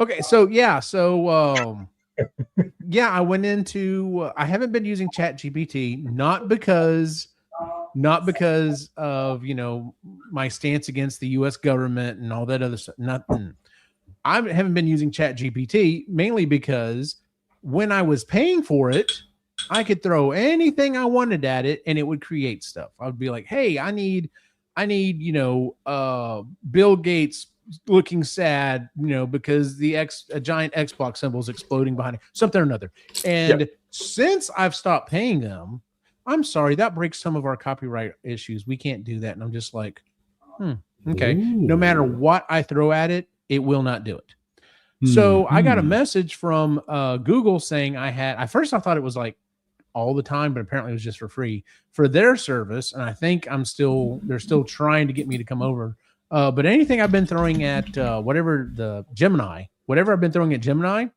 Okay, so yeah, yeah, I went into. I haven't been using Chat GPT, not because of my stance against the U.S. government and all that other stuff. Nothing. I haven't been using Chat GPT mainly because when I was paying for it, I could throw anything I wanted at it and it would create stuff. I would be like, hey, I need, Bill Gates looking sad, because a giant Xbox symbol is exploding behind it, something or another. And since I've stopped paying them, I'm sorry, that breaks some of our copyright issues. We can't do that. And I'm just like, okay. Ooh. No matter what I throw at it, it will not do it. So I got a message from Google saying at first I thought it was like all the time, but apparently it was just for free for their service. And I think they're still trying to get me to come over. But anything I've been throwing at whatever I've been throwing at Gemini,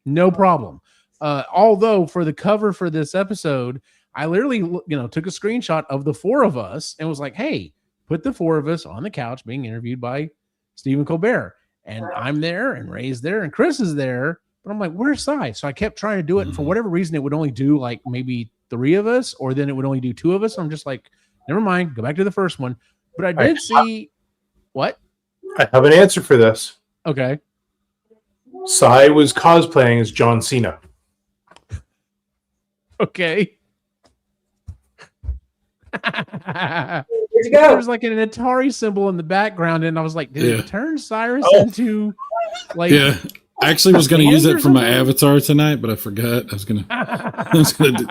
no problem. Although for the cover for this episode, I literally, took a screenshot of the four of us and was like, hey, put the four of us on the couch being interviewed by Stephen Colbert. And I'm there and Ray's there and Chris is there. But I'm like, where's Cy? So I kept trying to do it. And for whatever reason, it would only do like maybe three of us, or then it would only do two of us. I'm just like, never mind, go back to the first one. But I did see what? I have an answer for this. Okay. Cy was cosplaying as John Cena. Okay. Where'd you go? There was like an Atari symbol in the background, and I was like, did it turn Cyrus into like? Yeah, I actually was going to use it for my avatar tonight, but I forgot. I was going to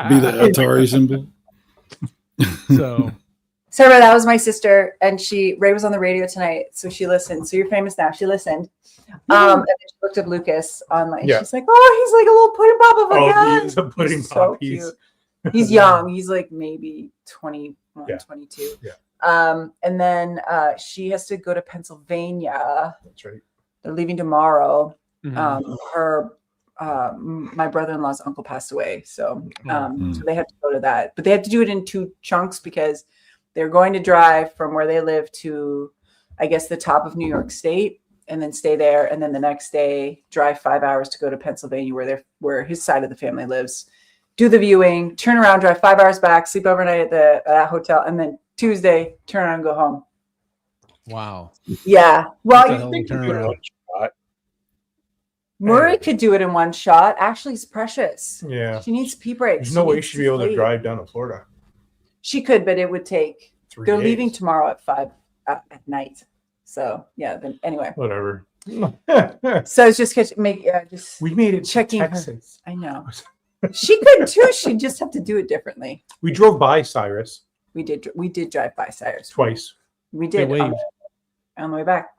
be the Atari symbol. So, Sarah, that was my sister, and Ray was on the radio tonight, so she listened. So you're famous now. She listened. And then she looked up Lucas online. Yeah. She's like, oh, he's like a little pudding pop of a guy. He's a pudding pop. So cute. He's young. He's like maybe 21, 22. Yeah. And then she has to go to Pennsylvania. That's right. They're leaving tomorrow. Mm-hmm. My brother-in-law's uncle passed away. So they have to go to that. But they have to do it in 2 chunks because they're going to drive from where they live to, I guess, the top of New York State and then stay there. And then the next day, drive 5 hours to go to Pennsylvania where his side of the family lives. Do the viewing, turn around, drive 5 hours back, sleep overnight at that hotel, and then Tuesday, turn around and go home. Wow. Yeah. Well, you think Murray could do it in one shot. Ashley's precious. Yeah. She needs pee breaks. There's no way she'd be able to drive down to Florida. She could, but it would take. 3 They're days. leaving tomorrow at 5 at night. So yeah. Then anyway. Whatever. So it's just we made it checking to Texas. I know. She could too. She'd just have to do it differently. We drove by Cyrus. We did drive by Cyrus twice. We did waved on the way back.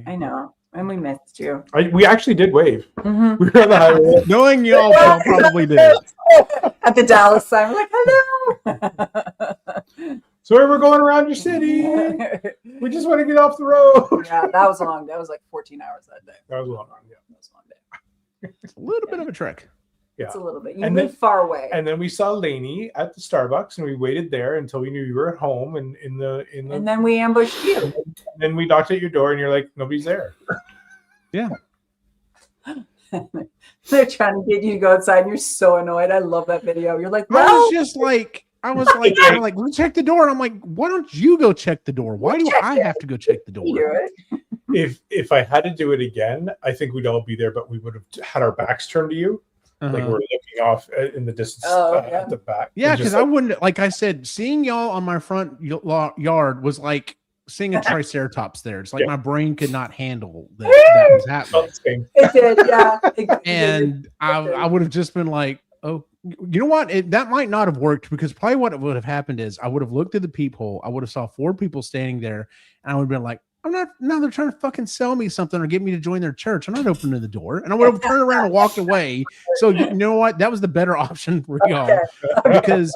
I know, and we missed you. We actually did wave. Mm-hmm. We were on the highway. Knowing y'all probably did. At the Dallas sign, we're like, hello. So we're going around your city. We just want to get off the road. Yeah, that was long. That was like 14 hours that day. That was a long. Yeah, that was a long day. It's a little bit of a trek. Yeah. It's a little bit. You moved far away. And then we saw Lainey at the Starbucks, and we waited there until we knew you were at home. And and then we ambushed you. And then we knocked at your door, and you're like, nobody's there. Yeah. They're trying to get you to go outside, and you're so annoyed. I love that video. You're like, well, I was like, let's check the door. And I'm like, why don't you go check the door? Why do I have to go check the door? If I had to do it again, I think we'd all be there, but we would have had our backs turned to you. Like we're looking off in the distance at the back. Yeah, because I wouldn't, like I said, seeing y'all on my front yard was like seeing a triceratops there. It's like my brain could not handle that was happening. It did, yeah. And I would have just been like, oh, you know what? That might not have worked, because probably what would have happened is I would have looked at the peephole. I would have saw 4 people standing there, and I would have been like, now they're trying to fucking sell me something or get me to join their church. I'm not opening the door. And I would have turned around and walked away. So you know what? That was the better option for y'all. Because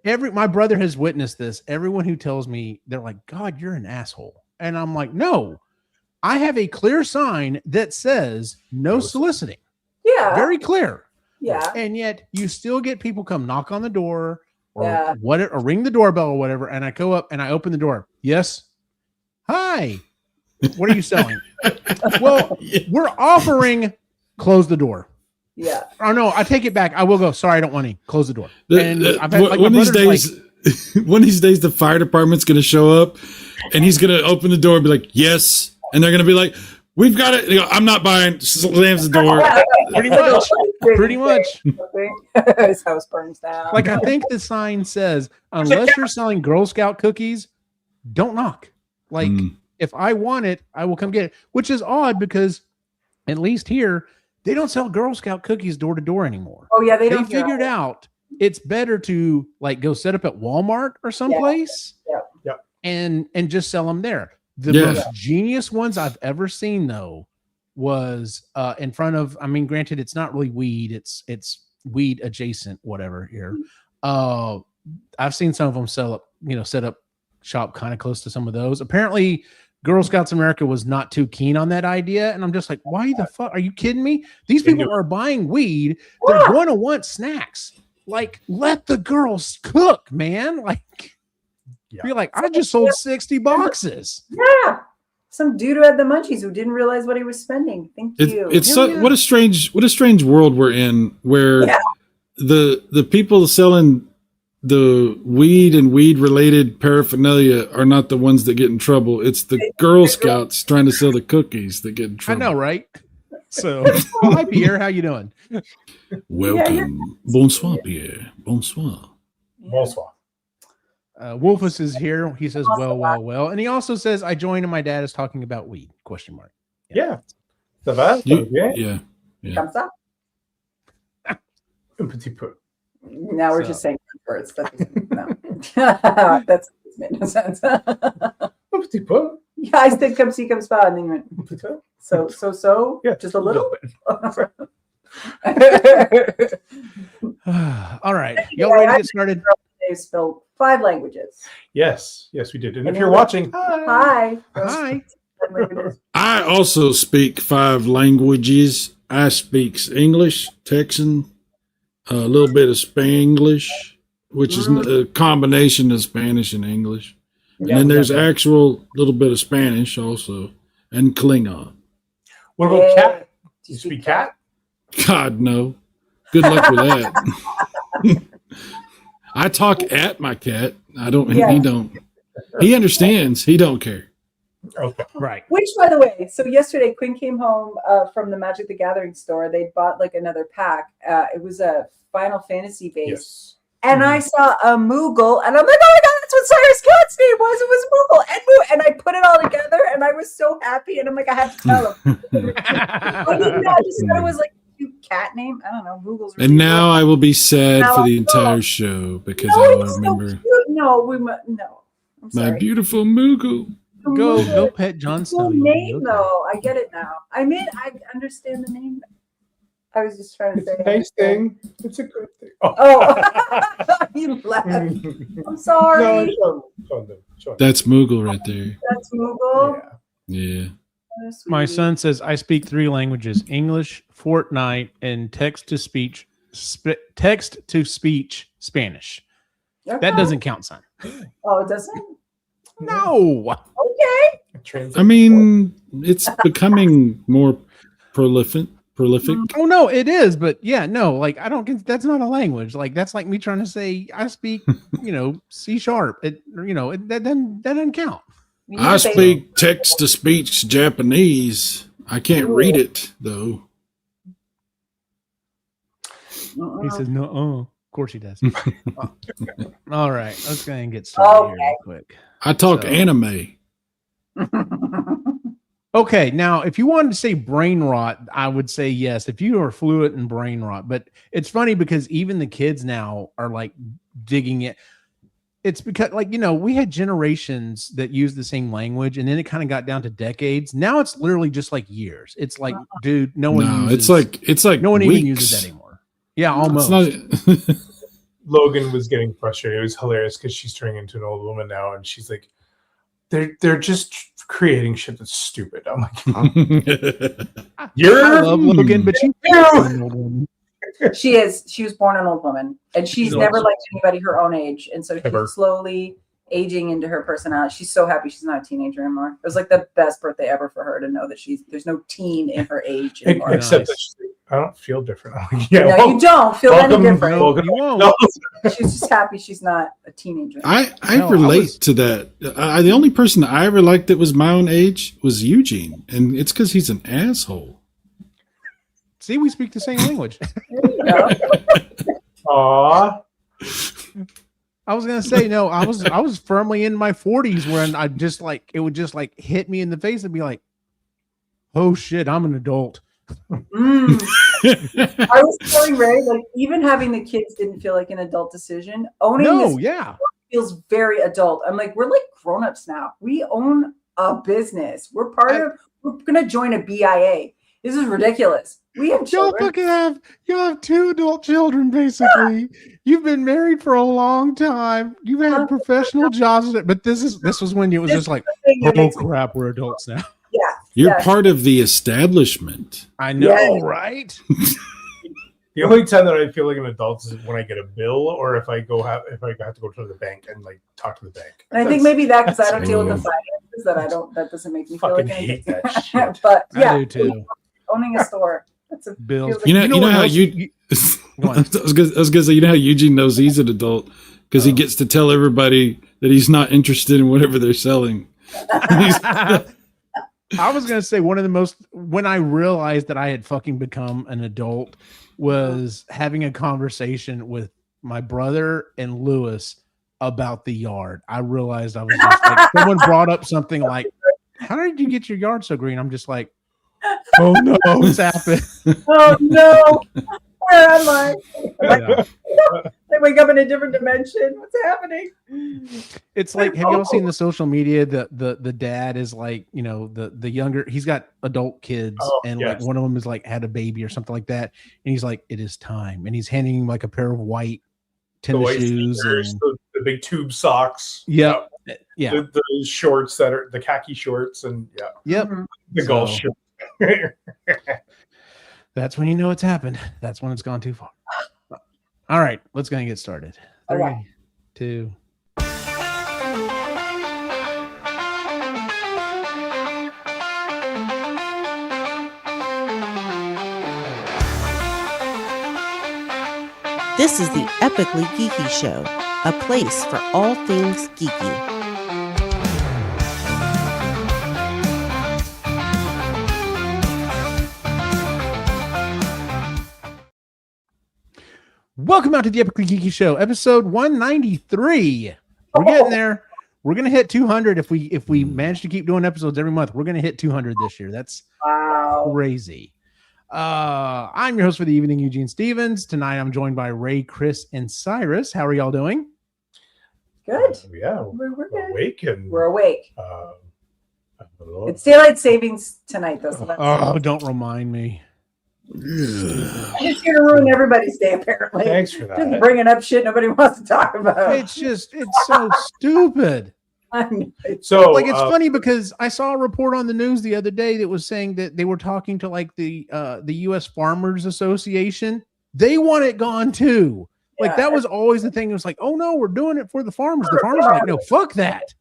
my brother has witnessed this. Everyone who tells me, they're like, God, you're an asshole. And I'm like, no, I have a clear sign that says no soliciting. Yeah. Very clear. Yeah. And yet you still get people come knock on the door or or ring the doorbell or whatever. And I go up and I open the door. Yes. Hi. What are you selling? Well, we're offering close the door. Yeah. Oh no, I take it back. I will go. Sorry, I don't want any. Close the door. And I've had, one of these days, one of these days, the fire department's going to show up, and he's going to open the door and be like, "Yes," and they're going to be like, "We've got it." I'm not buying. Slams the door. Pretty much. His house burns down. Like I think the sign says, unless you're selling Girl Scout cookies, don't knock. Like if I want it, I will come get it. Which is odd because at least here they don't sell Girl Scout cookies door to door anymore. Oh yeah, they figured out it's better to like go set up at Walmart or someplace, and just sell them there. The most genius ones I've ever seen though was in front of. I mean, granted, it's not really weed; it's weed adjacent, whatever. Here, I've seen some of them set up shop kind of close to some of those. Apparently, Girl Scouts America was not too keen on that idea, and I'm just like, why the fuck? Are you kidding me? These people are buying weed; they're going to want snacks. Like, let the girls cook, man. Like, be like, I just sold 60 boxes. Yeah. Some dude who had the munchies who didn't realize what he was spending. Thank you. It's what a strange world we're in, where the people selling the weed and weed related paraphernalia are not the ones that get in trouble. It's the Girl Scouts trying to sell the cookies that get in trouble. I know, right? So, hi Pierre, how you doing? Welcome, bonsoir, Pierre. Bonsoir. Bonsoir. Wolfus is here. He says, well. And he also says, I joined and my dad is talking about weed, ? Yeah. Ça va? Yeah. Comme ça? Un petit peu. Now we're just saying words. No. That made no sense. Un petit peu. Yeah, I said come see, come spa, and then you went, Un petit peu. So? Yeah, just a little bit. All right. Y'all ready to get started? They spelled 5 languages. Yes, we did. And if you're watching, hi. I also speak 5 languages. I speak English, Texan, a little bit of Spanglish, which is a combination of Spanish and English. And then there's actual little bit of Spanish also, and Klingon. What about cat? Do you speak cat? God, no. Good luck with that. I talk at my cat. He don't. He understands. He don't care. Okay. Right. Which, by the way, so yesterday Quinn came home from the Magic the Gathering store. They bought like another pack. It was a Final Fantasy base. Yes. And I saw a Moogle, and I'm like, oh my god, that's what Cyrus Cat's name was. It was Moogle. And I put it all together, and I was so happy. And I'm like, I have to tell him. I didn't know. I just thought it was like a cute cat name. I don't know. Moogle's really and now cool. I will be sad for the entire show because I will remember. So cute. No. I'm sorry. My beautiful Moogle. Go pet Jon Snow. Cool name though. I get it now. I understand the name. I was just trying to say. It's a nice thing. It's a good thing. Oh, you laughed. I'm sorry. No, That's Moogle right there. That's Moogle. Yeah. My son says I speak 3 languages: English, Fortnite, and text to speech Spanish. Okay. That doesn't count, son. Oh, it doesn't? No. Okay. I mean, it's becoming more prolific. Oh no, it is, but yeah, no, like I don't get that's not a language. Like that's like me trying to say I speak, C#. That doesn't count. I speak text to speech Japanese. I can't read it though. He says no. Of course he does. All right, let's go ahead and get started here real quick. I talk anime. Okay, now if you wanted to say brain rot, I would say yes. If you are fluent in brain rot, but it's funny because even the kids now are like digging it. It's because we had generations that used the same language, and then it kind of got down to decades. Now it's literally just like years. It's like, dude, no one uses. It's like no one weeks. even uses that anymore. Yeah, almost. Logan was getting frustrated. It was hilarious because she's turning into an old woman now, and she's like, "They're just creating shit that's stupid." I'm like, I love Logan, but she was born an old woman, and she's never liked anybody her own age, and so she slowly aging into her personality. She's so happy she's not a teenager anymore. It was like the best birthday ever for her to know that there's no teen in her age anymore. Except that I don't feel different. No, you don't feel any different. No, you won't. No. She's just happy she's not a teenager. I relate to that. The only person I ever liked that was my own age was Eugene, and it's because he's an asshole. See, we speak the same language. Aww. I was gonna say no. I was firmly in my 40s when I just like it would just like hit me in the face and be like, "Oh shit, I'm an adult." I was telling Ray, like even having the kids didn't feel like an adult decision. Owning this feels very adult. I'm like, we're like grown-ups now. We own a business. We're gonna join a BIA. This is ridiculous. We have children. You have 2 adult children, basically. You've been married for a long time. You've had professional jobs, but this was when it was just like, oh crap, we're adults now. Yeah. You're part of the establishment. I know, right? The only time that I feel like an adult is when I get a bill, or if I have to go to the bank and like talk to the bank. And I think maybe that because I don't deal with the finances that doesn't make me feel like hate that shit. But yeah, I do too. Owning a store. That's a bill. Like, you know how you. I was gonna say, you know how Eugene knows he's an adult because he gets to tell everybody that he's not interested in whatever they're selling. I was gonna say when I realized that I had fucking become an adult was having a conversation with my brother and Lewis about the yard. I realized I was just like, someone brought up something like, "How did you get your yard so green?" I'm just like, oh no, what's happened? Oh no, where am I? I wake up in a different dimension. What's happening? It's like, have you all seen the social media? The dad is like, you know, the younger, he's got adult kids, like one of them is like had a baby or something like that, and he's like, it is time, and he's handing him like a pair of white tennis shoes, and the big tube socks. Yeah. The shorts that are the khaki shorts, and the golf shorts. That's when you know it's happened. That's when it's gone too far. All right, let's go and get started. 3, 2. This is the Epically Geeky Show, a place for all things geeky. Welcome out to the Epically Geeky Show, episode 193. We're getting there. We're gonna hit 200 if we manage to keep doing episodes every month. We're gonna hit 200 this year. That's crazy. I'm your host for the evening, Eugene Stevens. Tonight I'm joined by Ray, Chris, and Cyrus. How are y'all doing? Good. We're good. Awake and we're awake. It's daylight savings tonight, though. So oh, don't remind me. I'm just here to ruin everybody's day, apparently. Thanks for that. Just bringing up shit nobody wants to talk about. It's so stupid. So like, it's funny because I saw a report on the news the other day that was saying that they were talking to like the U.S. Farmers Association. They want it gone too. Like that was always the thing. It was like, oh no, we're doing it for the farmers. The farmers are like, no, fuck that.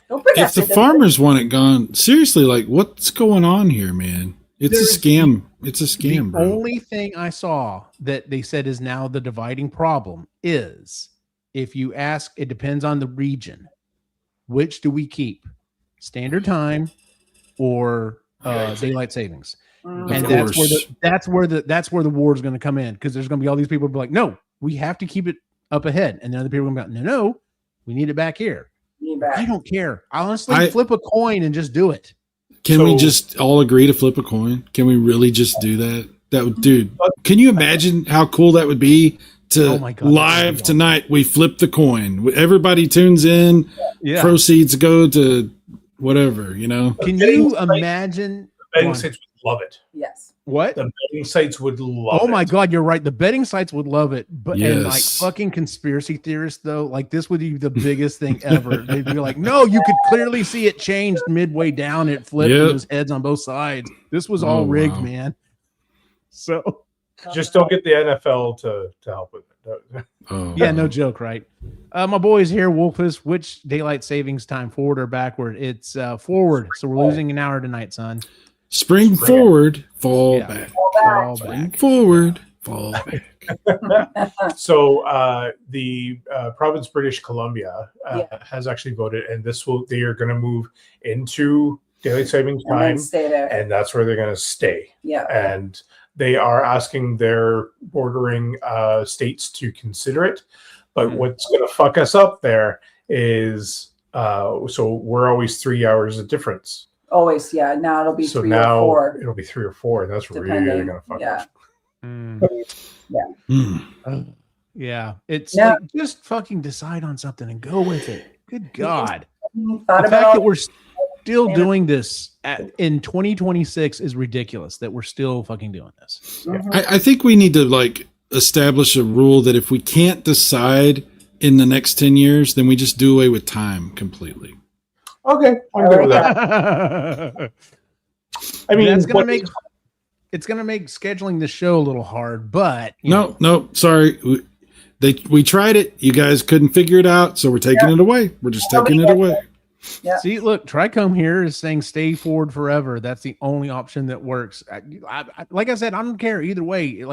If the farmers want it gone, seriously, like what's going on here, man? It's a scam. It's a scam, bro. The only thing I saw that they said is now the dividing problem is if you ask, it depends on the region. Which do we keep? Standard time or daylight savings? And that's where the war is going to come in, because there's going to be all these people who be like, no, we have to keep it up ahead, and then other people are going to be like, no, we need it back here. I don't care. I honestly flip a coin and just do it. Can we just all agree to flip a coin? Can we really just do that? Dude, can you imagine how cool that would be to live tonight? We flip the coin. Everybody tunes in. Yeah. Proceeds go to whatever, you know. Can you imagine? The betting sites would love it. Yes. What? The betting sites would love it. Oh my God, you're right. The betting sites would love it. But and like fucking conspiracy theorists, though, like this would be the biggest thing ever. They'd be like, no, you could clearly see it changed midway down. It flipped and it was heads on both sides. This was all rigged, man. So Just don't get the NFL to help with it. Yeah, no joke, right? My boys here, Wolfus, which daylight savings time, forward or backward? It's forward, so we're losing an hour tonight, son. Spring forward, fall back. Fall Spring back. forward, fall back. So the province British Columbia has actually voted, and they are going to move into daylight savings time, stay there. and that's where they're going to stay. Yeah. And they are asking their bordering states to consider it. But what's going to fuck us up there is so we're always 3 hours of difference. Always, yeah. Now it'll be 3 or 4. It'll be 3 or 4, and that's really going to fuck us. Yeah. It's like, just fucking decide on something and go with it. Good God. The fact that we're still doing this in 2026 is ridiculous, that we're still fucking doing this. I think we need to establish a rule that if we can't decide in the next 10 years, then we just do away with time completely. Okay, I'm good with that. I mean, it's going to make scheduling the show a little hard, but no, sorry. We tried it. You guys couldn't figure it out, so we're taking it away. We're just taking it away. Yeah. See, look, Tricome here is saying stay forward forever. That's the only option that works. Like I said, I don't care either way.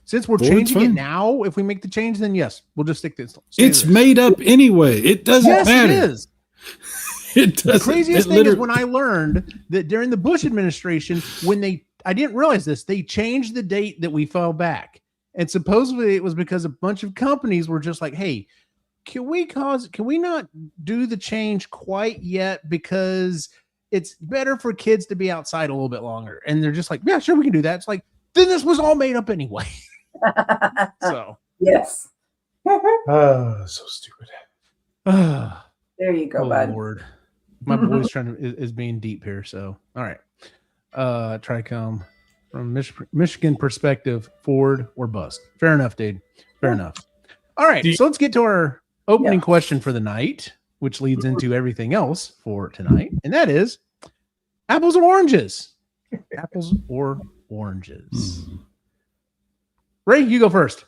Since we're changing it now, if we make the change, then yes, we'll just stick this. It's made up anyway. It doesn't matter. It is. The craziest thing is when I learned that during the Bush administration, I didn't realize this, they changed the date that we fell back. And supposedly it was because a bunch of companies were just like, hey, can we not do the change quite yet because it's better for kids to be outside a little bit longer? And they're just like, yeah, sure, we can do that. It's like, then this was all made up anyway. So yes. So stupid. There you go, bud. Lord. My boy's is being deep here. So all right. Tricome from Michigan perspective, forward or bust. Fair enough, dude. Fair enough. All right, so let's get to our opening question for the night, which leads into everything else for tonight, and that is apples or oranges. Apples or oranges. Ray, you go first.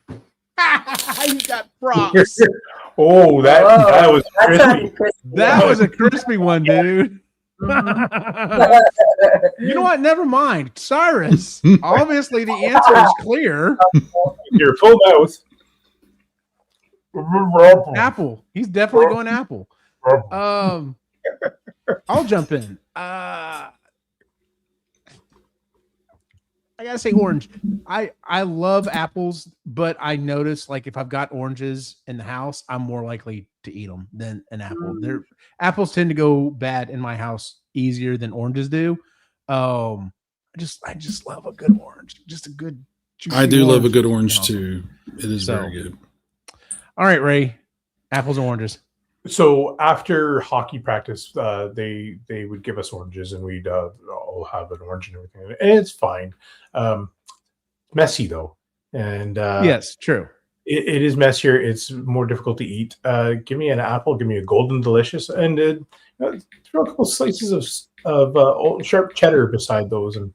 You got props. Oh, that was crispy. That was a crispy one, dude. You know what? Never mind. Cyrus. Obviously, the answer is clear. Your full mouth. Apple. He's definitely going apple. I'll jump in. I gotta say orange. I love apples, but I notice if I've got oranges in the house, I'm more likely to eat them than an apple. Apples tend to go bad in my house easier than oranges do. I just love a good orange. Just a good. I do love a good orange too. It is very good. All right, Ray. Apples or oranges? So after hockey practice, they would give us oranges, and we'd all have an orange and everything, and it's fine. Messy though, and yes, true. It is messier. It's more difficult to eat. Give me an apple. Give me a golden delicious, and throw a couple slices of sharp cheddar beside those. And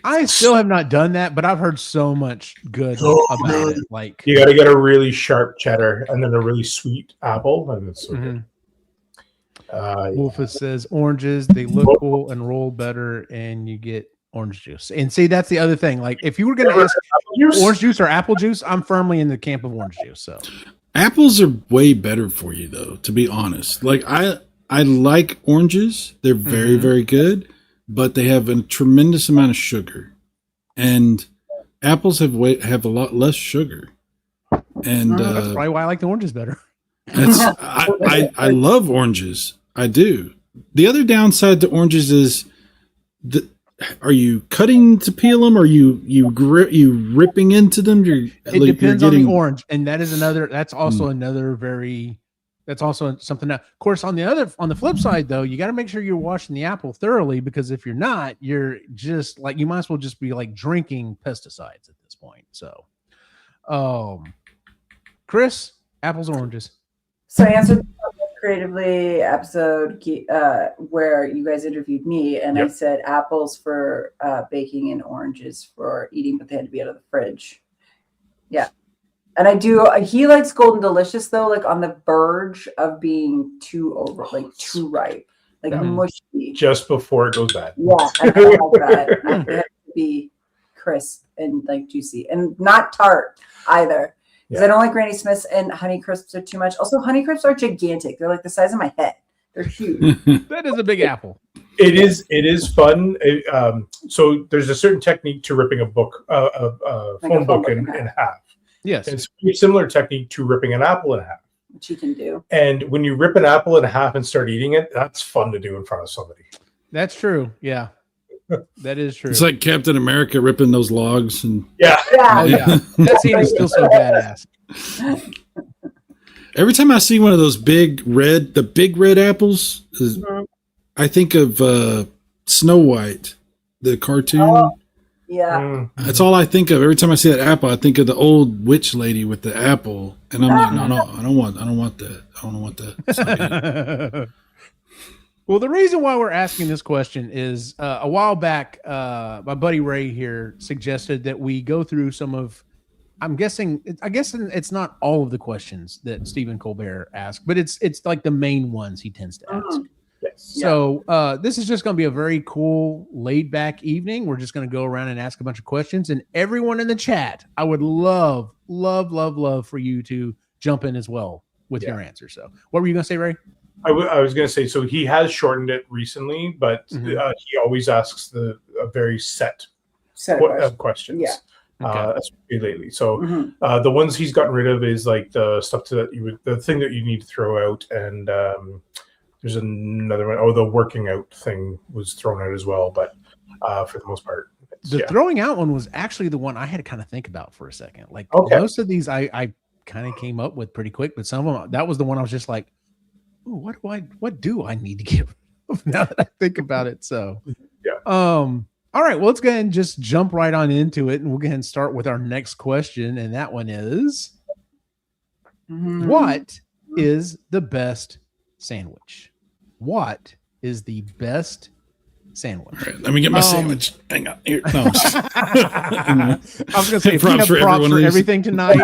I still have not done that, but I've heard so much good about it. You got to get a really sharp cheddar and then a really sweet apple, and it's so good. Wolfus says oranges, they look cool and roll better, and you get orange juice. And see, that's the other thing. If you were going to ask orange juice or apple juice, I'm firmly in the camp of orange juice. So apples are way better for you, though. To be honest, I like oranges; they're very, very good. But they have a tremendous amount of sugar, and apples have a lot less sugar. And that's probably why I like the oranges better. I love oranges. I do. The other downside to oranges is are you cutting to peel them? Or are you ripping into them? It depends on the orange, and that is another. That's also another very. That's also something that, of course, on the flip side, though, you got to make sure you're washing the apple thoroughly, because if you're not, you're just you might as well just be drinking pesticides at this point. So, Chris, apples or oranges? So answer Creatively episode where you guys interviewed me, and I said apples for baking and oranges for eating, but they had to be out of the fridge. Yeah. And I do. He likes golden delicious though, like on the verge of being too too ripe, like mushy, just before it goes bad. Yeah, I don't like that. It has to be crisp and like juicy, and not tart either. Because I don't like Granny Smiths, and Honey Crisps are too much. Also, Honey Crisps are gigantic. They're like the size of my head. They're huge. That is a big apple. It is fun. So there's a certain technique to ripping a book, a phone book in half. Yes. And it's a pretty similar technique to ripping an apple in half. Which you can do. And when you rip an apple in half and start eating it, that's fun to do in front of somebody. That's true. Yeah. That is true. It's like Captain America ripping those logs. And yeah. Oh, yeah. That scene is still so badass. Every time I see one of those big red apples, I think of Snow White, the cartoon. Oh, yeah. That's all I think of. Every time I see that apple, I think of the old witch lady with the apple. And I'm like, no, I don't want that. I don't want that. Well, the reason why we're asking this question is a while back, my buddy Ray here suggested that we go through some of, I guess it's not all of the questions that Stephen Colbert asked, but it's like the main ones he tends to ask. Yes. So this is just going to be a very cool, laid back evening. We're just going to go around and ask a bunch of questions, and everyone in the chat, I would love for you to jump in as well with your answer. So what were you going to say, Ray? I was going to say, so he has shortened it recently, but he always asks a very set of questions. Yeah. Especially lately. So the ones he's gotten rid of is like the stuff the thing that you need to throw out, and there's another one. Oh, the working out thing was thrown out as well, but for the most part, the throwing out one was actually the one I had to kind of think about for a second. Like most of these, I kind of came up with pretty quick, but some of them, that was the one I was just like, ooh, what do I need to get rid of now that I think about it? So all right, well, let's go ahead and just jump right on into it, and we'll go ahead and start with our next question, and that one is, what is the best sandwich? What is the best sandwich? All right, let me get my sandwich. Hang on. Here. No. I was going to say, if you have props for everything tonight,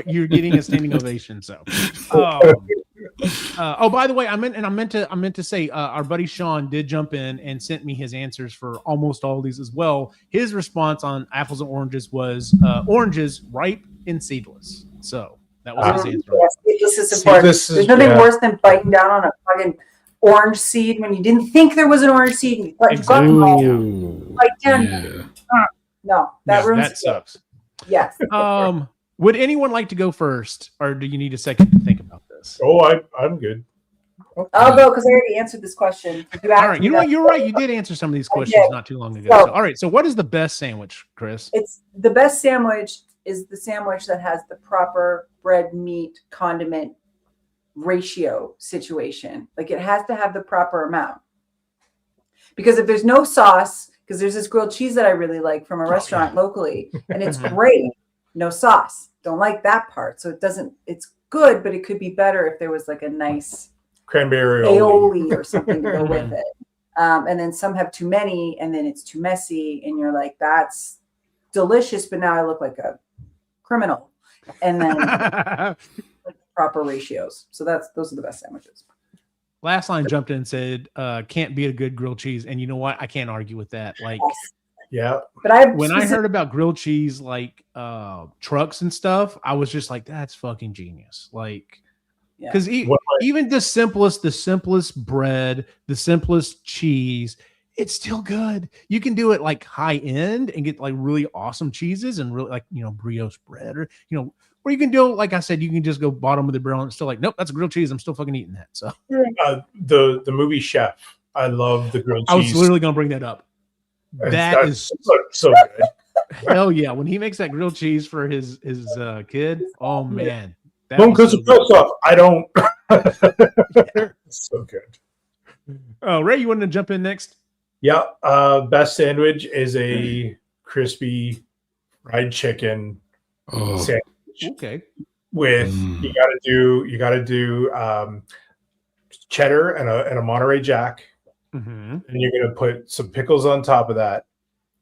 you're getting a standing ovation. So, by the way, I meant to say, our buddy Sean did jump in and sent me his answers for almost all of these as well. His response on apples and oranges was oranges ripe and seedless. So that was his answer. This is important. There's nothing worse than biting down on a fucking orange seed when you didn't think there was an orange seed. And you bite down. No, that sucks. Yes. Would anyone like to go first, or do you need a second to think about this? Oh, I'm good. Okay. I'll go because I already answered this question. All right, you know what? You're right. You did answer some of these questions not too long ago. So, all right. So, what is the best sandwich, Chris? It's the best sandwich is the sandwich that has the proper bread, meat, condiment ratio situation. Like it has to have the proper amount. Because if there's no sauce, because there's this grilled cheese that I really like from a restaurant locally, and it's great, no sauce. Don't like that part. So it's good, but it could be better if there was like a nice cranberry aioli or something to go with it. And then some have too many, and then it's too messy, and you're like, that's delicious, but now I look like a criminal. And then proper ratios. So those are the best sandwiches. Last line jumped in and said, can't be a good grilled cheese. And you know what? I can't argue with that. Like, yeah. But I heard about grilled cheese, like trucks and stuff, I was just like, that's fucking genius. Like, because even the simplest bread, the simplest cheese, it's still good. You can do it like high end and get like really awesome cheeses and really like, brioche bread or, or you can do, like I said, you can just go bottom of the barrel and it's still like, nope, that's a grilled cheese. I'm still fucking eating that. So the movie Chef, I love the grilled cheese. I was literally going to bring that up. That is so good. Hell yeah. When he makes that grilled cheese for his kid, oh man. Don't cut the first off. I don't. So good. Oh, Ray, you want to jump in next? Yeah. Best sandwich is a crispy fried chicken sandwich. Okay. With you gotta do cheddar and a Monterey Jack. Mm-hmm. And you're going to put some pickles on top of that,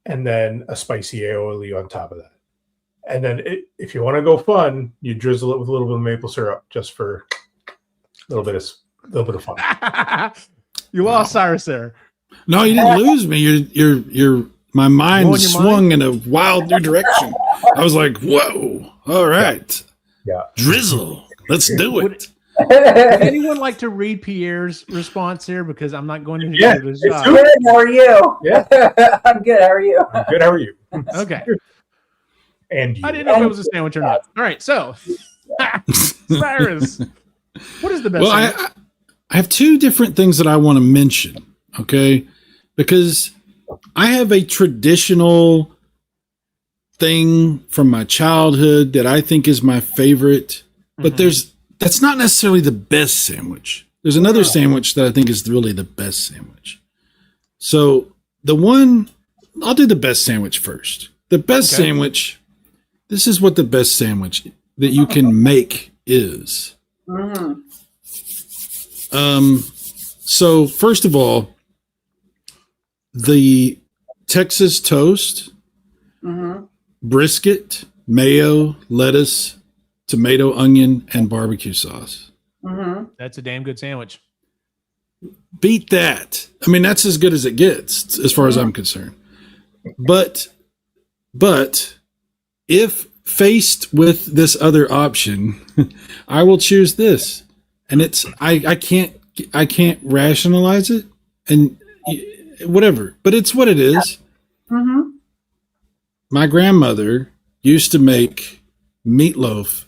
and then a spicy aioli on top of that. And then if you want to go fun, you drizzle it with a little bit of maple syrup just for a little bit of fun. You lost Cyrus there. No, you didn't lose me. You're my mind swung in a wild new direction. I was like, whoa, all right. Yeah. Drizzle. Let's do it. Would anyone like to read Pierre's response here? Because I'm not going to do this job. Good. How are you? Yeah. I'm good. How are you? I'm good. How are you? Okay. And you. I didn't know if it was a sandwich or not. All right. So, Cyrus, what is the best sandwich? I have two different things that I want to mention, okay? Because I have a traditional thing from my childhood that I think is my favorite, but that's not necessarily the best sandwich. There's another sandwich that I think is really the best sandwich. So I'll do the best sandwich first. The best sandwich, this is what the best sandwich that you can make is. So first of all, the Texas toast, brisket, mayo, lettuce, tomato, onion, and barbecue sauce. That's a damn good sandwich. Beat that. I mean, that's as good as it gets, as far as I'm concerned. But if faced with this other option, I will choose this. And it's I can't rationalize it and whatever, but it's what it is. My grandmother used to make meatloaf,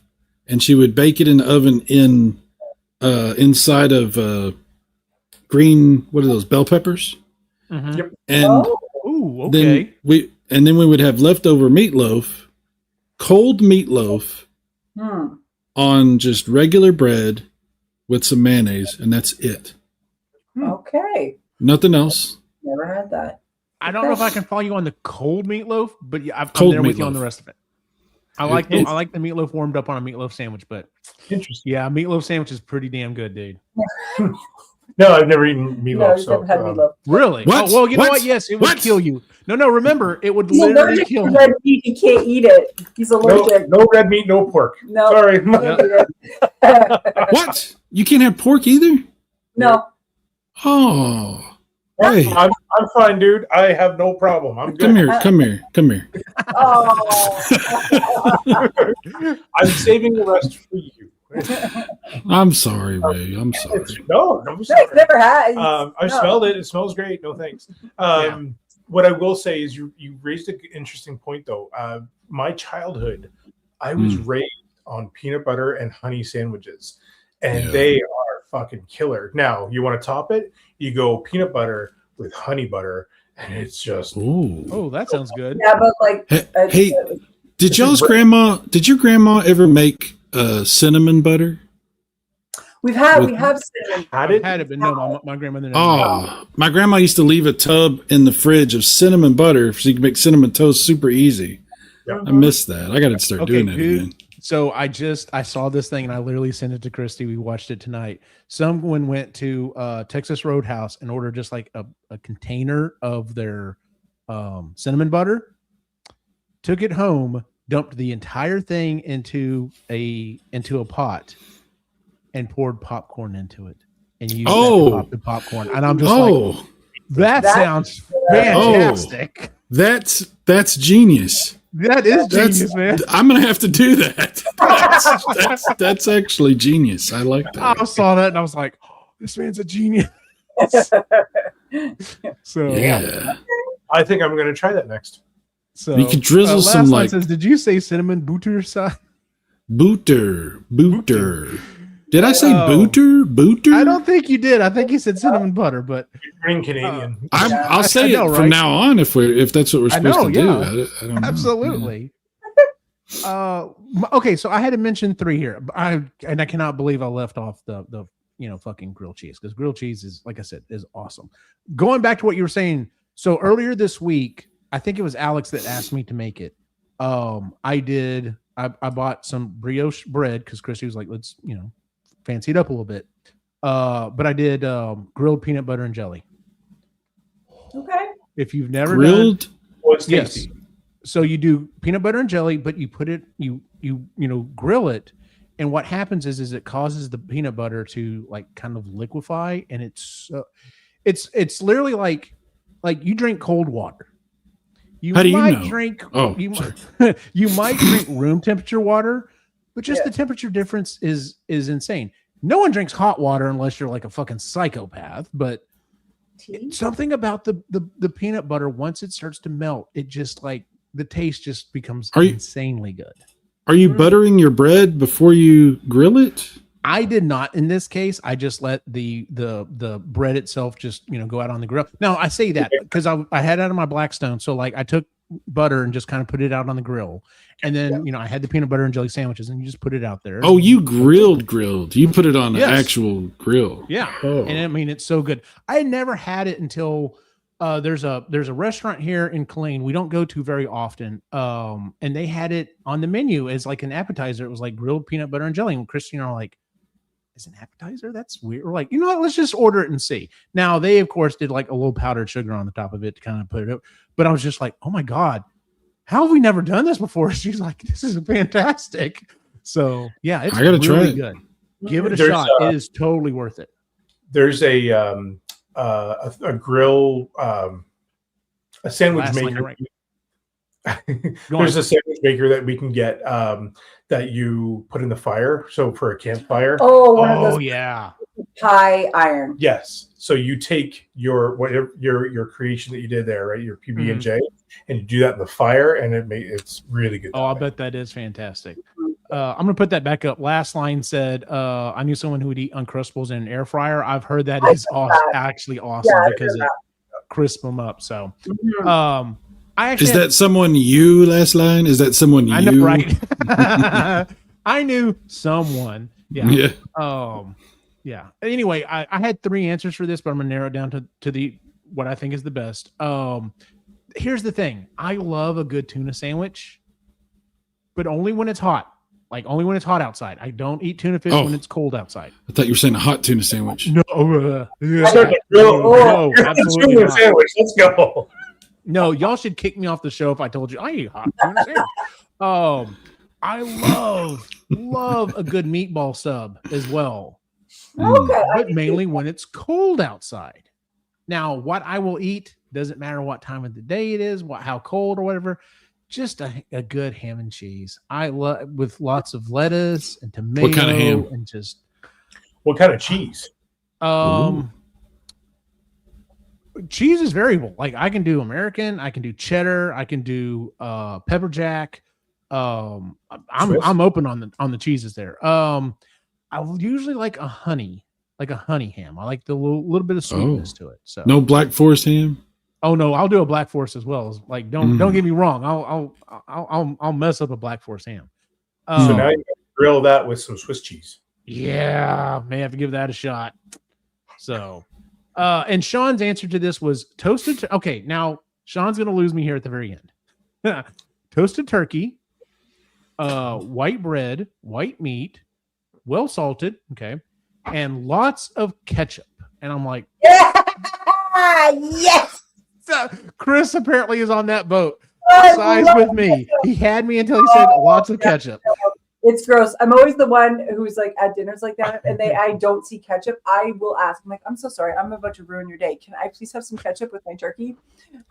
and she would bake it in the oven inside of green, what are those, bell peppers? Yep. And ooh, okay. then we would have leftover meatloaf, cold meatloaf on just regular bread with some mayonnaise, and that's it. Okay. Nothing else. Never had that. I don't know if I can follow you on the cold meatloaf, but yeah, I'm Cold there with you on meatloaf. the rest of it. I like the meatloaf warmed up on a meatloaf sandwich, but Interesting. yeah, meatloaf sandwich is pretty damn good, dude. No, I've never eaten meatloaf. No, you've So never had meatloaf. Really? What? Oh, well, you know What? what? Yes, it would What? kill you. No, remember, it would He's literally allergic kill to you. red meat. He can't eat it. He's allergic. no red meat, no pork. No. Sorry. What? You can't have pork either? No. Oh. Hey, I'm fine, dude. I have no problem. I'm good. come here. Oh. I'm saving the rest for you. I'm sorry, Ray. I'm sorry. No, I'm No, sorry. he's never had. I've smelled it. It smells great. No thanks. What I will say is you raised an interesting point, though. My childhood, I was raised on peanut butter and honey sandwiches, and they are fucking killer. Now, you want to top it? You go peanut butter with honey butter, and it's just Oh, that sounds good. Yeah, but like. Hey, did your grandma ever make cinnamon butter? We have cinnamon. had it. Had it, but no, my grandmother never. Oh, my grandma used to leave a tub in the fridge of cinnamon butter so you can make cinnamon toast super easy. Yep. I missed that. I got to start doing that dude. again. So I saw this thing and I literally sent it to Christy. We watched it tonight. Someone went to Texas Roadhouse and ordered just like a container of their cinnamon butter, took it home, dumped the entire thing into a pot, and poured popcorn into it. And used that to pop the popcorn. And I'm just like, that sounds fantastic. That's genius. That is genius, man. I'm gonna have to do that. That's actually genius. I like that. I saw that and I was like, oh, this man's a genius. So Yeah. I think I'm going to try that next. So You could drizzle last some, line like- says, did you say cinnamon booter side? Booter. Did I say Oh. booter? I don't think you did. I think you said cinnamon butter, but Green Canadian. I'll say I know, it from right? now on if that's what we're I supposed know, to do. yeah. I don't know. absolutely. Okay, so I had to mention 3 here. I cannot believe I left off the fucking grilled cheese, because grilled cheese is, like I said, is awesome. Going back to what you were saying, so earlier this week, I think it was Alex that asked me to make it. I bought some brioche bread because Christy was like, let's fancy it up a little bit. But I did grilled peanut butter and jelly. Okay. If you've never Grilled? done, What's yes. tasty? So you do peanut butter and jelly, but you put it, you grill it, and what happens is it causes the peanut butter to like kind of liquefy, and it's literally like you drink cold water. How do you might know? drink Oh, you might drink room temperature water, but just Yeah. the temperature difference is insane. No one drinks hot water unless you're like a fucking psychopath, but Tea? something about the peanut butter, once it starts to melt, it just like the taste just becomes insanely good. Are you buttering your bread before you grill it? I did not in this case. I just let the bread itself just go out on the grill. Now I say that because I had it out of my Blackstone, so like I took butter and just kind of put it out on the grill, and then I had the peanut butter and jelly sandwiches, and you just put it out there. Oh, you grilled. You put it on an Yes. actual grill. Yeah, Oh. and I mean it's so good. I had never had it until there's a restaurant here in Killeen we don't go to very often, and they had it on the menu as like an appetizer. It was like grilled peanut butter and jelly, and Christy and I are like, "Is an appetizer? That's weird." We're like, what? Let's just order it and see. Now they of course did like a little powdered sugar on the top of it to kind of put it up, but I was just like, "Oh my god, how have we never done this before?" She's like, "This is fantastic." So yeah, it's I gotta try really it. good. Give it a There's, shot. It is totally worth it. There's a grill, a sandwich Last line, maker. you're right. Go There's on. a sandwich maker that we can get that you put in the fire. So for a campfire. Oh, one of Oh those yeah. pie iron. Yes. So you take your creation that you did there, right? Your PB and J, and you do that in the fire, and it's really good. Oh, I bet that is fantastic. I'm gonna put that back up. Last line said, "I knew someone who would eat Uncrustables in an air fryer." I've heard that is actually awesome because it crisps them up. So, I actually Is that someone you, last line? Is that someone you? I know, right? I knew someone. Yeah. Yeah. Yeah. Anyway, I had 3 answers for this, but I'm gonna narrow it down to the what I think is the best. Here's the thing: I love a good tuna sandwich, but only when it's hot. Like only when it's hot outside. I don't eat tuna fish when it's cold outside. I thought you were saying a hot tuna sandwich. No, No, absolutely not. sandwich. Let's go. No, y'all should kick me off the show if I told you I eat hot tuna sandwich. I love a good meatball sub as well. Okay. But mainly when it's cold outside. Now, what I will eat doesn't matter what time of the day it is, how cold or whatever. Just a good ham and cheese. I love with lots of lettuce and tomato. What kind of ham? And just What kind of cheese? cheese is variable. Like I can do American, I can do cheddar, I can do pepper jack. I'm open on the cheeses there. I usually like a honey ham. I like the little bit of sweetness to it. So no Black Forest ham. Oh no, I'll do a Black Forest as well. Like don't get me wrong. I'll mess up a Black Forest ham. So now you grill that with some Swiss cheese. Yeah, may have to give that a shot. So, and Sean's answer to this was toasted. Okay, now Sean's gonna lose me here at the very end. Toasted turkey, white bread, white meat, well salted. Okay, and lots of ketchup. And I'm like, yes. Chris apparently is on that boat. I Size love with me. He had me until he said lots of ketchup. It's gross. I'm always the one who's like at dinners like that, and I don't see ketchup. I will ask. I'm like, I'm so sorry. I'm about to ruin your day. Can I please have some ketchup with my turkey?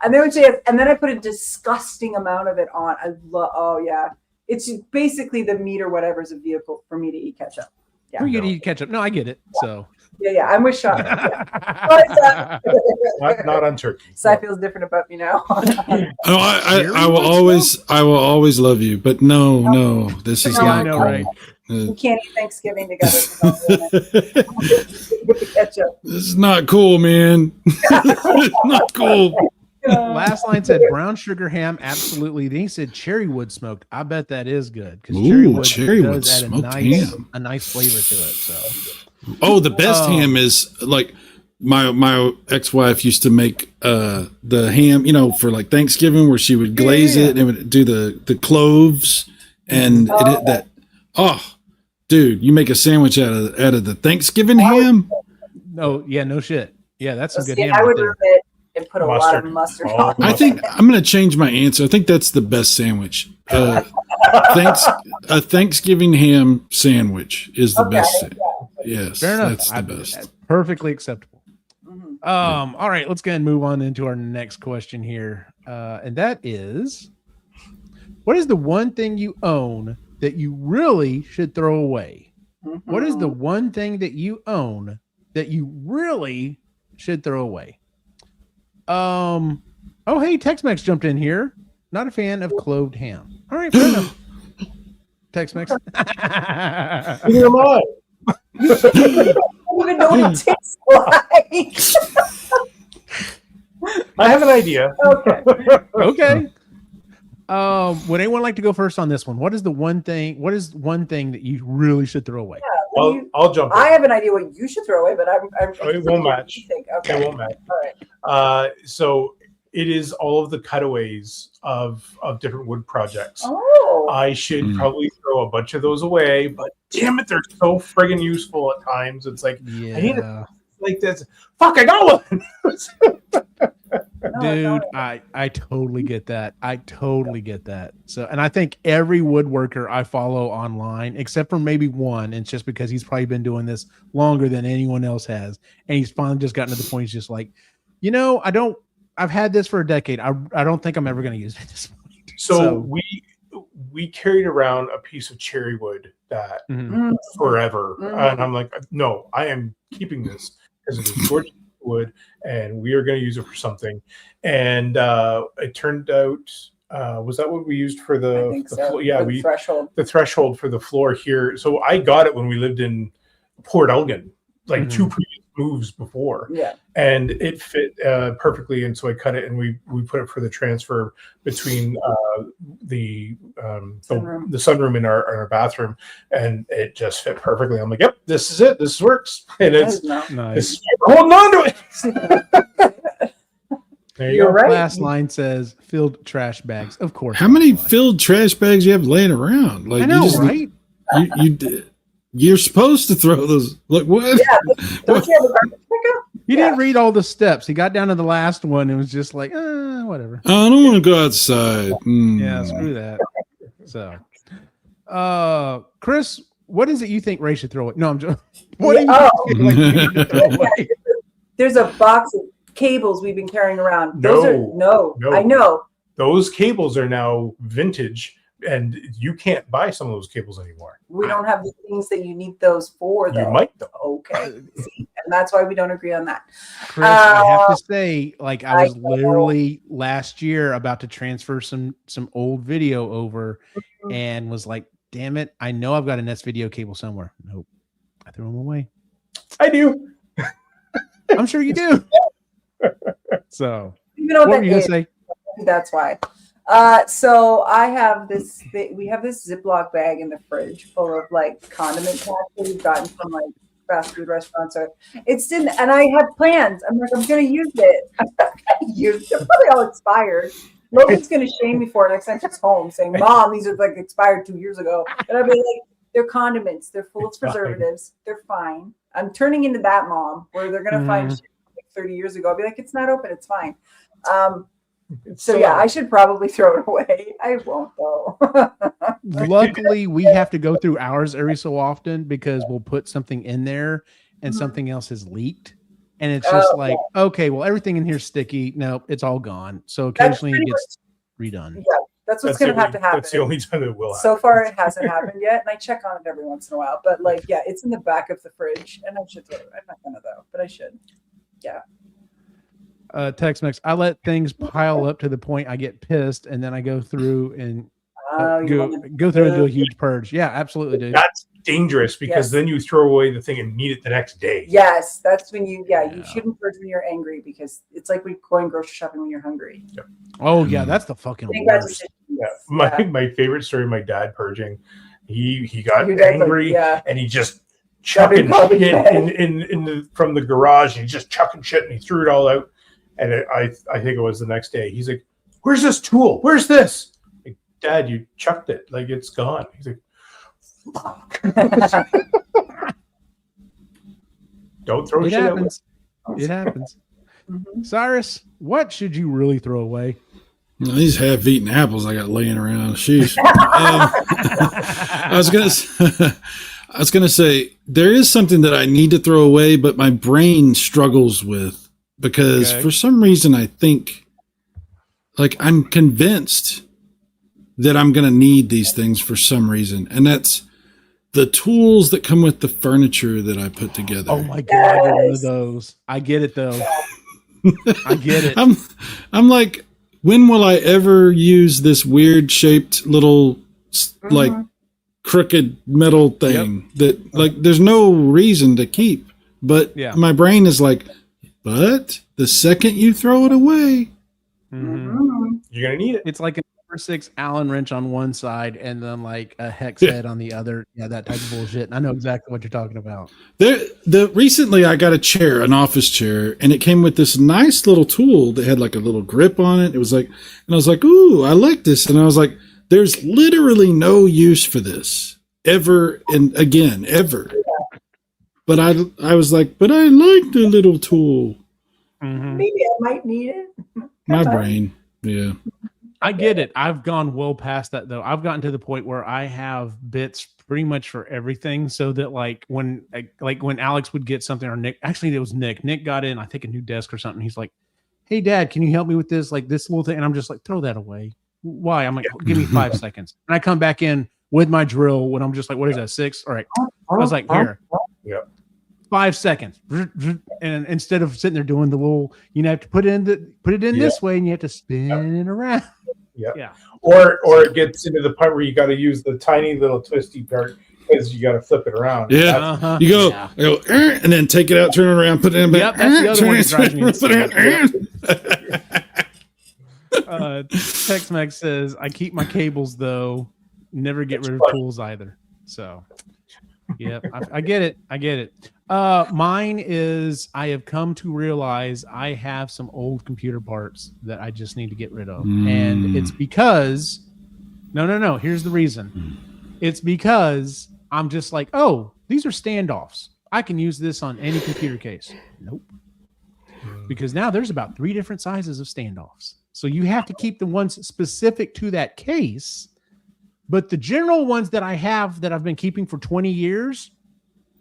And they would say, and then I put a disgusting amount of it on. I love. Oh yeah, it's basically the meat or whatever is a vehicle for me to eat ketchup. Yeah, For you to eat ketchup. No, I get it. So yeah. I'm with Sean. Yeah. Not on turkey. So I feels different about me now. No, I will always love you, but no, this is No, not I know, cool. right? We can't eat Thanksgiving together with the ketchup. This is not cool, man. It's not cool. Last line said brown sugar ham, absolutely. Then he said cherry wood smoked. I bet that is good because Ooh, cherry wood wood does add smoked ham. a nice flavor to it. So Oh, the best ham is like my ex-wife used to make the ham, for like Thanksgiving, where she would glaze it and would do the cloves and dude, you make a sandwich out of the Thanksgiving ham. No, yeah, no shit. Yeah, that's some good ham I right would there. rub it and put a lot of Mustard. mustard Oh, on I it. think I'm going to change my answer. I think that's the best sandwich. A Thanksgiving ham sandwich is the best. Yes, Fair enough. that's the best. Perfectly acceptable. Mhm. All right, let's go ahead and move on into our next question here. And that is, what is the one thing you own that you really should throw away? What is the one thing that you own that you really should throw away? Oh, hey, Tex-Mex jumped in here. Not a fan of cloved ham. All right, fair enough. Tex-Mex. Neither am I. I don't even know what it tastes like. I have an idea. Okay. Okay. Would anyone like to go first on this one? What is one thing that you really should throw away? I'll jump in. I have an idea what you should throw away, but I'm It won't match. Okay. It won't match. All right. So it is all of the cutaways of different wood projects. Oh. I should probably throw a bunch of those away, but damn it, they're so friggin' useful at times. It's like, I need it like this. Fuck, I got one. Dude, I totally get that. I totally get that. So, and I think every woodworker I follow online, except for maybe one, and it's just because he's probably been doing this longer than anyone else has, and he's finally just gotten to the point. He's just like, I've had this for a decade. I don't think I'm ever going to use it at this point. So we carried around a piece of cherry wood that forever, and I'm like, no, I am keeping this because it is gorgeous wood, and we are going to use it for something. And it turned out, was that what we used for the floor? Yeah, the threshold. The threshold for the floor here. So I got it when we lived in Port Elgin, like two previous moves before. Yeah. And it fit perfectly, and so I cut it, and we put it for the transfer between the sunroom in our bathroom, and it just fit perfectly. I'm like, yep, this is it. This works, and it's nice. holding on to it. There you You're go. right. Last line says filled trash bags. Of course. How many filled trash bags you have laying around? Like, I know, right? You're supposed to throw those. Like, what? Yeah. Don't you have a garbage pickup? He didn't read all the steps. He got down to the last one and was just like, whatever. I don't want to go outside. Yeah, screw that. So, Chris, what is it you think Ray should throw away? No, I'm just. What do you think you should throw away? There's a box of cables we've been carrying around. No. I know. Those cables are now vintage, and you can't buy some of those cables anymore. We don't have the things that you need those for, though. You might, though. Okay. See, and that's why we don't agree on that. Chris, I have to say, like, I was literally last year about to transfer some old video over and was like, damn it, I know I've got an S video cable somewhere. Nope. I threw them away. I do. I'm sure you do. So, You know what were you going to say? That's why. So I have this. We have this Ziploc bag in the fridge full of like condiment packs that we've gotten from like fast food restaurants. Or and I had plans. I'm like, I'm gonna use it. They're probably all expired. Logan's gonna shame me for it next time she's home, saying, "Mom, these are like expired 2 years ago." And I'll be like, "They're condiments. They're full of preservatives. They're fine." I'm turning into that mom where they're gonna find shit like 30 years ago. I'll be like, "It's not open. It's fine." So yeah, I should probably throw it away. I won't though. Luckily, we have to go through ours every so often because we'll put something in there and something else has leaked. And it's just okay, well, everything in here's sticky. Nope, it's all gone. So occasionally it gets redone. Yeah, that's what's going to have to happen. That's the only time it will happen. So far, it hasn't happened yet. And I check on it every once in a while. But like, yeah, it's in the back of the fridge. And I should throw it. I'm not going to though, but I should. Yeah. Tex-Mex, I let things pile up to the point I get pissed, and then I go through and go through and do a huge purge. Yeah, absolutely, dude. That's dangerous because then you throw away the thing and need it the next day. Yes, that's when you shouldn't purge when you're angry because it's like going grocery shopping when you're hungry. Yep. Oh yeah, that's the fucking worst. Yeah. My favorite story of my dad purging. He got angry and he just chucking shit from the garage. And he just chucking shit and he threw it all out. And I think it was the next day. He's like, "Where's this tool? Where's this?" Like, "Dad, you chucked it. Like, it's gone." He's like, Don't throw It shit happens. It happens. Cyrus, what should you really throw away? These half-eaten apples I got laying around. Sheesh. I was gonna say there is something that I need to throw away, but my brain struggles with because for some reason I think, like, I'm convinced that I'm gonna need these things for some reason, and that's the tools that come with the furniture that I put together. Oh my God, you're one of those. I get it though. I get it. I'm like, when will I ever use this weird shaped little like crooked metal thing that like there's no reason to keep? But my brain is like, but the second you throw it away, you're gonna need it. It's like a number 6 Allen wrench on one side and then like a hex head on the other. Yeah, that type of bullshit. And I know exactly what you're talking about. Recently I got a chair, an office chair, and it came with this nice little tool that had like a little grip on it. It was like, and I was like, ooh, I like this. And I was like, there's literally no use for this ever and again, ever. But I was like, but I like the little tool. Maybe I might need it. My brain. Yeah. I get it. I've gone well past that though. I've gotten to the point where I have bits pretty much for everything, so that like when Alex would get something, or Nick, actually it was Nick got in, I think, a new desk or something. He's like, hey Dad, can you help me with this, like this little thing? And I'm just like, throw that away. Why? I'm like, give me 5 seconds. And I come back in with my drill when I'm just like, what is that, 6? All right. I was like, here. 5 seconds. And instead of sitting there doing the little, you know, have to put it in this way, and you have to spin it around. Yeah. Or it gets into the part where you got to use the tiny little twisty part because you got to flip it around. Yeah. You go, and then take it out, turn it around, put it in. Yep, that's the other one that drives me insane. Tex-Mex says, I keep my cables though, never get rid of tools either. So yeah, I get it. Mine is, I have come to realize I have some old computer parts that I just need to get rid of. And it's because, no, here's the reason. It's because I'm just like, oh, these are standoffs. I can use this on any computer case. Nope. Because now there's about 3 different sizes of standoffs. So you have to keep the ones specific to that case. But the general ones that I have that I've been keeping for 20 years,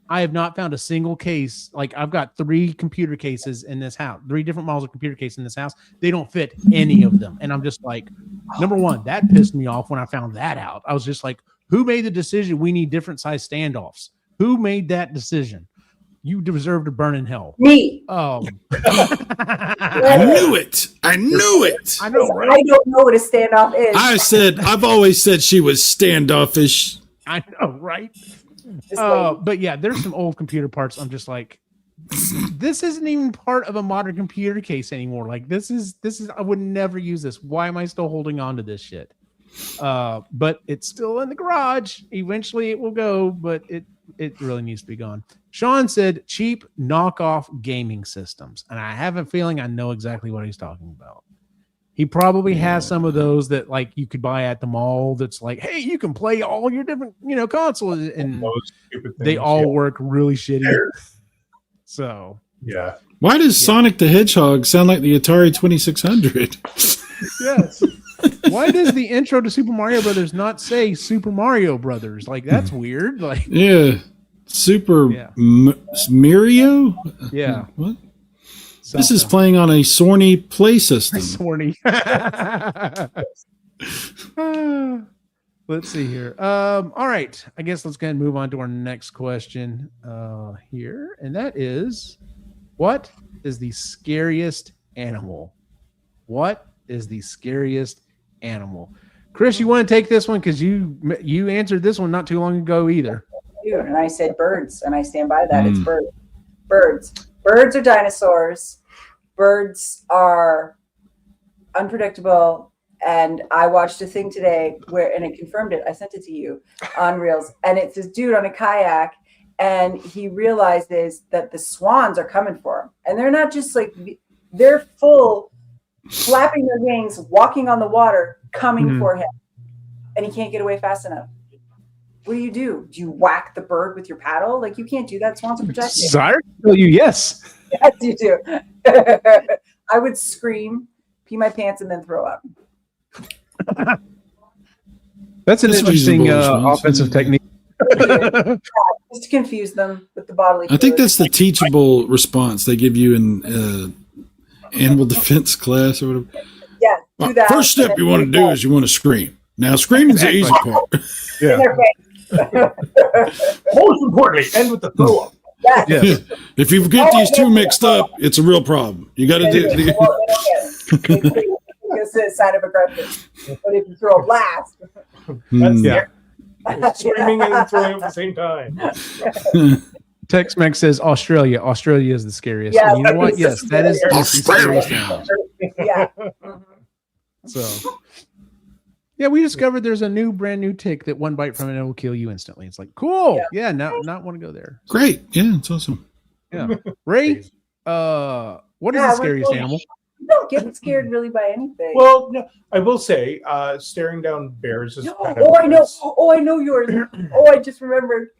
I have not found a single case. Like, I've got 3 computer cases in this house, 3 different models of computer case in this house. They don't fit any of them. And I'm just like, number one, that pissed me off when I found that out. I was just like, who made the decision we need different size standoffs? Who made that decision? You deserve to burn in hell. Me. I knew it. I know, right? I don't know what a standoff is. I've always said she was standoffish. I know, right? But yeah, there's some old computer parts. I'm just like, this isn't even part of a modern computer case anymore. Like, this is, I would never use this. Why am I still holding on to this shit? But it's still in the garage. Eventually it will go, but it really needs to be gone. Sean said cheap knockoff gaming systems. And I have a feeling I know exactly what he's talking about. He probably has some of those that like you could buy at the mall that's like, hey, you can play all your different, consoles, and they all work really shitty. So yeah. Why does Sonic the Hedgehog sound like the Atari 2600? Yes. Why does the intro to Super Mario Brothers not say Super Mario Brothers? Like, that's weird. Like, yeah. Mario? Yeah. What? This is playing on a Sony Play system. Sony. Let's see here. All right. I guess let's go ahead and move on to our next question here. And that is, what is the scariest animal? What is the scariest animal? Chris, you want to take this one? Because you answered this one not too long ago either. And I said birds, and I stand by that. It's birds. Birds are dinosaurs. Birds are unpredictable. And I watched a thing today and it confirmed it. I sent it to you on Reels. And it's this dude on a kayak, and he realizes that the swans are coming for him. And they're not just like, they're full, flapping their wings, walking on the water, coming for him. And he can't get away fast enough. What do? Do you whack the bird with your paddle? Like, you can't do that. Swans are protected. Sorry, tell you yes. Yes, you do. I would scream, pee my pants, and then throw up. That's an That's interesting reasonable response. offensive technique. Just to confuse them with the bodily. I think fluid. that's the teachable response they give you in animal defense class or whatever. Yeah, do that. First step you want to do is you want to scream. Now, screaming's the easy part. In Yeah. their face. Most importantly, end with the throw up. Yes. Yes. If you get these two mixed up, it's a real problem. You got to do. Well, it's a sign of aggression. But if you throw a blast, That's Yeah. screaming and throwing up at the same time. Tex-Mex says Australia. Australia is the scariest. Yeah, And you know what? it's Yes, the that is the scariest Australia. animal. yeah. Mhm. So, yeah, we discovered there's a brand new tick that one bite from it will kill you instantly. It's like, cool. Yeah, not want to go there. Great. Yeah, it's awesome. Yeah. Ray, what is Yeah, the we're scariest going- animal? You don't get scared really by anything. Well, no, I will say, staring down bears is kind of. Oh, I know. Oh, I know yours. Oh, I just remembered.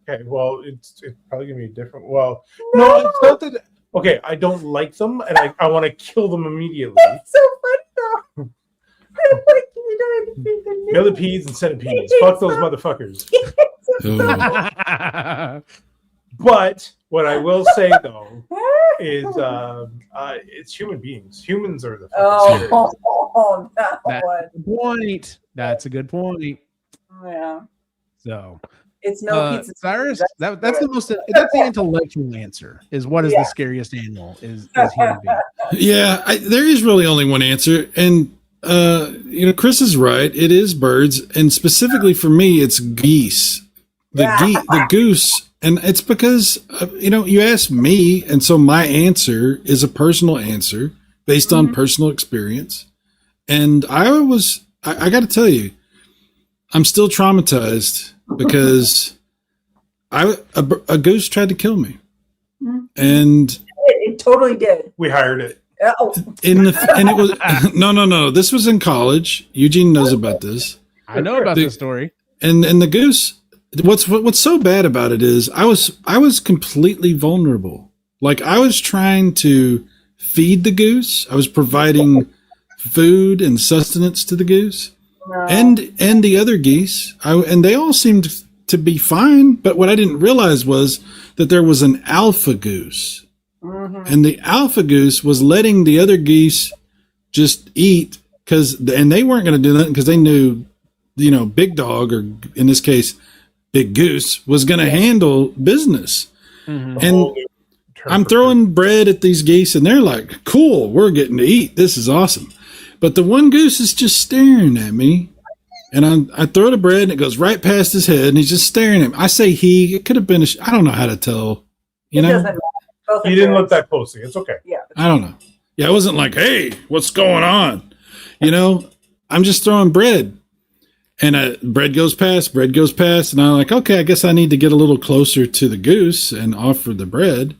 Okay, well, it's probably gonna be different. Well, no, it's not that. Okay, I don't like them, and I want to kill them immediately. It's so funny though. Like, you don't even think they're new. Millipedes and centipedes. Fuck those motherfuckers. Oh. But what I will say though is, it's human beings. Humans are the fucking scary. That That's one. a good point. That's a good point. Yeah. So, It's no pizza. Cyrus, that's the intellectual answer. Is what is the scariest animal? Is human being. Yeah, there is really only one answer, and Chris is right. It is birds, and specifically for me, it's geese. The goose, and it's because you asked me, and so my answer is a personal answer based on personal experience. And I got to tell you, I'm still traumatized because a goose tried to kill me, and It totally did. We hired it. Oh, and it was no. This was in college. Eugene knows about this. I know about this story. And the goose. What's so bad about it is I was completely vulnerable. Like, I was trying to feed the goose. I was providing food and sustenance to the goose, no. and the other geese. And they all seemed to be fine. But what I didn't realize was that there was an alpha goose. And the alpha goose was letting the other geese just eat and they weren't going to do that because they knew, Big Dog, or in this case, Big Goose, was going to handle business. And I'm throwing bread at these geese and they're like, cool, we're getting to eat. This is awesome. But the one goose is just staring at me. And I throw the bread and it goes right past his head and he's just staring at me. I say it could have been I don't know how to tell, It doesn't matter. Both You are didn't good. look that closely. It's okay. Yeah. I don't know. Yeah, I wasn't like, hey, what's going on? I'm just throwing bread. And bread goes past, and I'm like, okay, I guess I need to get a little closer to the goose and offer the bread.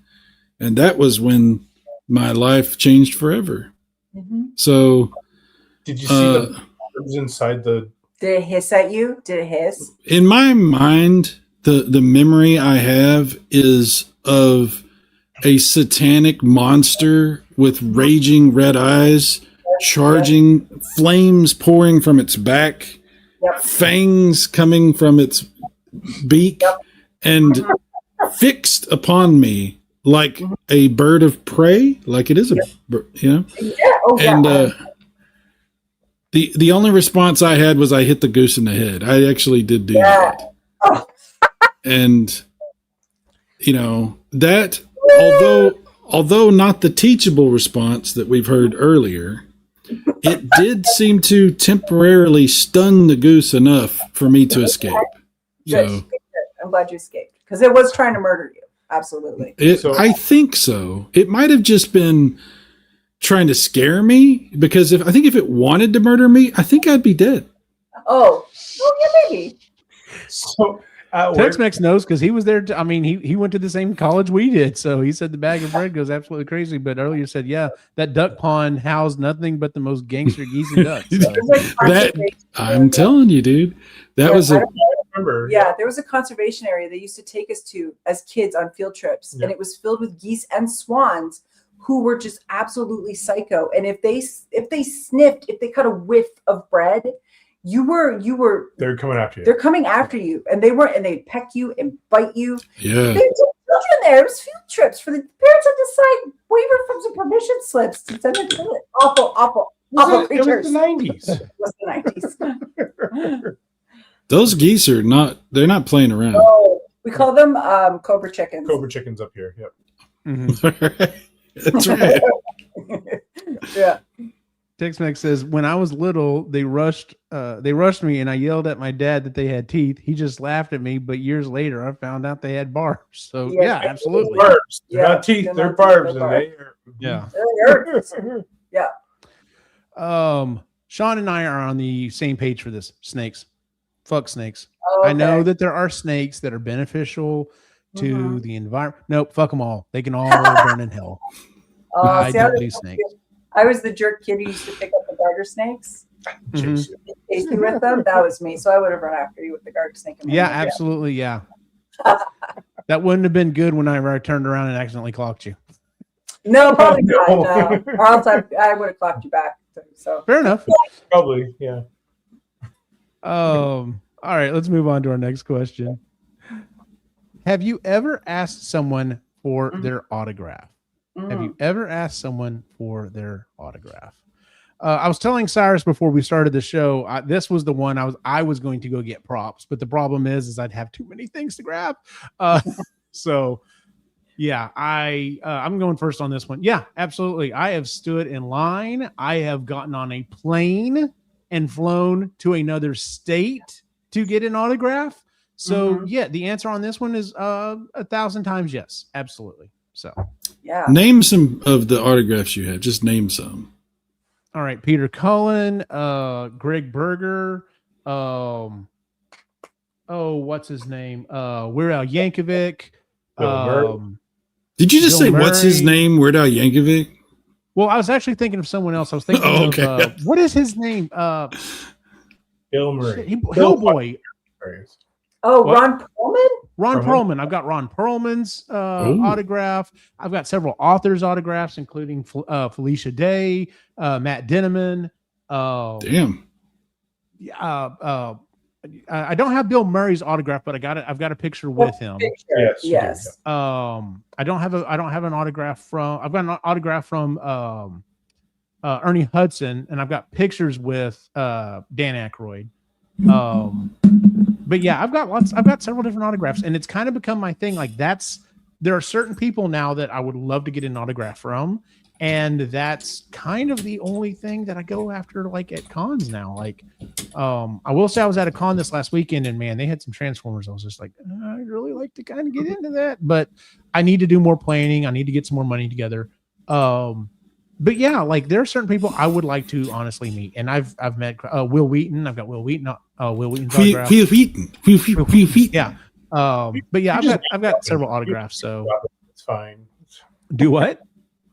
And that was when my life changed forever. So, Did you see the birds inside the? Did it hiss at you? Did it hiss? in my mind, the memory I have is of a satanic monster with raging red eyes, charging, flames pouring from its back, fangs coming from its beak, and fixed upon me like a bird of prey, like it is a bird, Yeah. Oh, And yeah. the only response I had was I hit the goose in the head. I actually did do that. Oh. And that, although not the teachable response that we've heard earlier, it did seem to temporarily stun the goose enough for me to escape. Good. So I'm glad you escaped because it was trying to murder you. Absolutely. I think so. It might have just been trying to scare me, because if it wanted to murder me, I think I'd be dead. Oh, yeah, maybe. So Tex-Mex knows because he was there. He went to the same college we did. So he said the bag of bread goes absolutely crazy. But earlier said, yeah, that duck pond housed nothing but the most gangster geese and ducks. So. It's like I'm telling you, dude, that was remember. Yeah, there was a conservation area they used to take us to as kids on field trips, Yeah. and it was filled with geese and swans who were just absolutely psycho. And if they sniffed, if they caught a whiff of bread, you were They're coming after you. they're coming after you, and they'd peck you and bite you. Yeah. They took children there. It was field trips for the parents had to sign waiver from some permission slips to send them to it. Awful It creatures. was the 90s. It was the 90s. Those geese are they're not playing around. Oh, we call them Cobra chickens. Cobra chickens up here. Yep. Mhm. That's right. Yeah. Tex-Mex says, when I was little, they rushed me and I yelled at my dad that they had teeth. He just laughed at me, but years later I found out they had barbs. So Yeah. yeah, absolutely. Barbs. They're Yeah. not teeth. They're They're not barbs. teeth, And they're they are. Yeah. It hurts. Sean and I are on the same page for this. Snakes. Fuck snakes. Oh, I know okay. that there are snakes that are beneficial to Mhm. the environment. Nope, fuck them all. They can all burn in hell. I See, don't do snakes. I was the jerk kid who used to pick up the garter snakes, Mhm. Chase you. chase you with them. That was me. So I would have run after you with the garter snake. in my Yeah, hand. absolutely. Yeah. That wouldn't have been good whenever I turned around and accidentally clocked you. No, probably not. No. No. Or else I would have clapped you back. So Fair enough. Probably. Yeah. All right, let's move on to our next question. Have you ever asked someone for their autograph? Have you ever asked someone for their autograph? I was telling Cyrus before we started the show, this was the one I was going to go get props, but the problem is I'd have too many things to grab. So yeah, I'm going first on this one. Yeah, absolutely. I have stood in line. I have gotten on a plane and flown to another state to get an autograph. So yeah, the answer on this one is 1,000 times yes, absolutely. So yeah. Name some of the autographs you have. Just name some. all right, Peter Cullen, Greg Berger, what's his name? Weird Al Yankovic. Bill Murray. Did you just Bill say what's his Murray. name? Weird Al Yankovic? Well, I was actually thinking of someone else. I was thinking Oh, of okay. what is his name? Bill Murray. Hellboy. Oh, What? Ron Perlman? Ron Perlman? Perlman. I've got Ron Perlman's autograph. I've got several authors' autographs, including Felicia Day, Matt Dinneman. Damn. I don't have Bill Murray's autograph, but I've got a picture with him. Yes. you do, Yes. I don't have an autograph from. I've got an autograph from Ernie Hudson, and I've got pictures with Dan Aykroyd. But yeah, I've got several different autographs, and it's kind of become my thing. Like there are certain people now that I would love to get an autograph from, and that's kind of the only thing that I go after, like at cons now. Like, I will say I was at a con this last weekend, and man, they had some Transformers. I was just like, I'd really like to kind of get into that, but I need to do more planning. I need to get some more money together. But yeah, like there are certain people I would like to honestly meet, and I've met Will Wheaton. I've got Will Wheaton. Will Wheaton's autograph. Will Wheaton. Yeah. But yeah, I've got several autographs. So It's fine. do what?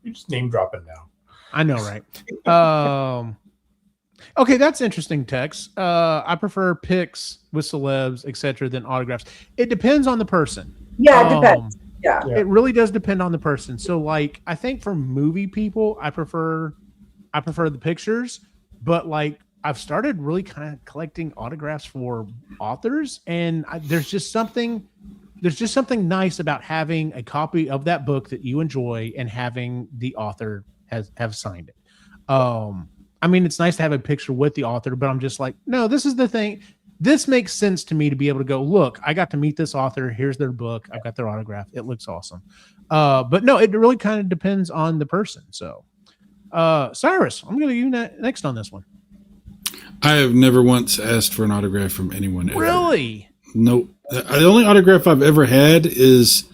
You're just name dropping now. I know, right? Okay, that's interesting, Tex. I prefer pics with celebs, etc., than autographs. It depends on the person. Yeah, it depends. Yeah. It really does depend on the person. So, like, I think for movie people, I prefer the pictures, but like I've started really kind of collecting autographs for authors, and there's just something nice about having a copy of that book that you enjoy and having the author have signed it. I mean, it's nice to have a picture with the author, but I'm just like, no, this is the thing. This makes sense to me to be able to go, look, I got to meet this author. Here's their book. I've got their autograph. It looks awesome. But no, it really kind of depends on the person. So, Cyrus, I'm going to you next on this one. I have never once asked for an autograph from anyone ever. Really? Nope. The only autograph I've ever had is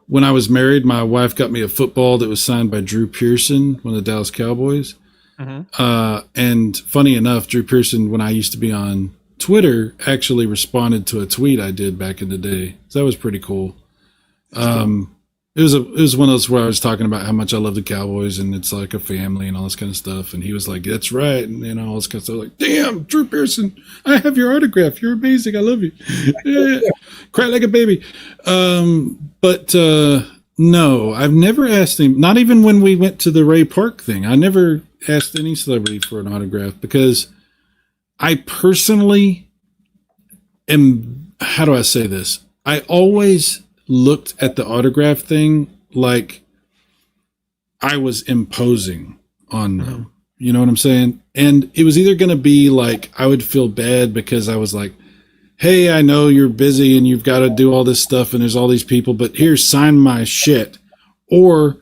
when I was married. My wife got me a football that was signed by Drew Pearson, one of the Dallas Cowboys. Mm-hmm. And funny enough, Drew Pearson, when I used to be on Twitter, actually responded to a tweet I did back in the day. So that was pretty cool. It was one of those where I was talking about how much I love the Cowboys and it's like a family and all this kind of stuff. And he was like, "That's right," and all this kind of stuff. Like, damn, Drew Pearson, I have your autograph. You're amazing. I love you. Yeah. Cry like a baby. But no, I've never asked him. Not even when we went to the Ray Park thing. I never asked any celebrity for an autograph because I personally am. How do I say this? I always looked at the autograph thing like I was imposing on them. You know what I'm saying? And it was either going to be like I would feel bad because I was like, hey, I know you're busy and you've got to do all this stuff and there's all these people, but here, sign my shit. Or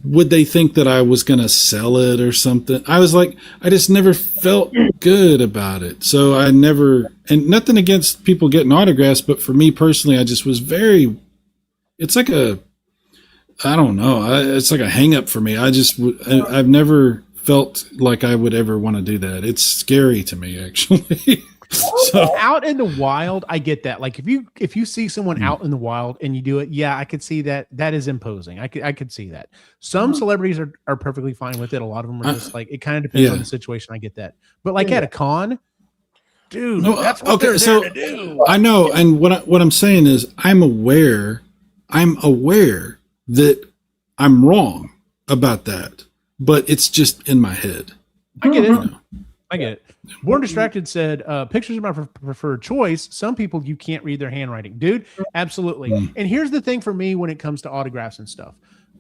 would they think that I was going to sell it or something? I was like, I just never felt good about it. So I never, and nothing against people getting autographs, but for me personally, I just was it's like I don't know. It's like a hang up for me. I've never felt like I would ever want to do that. It's scary to me, actually. So out in the wild, I get that. Like if you see someone out in the wild and you do it, yeah, I could see that. That is imposing. I could see that. Some celebrities are perfectly fine with it. A lot of them are just like, it kind of depends on the situation. I get that. But like at a con, dude, that's what they're there to do. I know. And what I'm saying is I'm aware that I'm wrong about that, but it's just in my head. I get it. I get it. Born Distracted said, pictures are my preferred choice. Some people, you can't read their handwriting. Dude, absolutely. And here's the thing for me when it comes to autographs and stuff.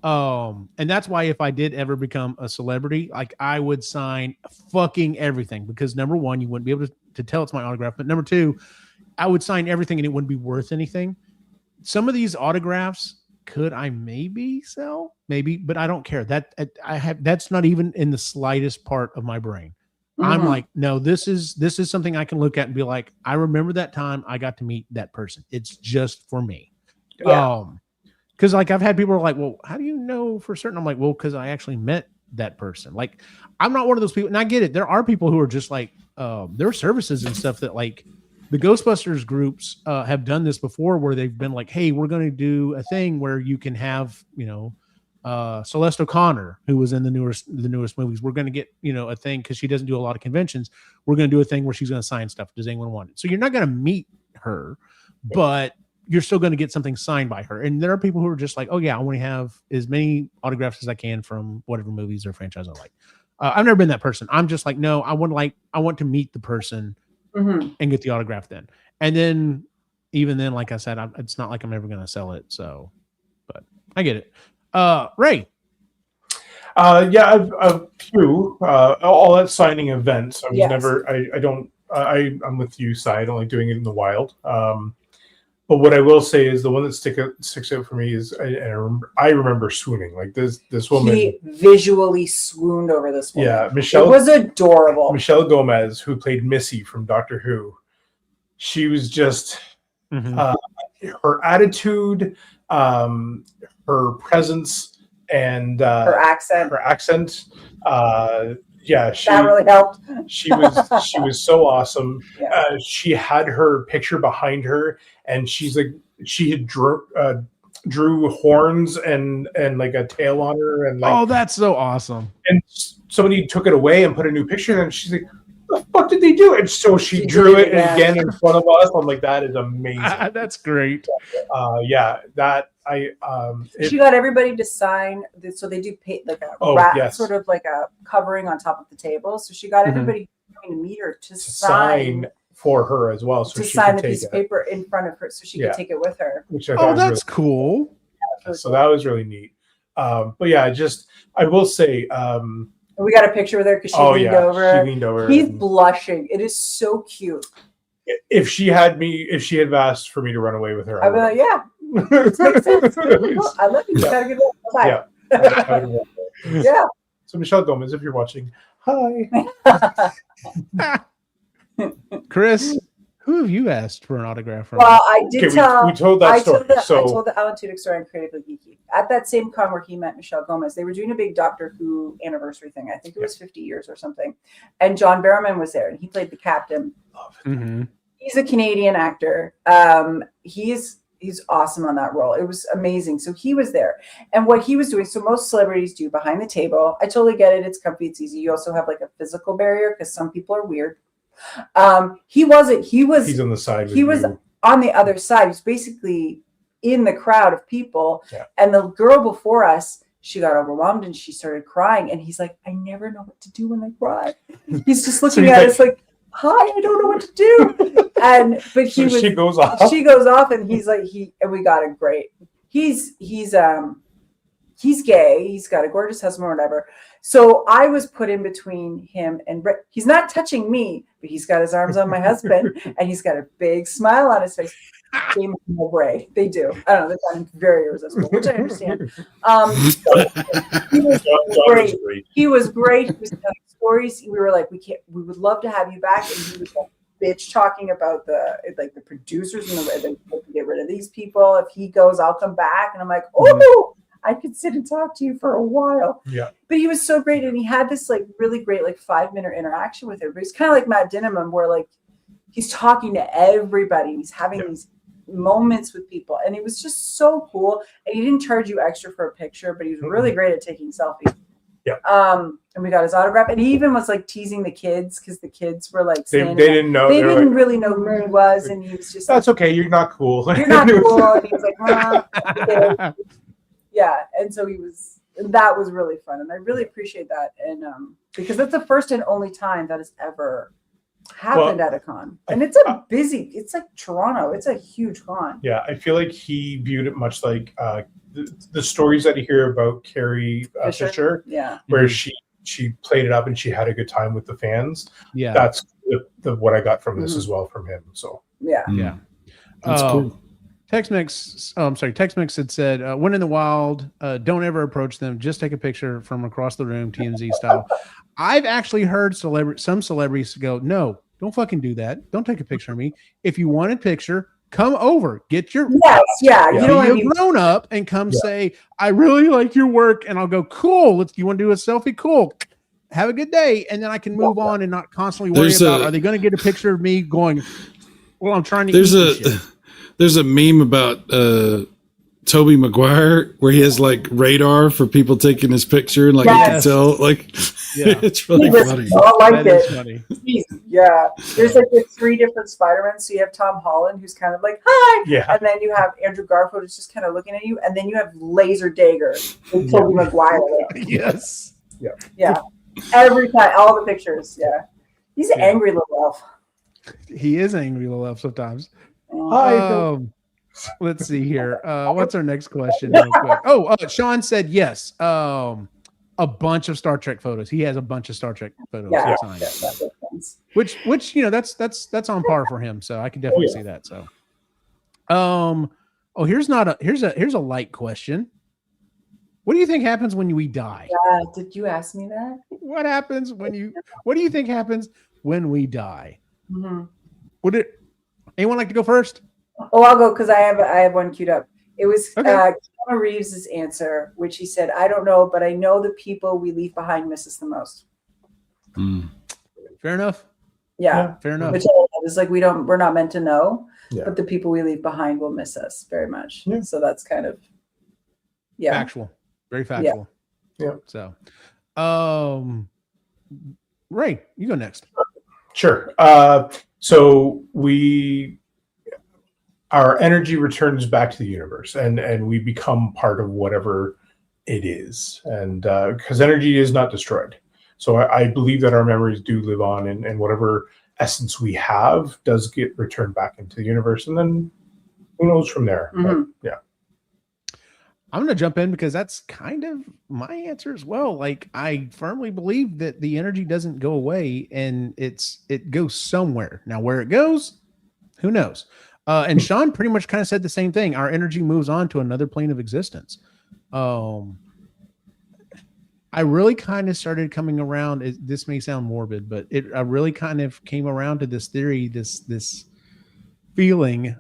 And that's why if I did ever become a celebrity, like I would sign fucking everything because number one, you wouldn't be able to tell it's my autograph. But number two, I would sign everything and it wouldn't be worth anything. Some of these autographs, could I maybe sell? Maybe, but I don't care. That's not even in the slightest part of my brain. I'm like, no, this is something I can look at and be like, I remember that time I got to meet that person. It's just for me. Yeah. Because like I've had people are like, well, how do you know for certain? I'm like, well, because I actually met that person. Like, I'm not one of those people, and I get it. There are people who are just like, there are services and stuff that like the Ghostbusters groups have done this before, where they've been like, hey, we're going to do a thing where you can have, Celeste O'Connor, who was in the newest movies. We're going to get, a thing because she doesn't do a lot of conventions. We're going to do a thing where she's going to sign stuff. Does anyone want it? So you're not going to meet her, but you're still going to get something signed by her. And there are people who are just like, oh yeah, I want to have as many autographs as I can from whatever movies or franchise I like. I've never been that person. I'm just like, no, I want to meet the person and get the autograph then. And then even then, like I said, it's not like I'm ever going to sell it. So, but I get it. Ray. Yeah, I've a few. All at signing events. I was never. I don't. I'm with you, Si. I don't like doing it in the wild. But what I will say is the one that sticks out for me is I remember swooning. Like this woman. He visually swooned over this woman. Yeah, Michelle. It was adorable. Michelle Gomez, who played Missy from Doctor Who. She was just her attitude, her presence, and her accent. That really helped. she was so awesome. Yeah. She had her picture behind her, and she's like she had drew horns and like a tail on her, and like, oh, that's so awesome. And somebody took it away and put a new picture, and she's like, "What the fuck did they do?" And so she drew it again in front of us. I'm like, that is amazing. That's great. She got everybody to sign, so they do pay like a sort of like a covering on top of the table. So she got everybody coming to meet her to sign for her as well, so to she sign could the piece of paper in front of her, so she could take it with her. Which I thought that's really cool. So that was really neat. But yeah, I will say. We got a picture with her because she leaned over. She leaned over. He's blushing. It is so cute. If she had asked for me to run away with her, I'd be like, yeah. This makes sense. I love you. You gotta get it. Bye. Yeah. So Michelle Gomez, if you're watching, hi. Chris, who have you asked for an autograph from? Well, I did tell. We told that story. I told the Alan Tudyk story on Creatively Geeky. At that same con where he met Michelle Gomez, they were doing a big Doctor Who anniversary thing. I think it was 50 years or something. And John Barrowman was there, and he played the captain. Mm-hmm. He's a Canadian actor. He's he's awesome on that role. It was amazing. So he was there, and what he was doing. So most celebrities do behind the table. I totally get it. It's comfy. It's easy. You also have like a physical barrier because some people are weird. He wasn't. He's on the side. He was on the other side. He was basically in the crowd of people. Yeah. And the girl before us, she got overwhelmed and she started crying. And he's like, I never know what to do when I cry. He's just looking at us like, hi, I don't know what to do. But she goes off. She goes off, and he's like, and we got it great. He's gay. He's got a gorgeous husband or whatever. So I was put in between him and Brett. He's not touching me, but he's got his arms on my husband, and he's got a big smile on his face. They They do. I don't know. They find him very irresistible, which I understand. He was great. He was great. He was telling stories. We were like, we would love to have you back. And he was like, bitch talking about the producers and the get rid of these people. If he goes, I'll come back. And I'm like, oh, I could sit and talk to you for a while. Yeah. But he was so great. And he had this like really great, like 5-minute interaction with everybody. He's kind of like Matt Dinneman, where like he's talking to everybody. He's having these moments with people. And it was just so cool. And he didn't charge you extra for a picture, but he was really great at taking selfies. Yeah. And we got his autograph. And he even was like teasing the kids because the kids were like they didn't know. They didn't really know who he was. And he was just that's okay. You're not cool. You're not cool. And he was like, yeah. And so that was really fun. And I really appreciate that. And because that's the first and only time that has ever happened at a con. And it's it's like Toronto. It's a huge con. Yeah. I feel like he viewed it much like the stories that you hear about Carrie Fisher, where she played it up and she had a good time with the fans. Yeah. That's what I got from this as well from him. So yeah. That's cool. Tex-Mex had said, when in the wild, don't ever approach them. Just take a picture from across the room, TMZ style. I've actually heard some celebrities go, no, don't fucking do that. Don't take a picture of me. If you want a picture, come over. Get your you don't want to be grown up and come say, I really like your work. And I'll go, cool. You want to do a selfie? Cool. Have a good day. And then I can move on and not constantly worry about, are they going to get a picture of me going, well, I'm trying to There's a meme about Tobey Maguire where he has like radar for people taking his picture and like you can tell like it's really funny. I like it. Funny. Yeah. There's like the 3 different Spider-Men. So you have Tom Holland who's kind of like, hi. Yeah. And then you have Andrew Garfield who's just kind of looking at you. And then you have Laser Dagger with Tobey Maguire. Yes. Yeah. Yeah. Every time, all the pictures. Yeah. He's an angry little elf. He is angry little elf sometimes. Let's see here. What's our next question? Real quick? Sean said yes. A bunch of Star Trek photos. He has a bunch of Star Trek photos. Which that's on par for him. So I can definitely see that. So, here's a light question. What do you think happens when we die? Yeah, did you ask me that? What do you think happens when we die? Mm-hmm. Anyone like to go first? Oh, I'll go because I have one queued up. It was Keanu Reeves' answer, which he said, I don't know, but I know the people we leave behind miss us the most. Fair enough. Yeah. Fair enough. Which is like we're not meant to know, but the people we leave behind will miss us very much. Yeah. So that's kind of factual. Very factual. Yeah. So Ray, you go next. Sure. So our energy returns back to the universe and we become part of whatever it is. And because energy is not destroyed. So I believe that our memories do live on and whatever essence we have does get returned back into the universe. And then who knows from there. Mm-hmm. But, I'm going to jump in because that's kind of my answer as well. Like I firmly believe that the energy doesn't go away and it goes somewhere. Now where it goes, who knows? And Sean pretty much kind of said the same thing. Our energy moves on to another plane of existence. I really kind of started coming around. This may sound morbid, but I really kind of came around to this theory, this feeling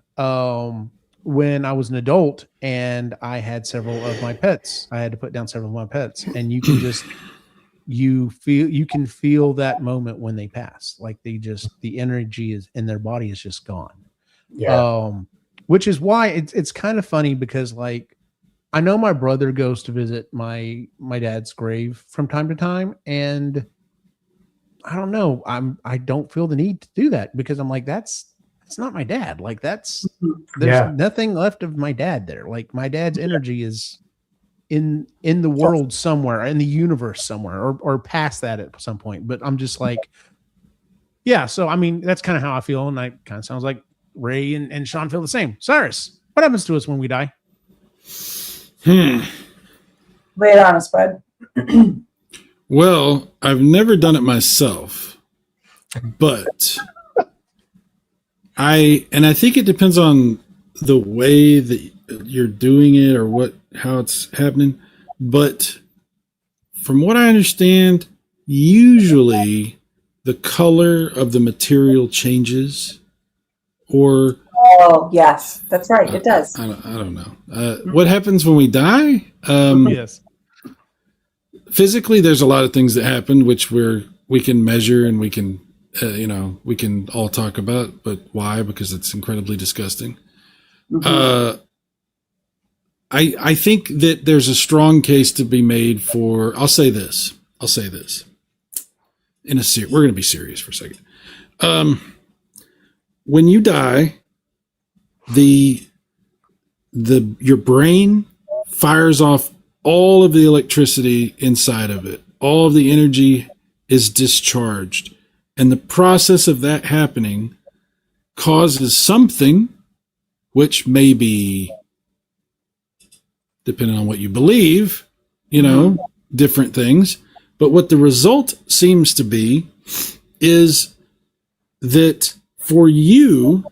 when I was an adult and I had several of my pets. I had to put down several of my pets, and you can feel that moment when they pass. Like the energy is in their body is just gone. Yeah. which is why it's kind of funny because like I know my brother goes to visit my dad's grave from time to time, and I don't know, I don't feel the need to do that because I'm like that's not my dad. Like there's nothing left of my dad there. Like my dad's energy is in the world somewhere, in the universe somewhere, or past that at some point. But I'm just like, yeah. So I mean, that's kind of how I feel, and that kind of sounds like Ray and Sean feel the same. Cyrus, what happens to us when we die? Lay it on us, bud. Well, I've never done it myself, but I think it depends on the way that you're doing it or how it's happening. But from what I understand, usually the color of the material changes, or oh yes, that's right, it does. I don't know. What happens when we die? Yes. Physically, there's a lot of things that happen which we can measure and we can we can all talk about, but why? Because it's incredibly disgusting. Mm-hmm. I think that there's a strong case to be made for. I'll say this. We're going to be serious for a second. When you die, your brain fires off all of the electricity inside of it. All of the energy is discharged. And the process of that happening causes something, which may be, depending on what you believe, different things. But what the result seems to be is that for you,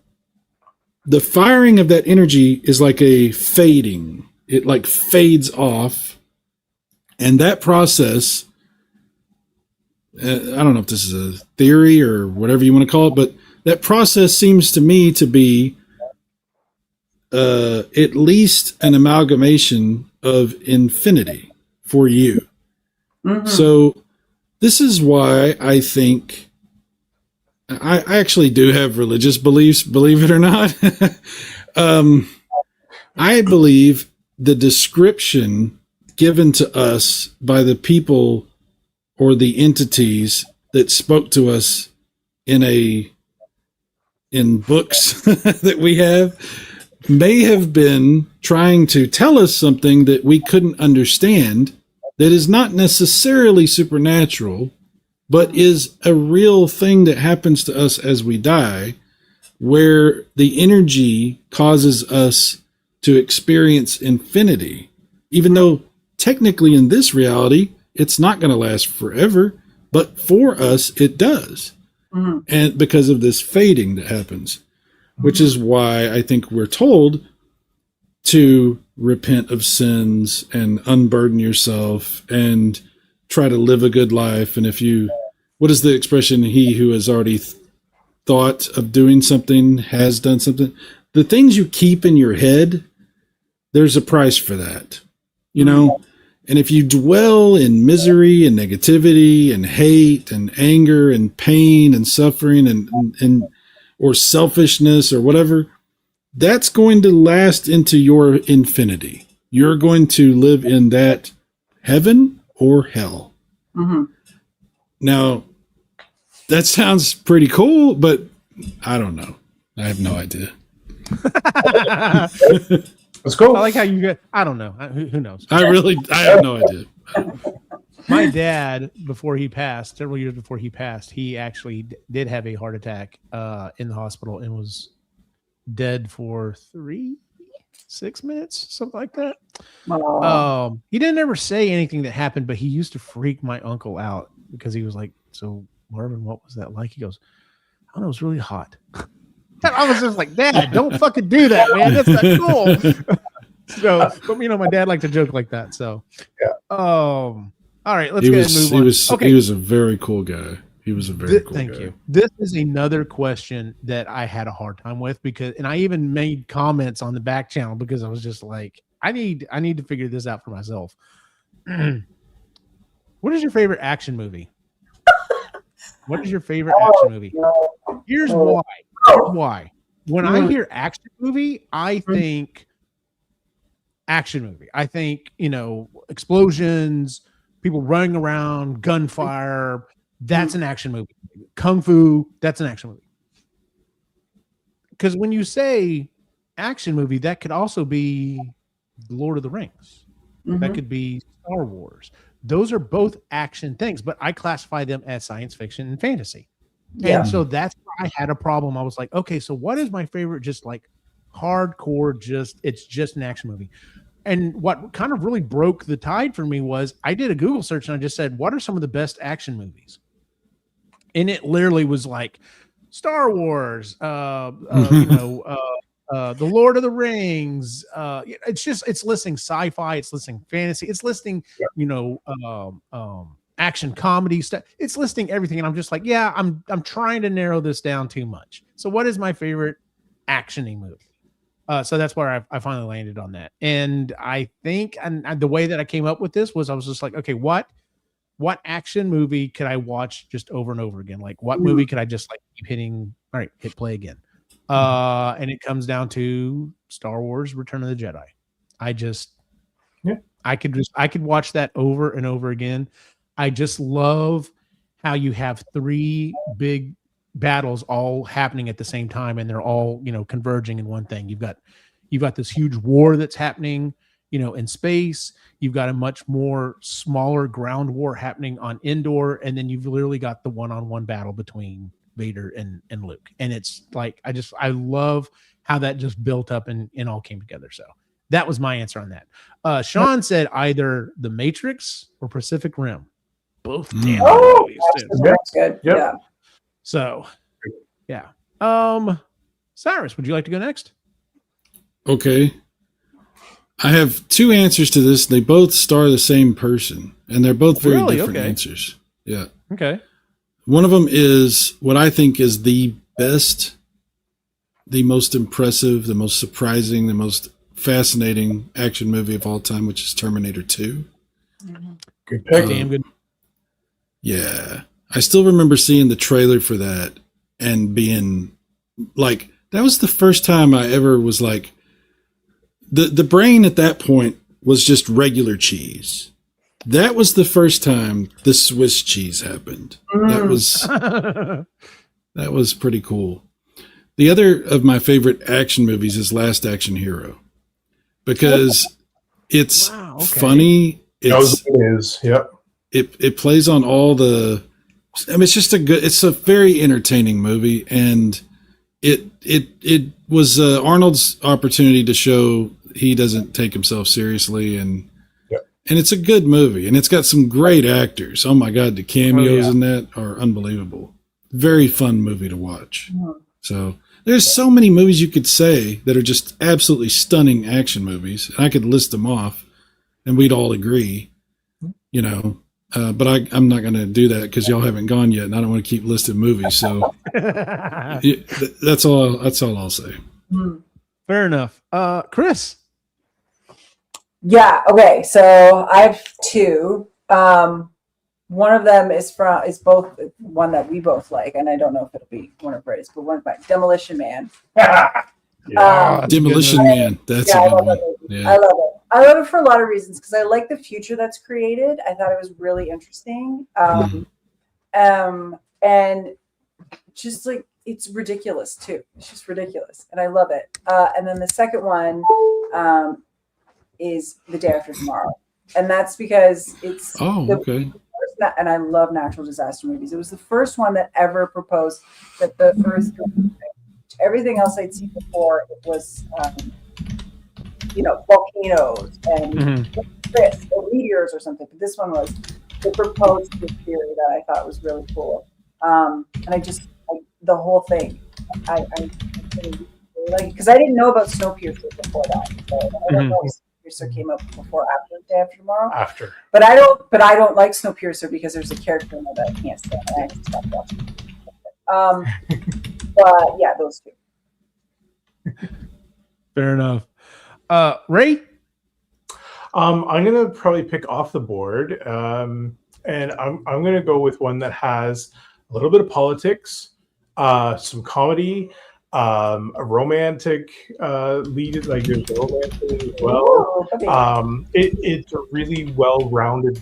the firing of that energy is like a fading. It like fades off. And that process, I don't know if this is a theory or whatever you want to call it, but that process seems to me to be at least an amalgamation of infinity for you. Mm-hmm. So this is why I think I actually do have religious beliefs, believe it or not. I believe the description given to us by the people or the entities that spoke to us in books that we have may have been trying to tell us something that we couldn't understand, that is not necessarily supernatural, but is a real thing that happens to us as we die, where the energy causes us to experience infinity, even though technically in this reality, it's not going to last forever, but for us, it does. Mm-hmm. And because of this fading that happens, which is why I think we're told to repent of sins and unburden yourself and try to live a good life. And what is the expression? He who has already thought of doing something has done something. The things you keep in your head, there's a price for that, And if you dwell in misery and negativity and hate and anger and pain and suffering and or selfishness or whatever, that's going to last into your infinity. You're going to live in that heaven or hell. Mm-hmm. Now, that sounds pretty cool, but I don't know. I have no idea. Let's go. I like how you get. I don't know. Who knows? I have no idea. My dad, several years before he passed, he actually did have a heart attack in the hospital and was dead for 6 minutes, something like that. He didn't ever say anything that happened, but he used to freak my uncle out because he was like, "So Marvin, what was that like?" He goes, "I don't know, it was really hot." I was just like, "Dad, don't fucking do that, man. That's not cool." So, but my dad liked to joke like that. So, yeah. All right, let's move on. He was a very cool guy. He was a very cool guy. Thank you. This is another question that I had a hard time with and I even made comments on the back channel because I was just like, I need to figure this out for myself. What is your favorite action movie? What is your favorite action movie? Here's why. when I hear action movie, I think action movie. I think, explosions, people running around, gunfire. That's an action movie. Kung Fu, that's an action movie. Because when you say action movie, that could also be Lord of the Rings. That could be Star Wars. Those are both action things, but I classify them as science fiction and fantasy. Yeah. And so that's where I had a problem. I was like, okay, so what is my favorite? Just like hardcore, it's just an action movie. And what kind of really broke the tide for me was I did a Google search and I just said, what are some of the best action movies? And it literally was like Star Wars, The Lord of the Rings. It's listing sci-fi, it's listing fantasy, it's listing, action comedy stuff. It's listing everything. And I'm just like, yeah, I'm trying to narrow this down too much. So what is my favorite action-y movie? So that's where I finally landed on that. And I think, and the way that I came up with this was I was just like, okay, what action movie could I watch just over and over again? Like what movie could I just like keep hitting? All right, hit play again. And it comes down to Star Wars Return of the Jedi. I could watch that over and over again. I just love how you have three big battles all happening at the same time, and they're all, converging in one thing. You've got this huge war that's happening, in space. You've got a much more smaller ground war happening on Endor, and then you've literally got the one-on-one battle between Vader and Luke. And it's like I love how that just built up and all came together. So that was my answer on that. Sean said either The Matrix or Pacific Rim. Both damn movies. That's good. Yep. Yeah. So yeah. Cyrus, would you like to go next? Okay. I have two answers to this. They both star the same person, and they're both very different answers. Yeah. Okay. One of them is what I think is the best, the most impressive, the most surprising, the most fascinating action movie of all time, which is Terminator 2. Good pick. Damn good. Yeah. I still remember seeing the trailer for that and being like, that was the first time I ever was like, the brain at that point was just regular cheese. That was the first time the Swiss cheese happened. That was pretty cool. The other of my favorite action movies is Last Action Hero, because it's funny. It is. Yep. It plays on all the. I mean, it's a very entertaining movie, and it was Arnold's opportunity to show he doesn't take himself seriously, and it's a good movie, and it's got some great actors. Oh my God, the cameos in that are unbelievable. Very fun movie to watch. So there's so many movies you could say that are just absolutely stunning action movies. I could list them off, and we'd all agree, but I'm not going to do that because y'all haven't gone yet, and I don't want to keep listing movies. So that's all I'll say. Fair enough. Chris. Yeah. Okay. So I have two. One of them is both one that we both like, and I don't know if it'll be one of Brady's, but one of mine, Demolition Man. Demolition Man. That's a good one. Yeah. I love it. I love it for a lot of reasons, because I like the future that's created. I thought it was really interesting. And just like, it's ridiculous too. It's just ridiculous. And I love it. And then the second one is The Day After Tomorrow. And that's because it's and I love natural disaster movies. It was the first one that ever proposed that the Earth, everything else I'd seen before, it was volcanoes and or meteors or something. But this one was, it proposed this theory that I thought was really cool. And the whole thing, I really like it, because I didn't know about Snowpiercer before that. So I don't know if Snowpiercer came up before or after Day After Tomorrow. After. But I don't like Snowpiercer because there's a character in there that I can't stand. And I have to stop watching. But yeah, those two. Fair enough. Ray? I'm going to probably pick off the board. And I'm going to go with one that has a little bit of politics, some comedy, a romantic lead, like there's a romance in it as well. Ooh, okay. It's a really well-rounded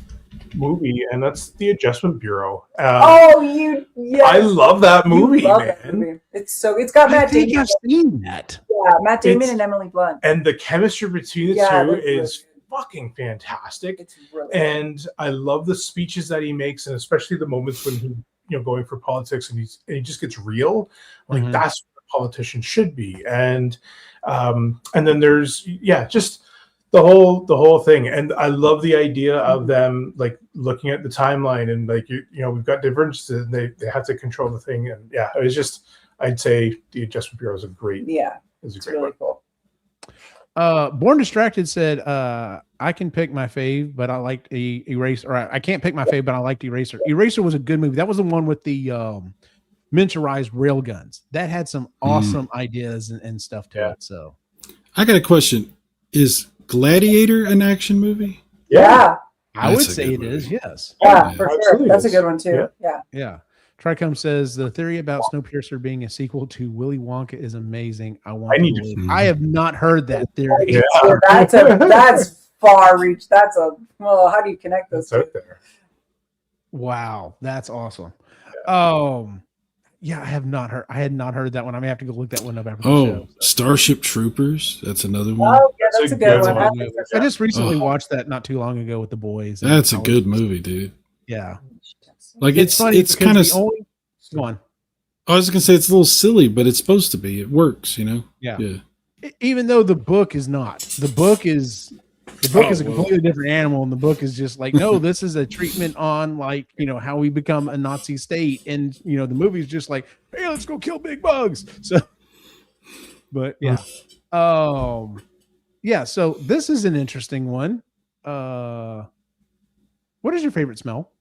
movie, and that's The Adjustment Bureau. Yes. I love that movie, love man. that movie. It's got I Matt think Damon. I've seen that. Yeah, Matt Damon It's- and Emily Blunt. And the chemistry between the Yeah, two that's really is good. fucking fantastic. It's really And I love the speeches that he makes, and especially the moments when he, going for politics, and he just gets real. Like Mhm. that's what a politician should be. And then there's just the whole thing. And I love the idea of them like looking at the timeline and like we've got differences, and they have to control the thing. And it was just, I'd say The Adjustment Bureau is a great. it's really one. cool. Born Distracted said, I can pick my fave, but I liked Eraser. Or I can't pick my fave, but I liked Eraser. Eraser was a good movie. That was the one with the miniaturized rail guns. That had some awesome ideas and stuff to it. So I got a question. Is Gladiator an action movie? Yeah. I would That's a say it good is, movie. yes. Yeah, for sure. Absolutely That's a is. good one too. Yeah. Tricom says the theory about Snowpiercer being a sequel to Willy Wonka is amazing. I want I need to to- believe. I have not heard that theory. Yeah. So that's far reach. How do you connect those It's two? out there. Wow, that's awesome. I have not heard. I had not heard that one. I may have to go look that one up after the show. Starship Troopers. That's another one. Oh, yeah, that's a good one. one. I just recently watched that not too long ago with the boys. That's a good movie, dude. Yeah, Like funny it's because kind of. the only one. I was gonna say it's a little silly, but it's supposed to be. It works, Yeah. Yeah. Even though the book is not. The book is a well. completely different animal, and the book is just like, no, this is a treatment on like how we become a Nazi state, and the movie is just like, hey, let's go kill big bugs. So, but so this is an interesting one. What is your favorite smell?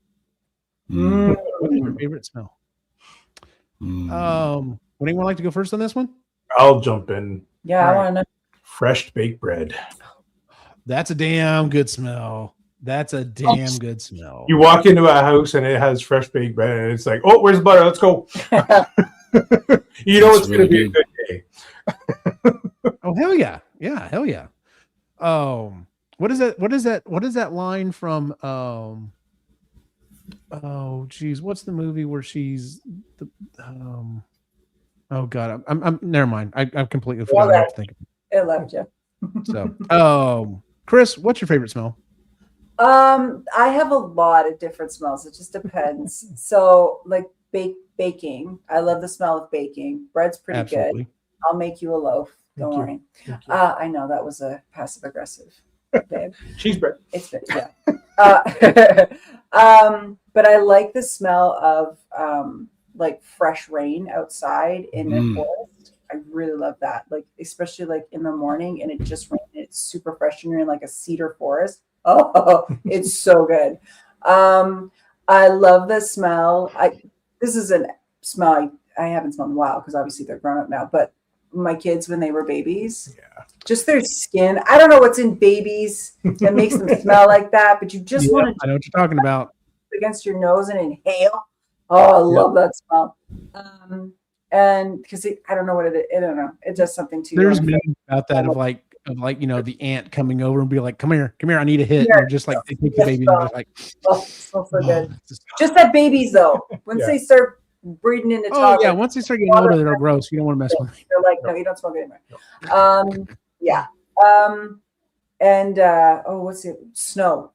Mm. What is your favorite smell? Mm. Would anyone like to go first on this one? I'll jump in. Yeah, All I right. want to know. Fresh baked bread. That's a damn good smell. That's a damn good smell. You walk into a house and it has fresh baked bread, and it's like, oh, where's the butter? Let's go. You know That's it's going to be really a good day. Oh hell yeah, hell yeah. What is that line from? Oh geez, what's the movie where she's the? Oh god, I'm never mind. I completely forgot what to think. It left you. So, Chris, what's your favorite smell? I have a lot of different smells. It just depends. So, like baking, I love the smell of baking. Bread's pretty Absolutely. good. I'll make you a loaf. Don't Thank worry. Thank you. I know that was a passive aggressive, babe. Cheese bread. It's good, yeah. But I like the smell of like fresh rain outside in the forest. I really love that. Like especially like in the morning and it just rained. It's super fresh and you're in like a cedar forest. Oh, it's so good. I love the smell. This is a smell I haven't smelled in a while because obviously they're grown up now, but my kids when they were babies, just their skin. I don't know what's in babies that makes them smell like that, but you just want to I know what you're talking about. against your nose and inhale. Oh, I love that smell. And because I don't know what it is. I don't know. It does something to you. There's memes about that of like the ant coming over and be like, come here, I need a hit. And they're just like they take the baby and they're just like, Oh, it smells so good. Just that babies though. Once they start breeding into oh toddlers, yeah, once they start getting older, they're gross. You don't want to mess with them. they're like, no, you don't smoke anymore. Yeah. And what's it? Snow.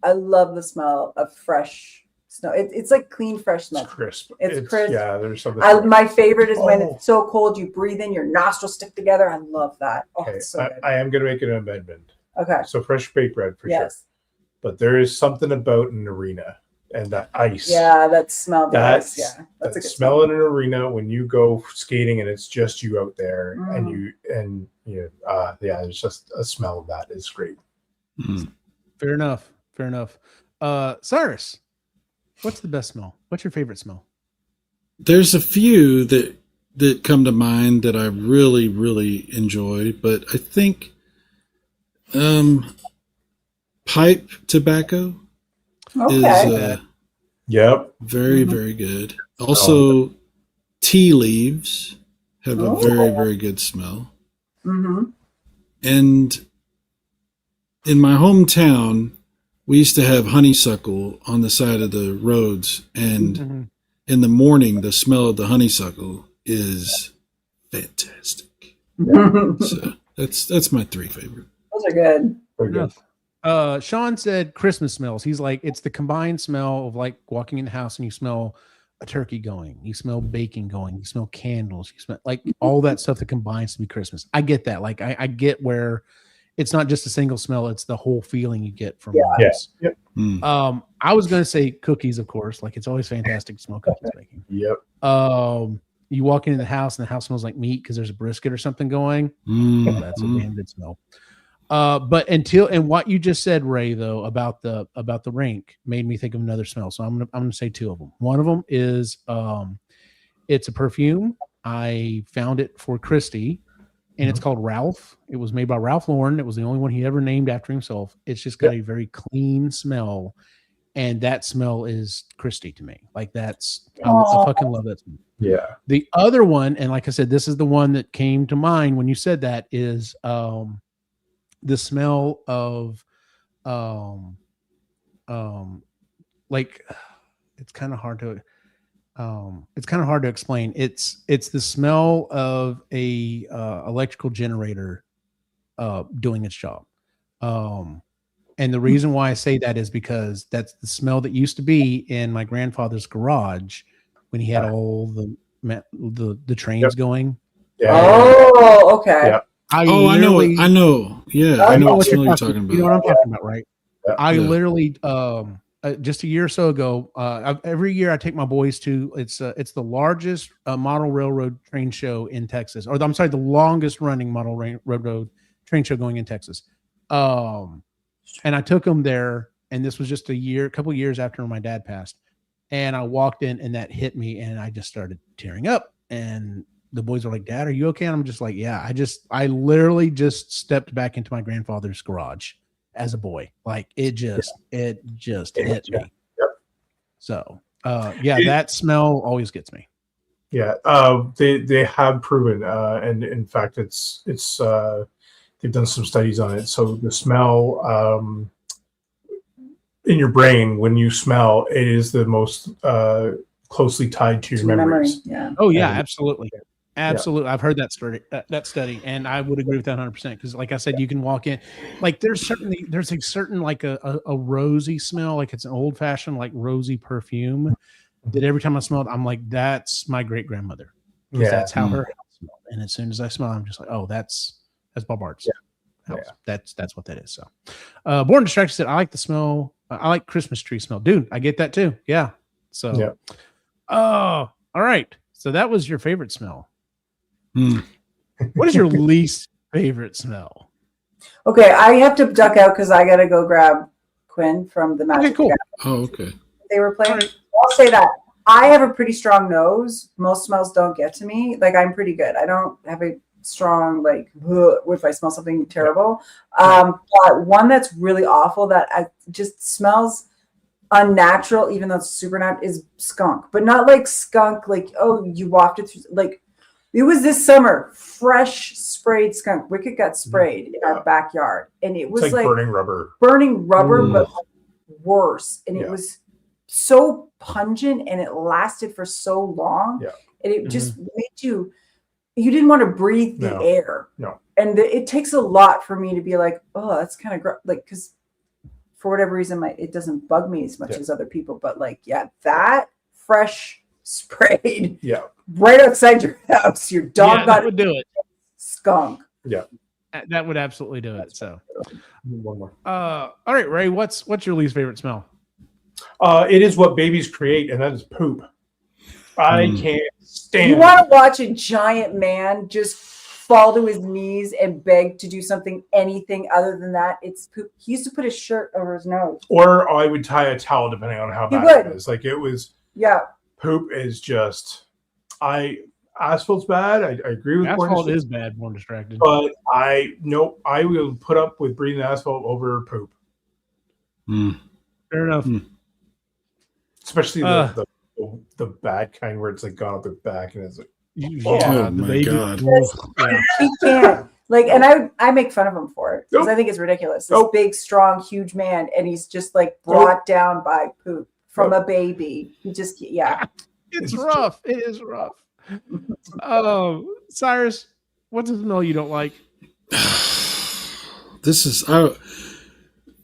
I love the smell of fresh snow. It's like clean, fresh smell. It's crisp. It's crisp. Yeah, there's something. My favorite is when Oh. it's so cold you breathe in, your nostrils stick together. I love that. Oh, Okay, it's so good. I am going to make an amendment. Okay. So fresh baked bread for sure. Yes. But there is something about an arena and that ice. Yeah, that smell. That's Yeah, that's that a good smell in an arena when you go skating and it's just you out there Mm. and there's just a smell of that is great. Mm. Fair enough. Cyrus, what's the best smell? What's your favorite smell? There's a few that come to mind that I really, really enjoy, but I think pipe tobacco is Okay. Yep. very, very good. Also, tea leaves have a very, very good smell. Mm-hmm. And in my hometown, we used to have honeysuckle on the side of the roads. And in the morning, the smell of the honeysuckle is fantastic. So that's my 3 favorite. Those are good. Very good. Sean said Christmas smells. He's like, it's the combined smell of like walking in the house and you smell a turkey going, you smell bacon going, you smell candles, you smell like all that stuff that combines to be Christmas. I get that. Like I get where it's not just a single smell, it's the whole feeling you get from Yes. this. Yep. I was gonna say cookies, of course. Like it's always fantastic to smell cookies baking. Yep. You walk into the house and the house smells like meat because there's a brisket or something going. That's a damn good smell. But and what you just said, Ray, though, about the rink made me think of another smell. So I'm gonna say 2 of them. One of them is it's a perfume. I found it for Christy, and it's called Ralph. It was made by Ralph Lauren. It was the only one he ever named after himself. It's just got a very clean smell, and that smell is Christy to me. Like that's I fucking love that smell. Yeah. The other one, and like I said, this is the one that came to mind when you said that, is the smell of like it's kind of hard to explain. It's the smell of a electrical generator doing its job. And the reason why I say that is because that's the smell that used to be in my grandfather's garage when he had all the trains going. Yeah. Oh, okay. Yeah. I know. Yeah, I know what smell you're talking about. You know what I'm talking about, right? Yeah. I literally just a year or so ago, every year I take my boys to it's the largest model railroad train show in Texas, or I'm sorry, the longest running model railroad train show going in Texas. And I took them there, and this was just a couple years after my dad passed. And I walked in, and that hit me, and I just started tearing up. And the boys were like, "Dad, are you okay?" And I'm just like, "Yeah." I literally just stepped back into my grandfather's garage as a boy. Like it just hit me. Yep. So, that smell always gets me. Yeah. They have proven, and in fact, it's they've done some studies on it. So the smell in your brain when you smell, it is the most closely tied to your memories. Yeah. Oh yeah, And- absolutely. Absolutely. I've heard that study, and I would agree with that 100%. Because like I said, you can walk in, like there's a certain like a rosy smell, like it's an old fashioned like rosy perfume that every time I smell it, I'm like, that's my great grandmother. Because that's how her house smelled. And as soon as I smell it, I'm just like, oh, that's Bob Art's house. That's what that is. So Born Distracted said, I like the smell. I like Christmas tree smell. Dude, I get that too. Yeah. So all right. So that was your favorite smell. What is your least favorite smell? Okay, I have to duck out because I gotta go grab Quinn from the Magic. Okay, cool. Oh, okay. They were playing. Right. I'll say that I have a pretty strong nose. Most smells don't get to me. Like I'm pretty good. I don't have a strong like if I smell something terrible. But one that's really awful that I just smells unnatural, even though it's super natural, is skunk. But not like skunk, like you wafted through like. It was this summer, fresh sprayed skunk. Wicket got sprayed in our backyard, and it was it's like burning rubber, but worse. And it was so pungent, and it lasted for so long, and it just made you didn't want to breathe the air. No, and it takes a lot for me to be like, oh, that's kind of like because for whatever reason, it doesn't bug me as much as other people. But like, that fresh sprayed, right outside your house. Your dog that would do it. Skunk. Yeah, that would absolutely do it. So, one more. All right, Ray, what's your least favorite smell? It is what babies create, and that is poop. I can't stand. You want to watch a giant man just fall to his knees and beg to do anything other than that? It's poop. He used to put his shirt over his nose, or I would tie a towel, depending on how bad it is. Like it was. Yeah. Poop is just. Asphalt's bad. I agree with asphalt is bad. Born Distracted, but I will put up with breathing asphalt over poop. Fair enough. Especially the bad kind where it's like gone up the back and it's like Oh, my baby. God. Yeah. He can't. Like, and I make fun of him for it because Nope. I think it's ridiculous. This Nope. big, strong, huge man, and he's just like brought down by poop from a baby. He just, yeah. It's rough. It is rough. Oh, Cyrus, what's the smell you don't like?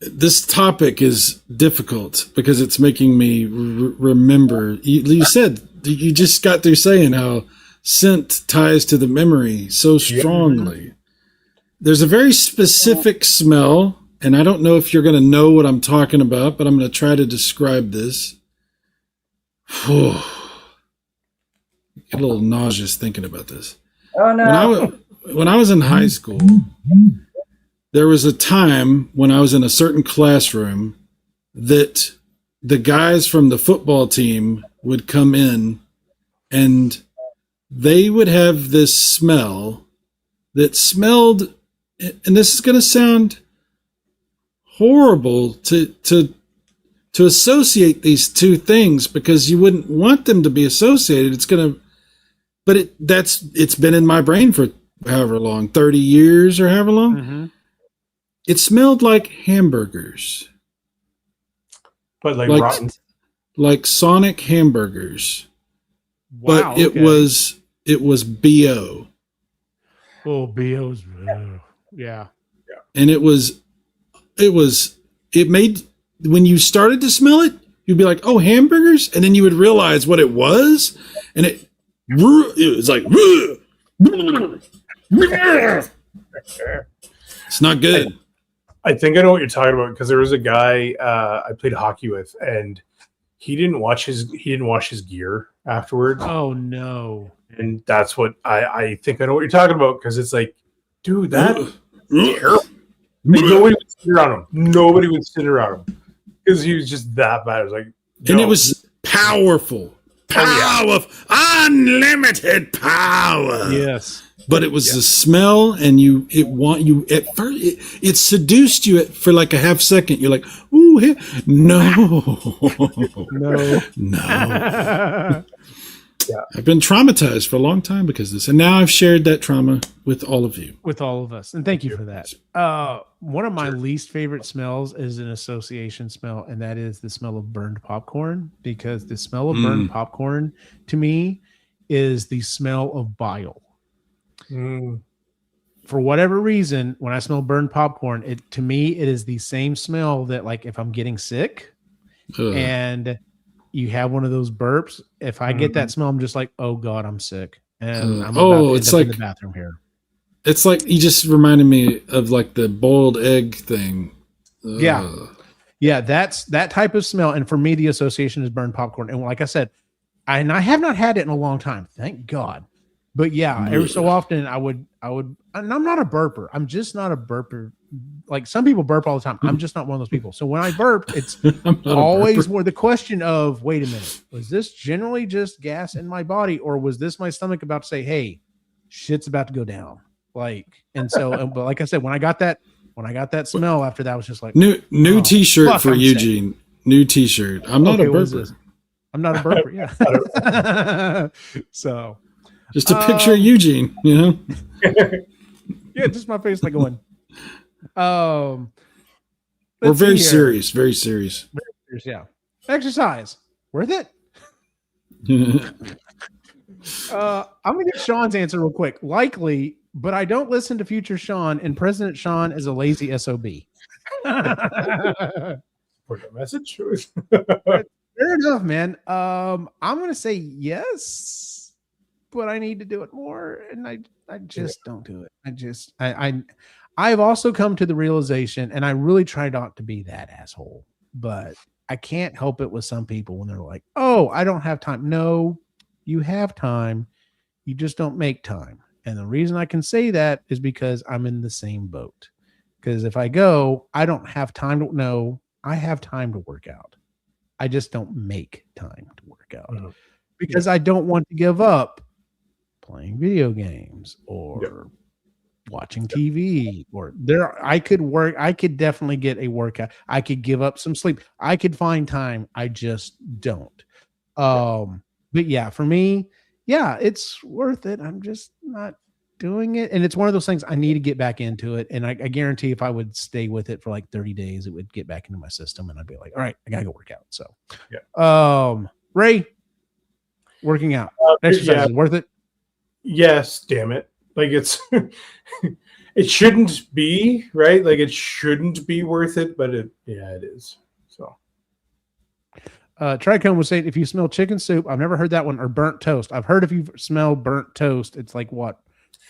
This topic is difficult because it's making me remember. You said you just got through saying how scent ties to the memory so strongly. There's a very specific smell, and I don't know if you're going to know what I'm talking about, but I'm going to try to describe this. Get a little nauseous thinking about this. Oh no. When I was in high school, there was a time when I was in a certain classroom that the guys from the football team would come in and they would have this smell that smelled, and this is going to sound horrible to associate these two things because you wouldn't want them to be associated. But it's been in my brain for however long, 30 years or however long. Mm-hmm. It smelled like hamburgers. But like rotten. Like Sonic hamburgers. Wow, But it was BO. Oh, BO's. Yeah. And it made, when you started to smell it, you'd be like, oh, hamburgers? And then you would realize what it was. And it was like, it's not good. I think I know what you're talking about because there was a guy I played hockey with, and he didn't wash his gear afterwards. Oh no! And that's what I think I know what you're talking about because it's like, dude, that terrible. Nobody would sit around him. Nobody would sit around him because he was just that bad. It was like, no. And it was powerful, unlimited power. Yes. But it was the smell, and it seduced you for like a half second. You're like, ooh, no. Yeah. I've been traumatized for a long time because of this, and now I've shared that trauma with all of you. With all of us, and thank you for that. One of my least favorite smells is an association smell, and that is the smell of burned popcorn, because the smell of burned popcorn to me is the smell of bile. For whatever reason, when I smell burned popcorn, it is the same smell that, like, if I'm getting sick and you have one of those burps, if I get that smell, I'm just like, oh God, I'm sick. And I'm about to end up in the bathroom here. It's like, you just reminded me of like the boiled egg thing. Yeah, that's that type of smell. And for me, the association is burned popcorn. And like I said, I have not had it in a long time, thank God. But yeah, every so often I would, and I'm not a burper. I'm just not a burper. Like, some people burp all the time. I'm just not one of those people. So when I burp, it's always more the question of, wait a minute, was this generally just gas in my body, or was this my stomach about to say, hey, shit's about to go down? Like, and so, but like I said, when I got that smell after that, I was just like, new T-shirt for Eugene. New T-shirt. I'm not a burper. I'm not a burper. Yeah. So. Just a picture of Eugene, you know? Yeah, just my face like going. We're very serious, very serious. Yeah. Exercise. Worth it? I'm going to get Sean's answer real quick. Likely, but I don't listen to future Sean, and President Sean is a lazy SOB. Put a message. Fair enough, man. I'm going to say yes, but I need to do it more, and I just don't do it. I've also come to the realization, and I really try not to be that asshole, but I can't help it with some people when they're like, oh, I don't have time. No, you have time. You just don't make time. And the reason I can say that is because I'm in the same boat. Because if I go, I don't have time to know. I have time to work out. I just don't make time to work out because I don't want to give up playing video games or watching TV or I could definitely get a workout. I could give up some sleep. I could find time. I just don't. But yeah, for me, yeah, it's worth it. I'm just not doing it. And it's one of those things I need to get back into it. And I guarantee if I would stay with it for like 30 days, it would get back into my system and I'd be like, all right, I gotta go work out. So Ray, working out, exercise is worth it. Yes, damn it. Like it's it shouldn't be, right? Like it shouldn't be worth it, but it is. So Tricone was saying if you smell chicken soup, I've never heard that one, or burnt toast. I've heard if you smell burnt toast, it's like what?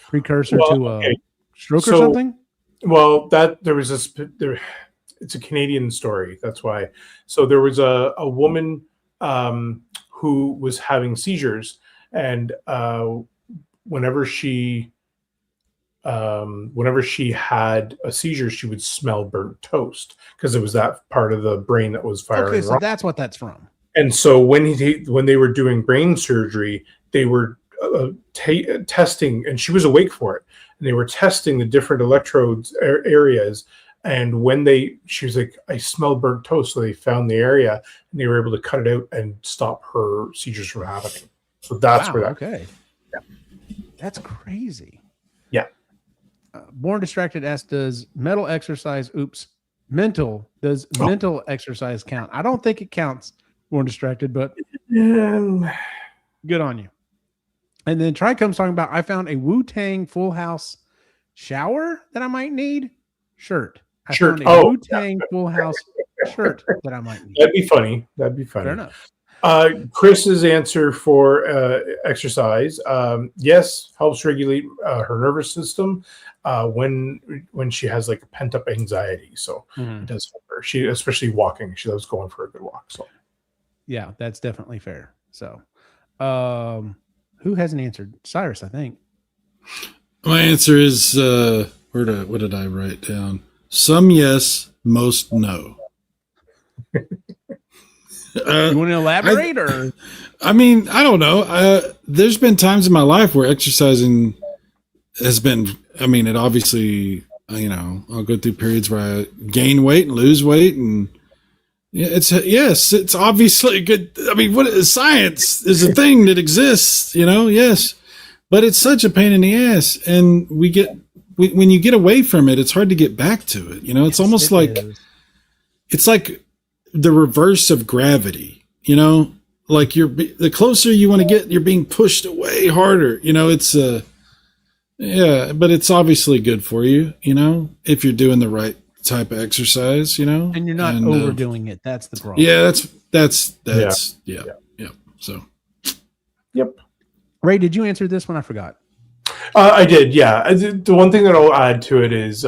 Precursor to a stroke or something? Well, there was it's a Canadian story. That's why. So there was a woman who was having seizures, and whenever she had a seizure, she would smell burnt toast because it was that part of the brain that was firing. Okay, so wrong. that's what that's from. And so when they were doing brain surgery, they were testing, and she was awake for it, and they were testing the different electrodes areas. And when she was like, I smell burnt toast, so they found the area, and they were able to cut it out and stop her seizures from happening. So that's where that. Okay, yeah, that's crazy. Yeah. Born Distracted asks, does mental exercise count? I don't think it counts, Born Distracted, but good on you. And then Tricome's talking about, I found a Wu-Tang Full House shower that I might need. Shirt. I found a Wu-Tang Full House shirt that I might need. That'd be funny. Fair enough. Chris's answer for exercise, yes, helps regulate her nervous system when she has like pent up anxiety. So it does help her. She, especially walking, she loves going for a good walk. So yeah, that's definitely fair. So who hasn't answered? Cyrus, I think. My answer is what did I write down? Some yes, most no. You want to elaborate, or? I mean, I don't know. There's been times in my life where exercising has been. I mean, it obviously, I'll go through periods where I gain weight and lose weight, and it's obviously good. I mean, science is a thing that exists, yes, but it's such a pain in the ass, and when you get away from it, it's hard to get back to it. It's almost like it's like the reverse of gravity, like the closer you want to get, you're being pushed away harder. It's but it's obviously good for you, if you're doing the right type of exercise, and you're not overdoing it. That's the problem. Yeah. That's yeah. So, yep. Ray, did you answer this one? I forgot. I did. Yeah. The one thing that I'll add to it is,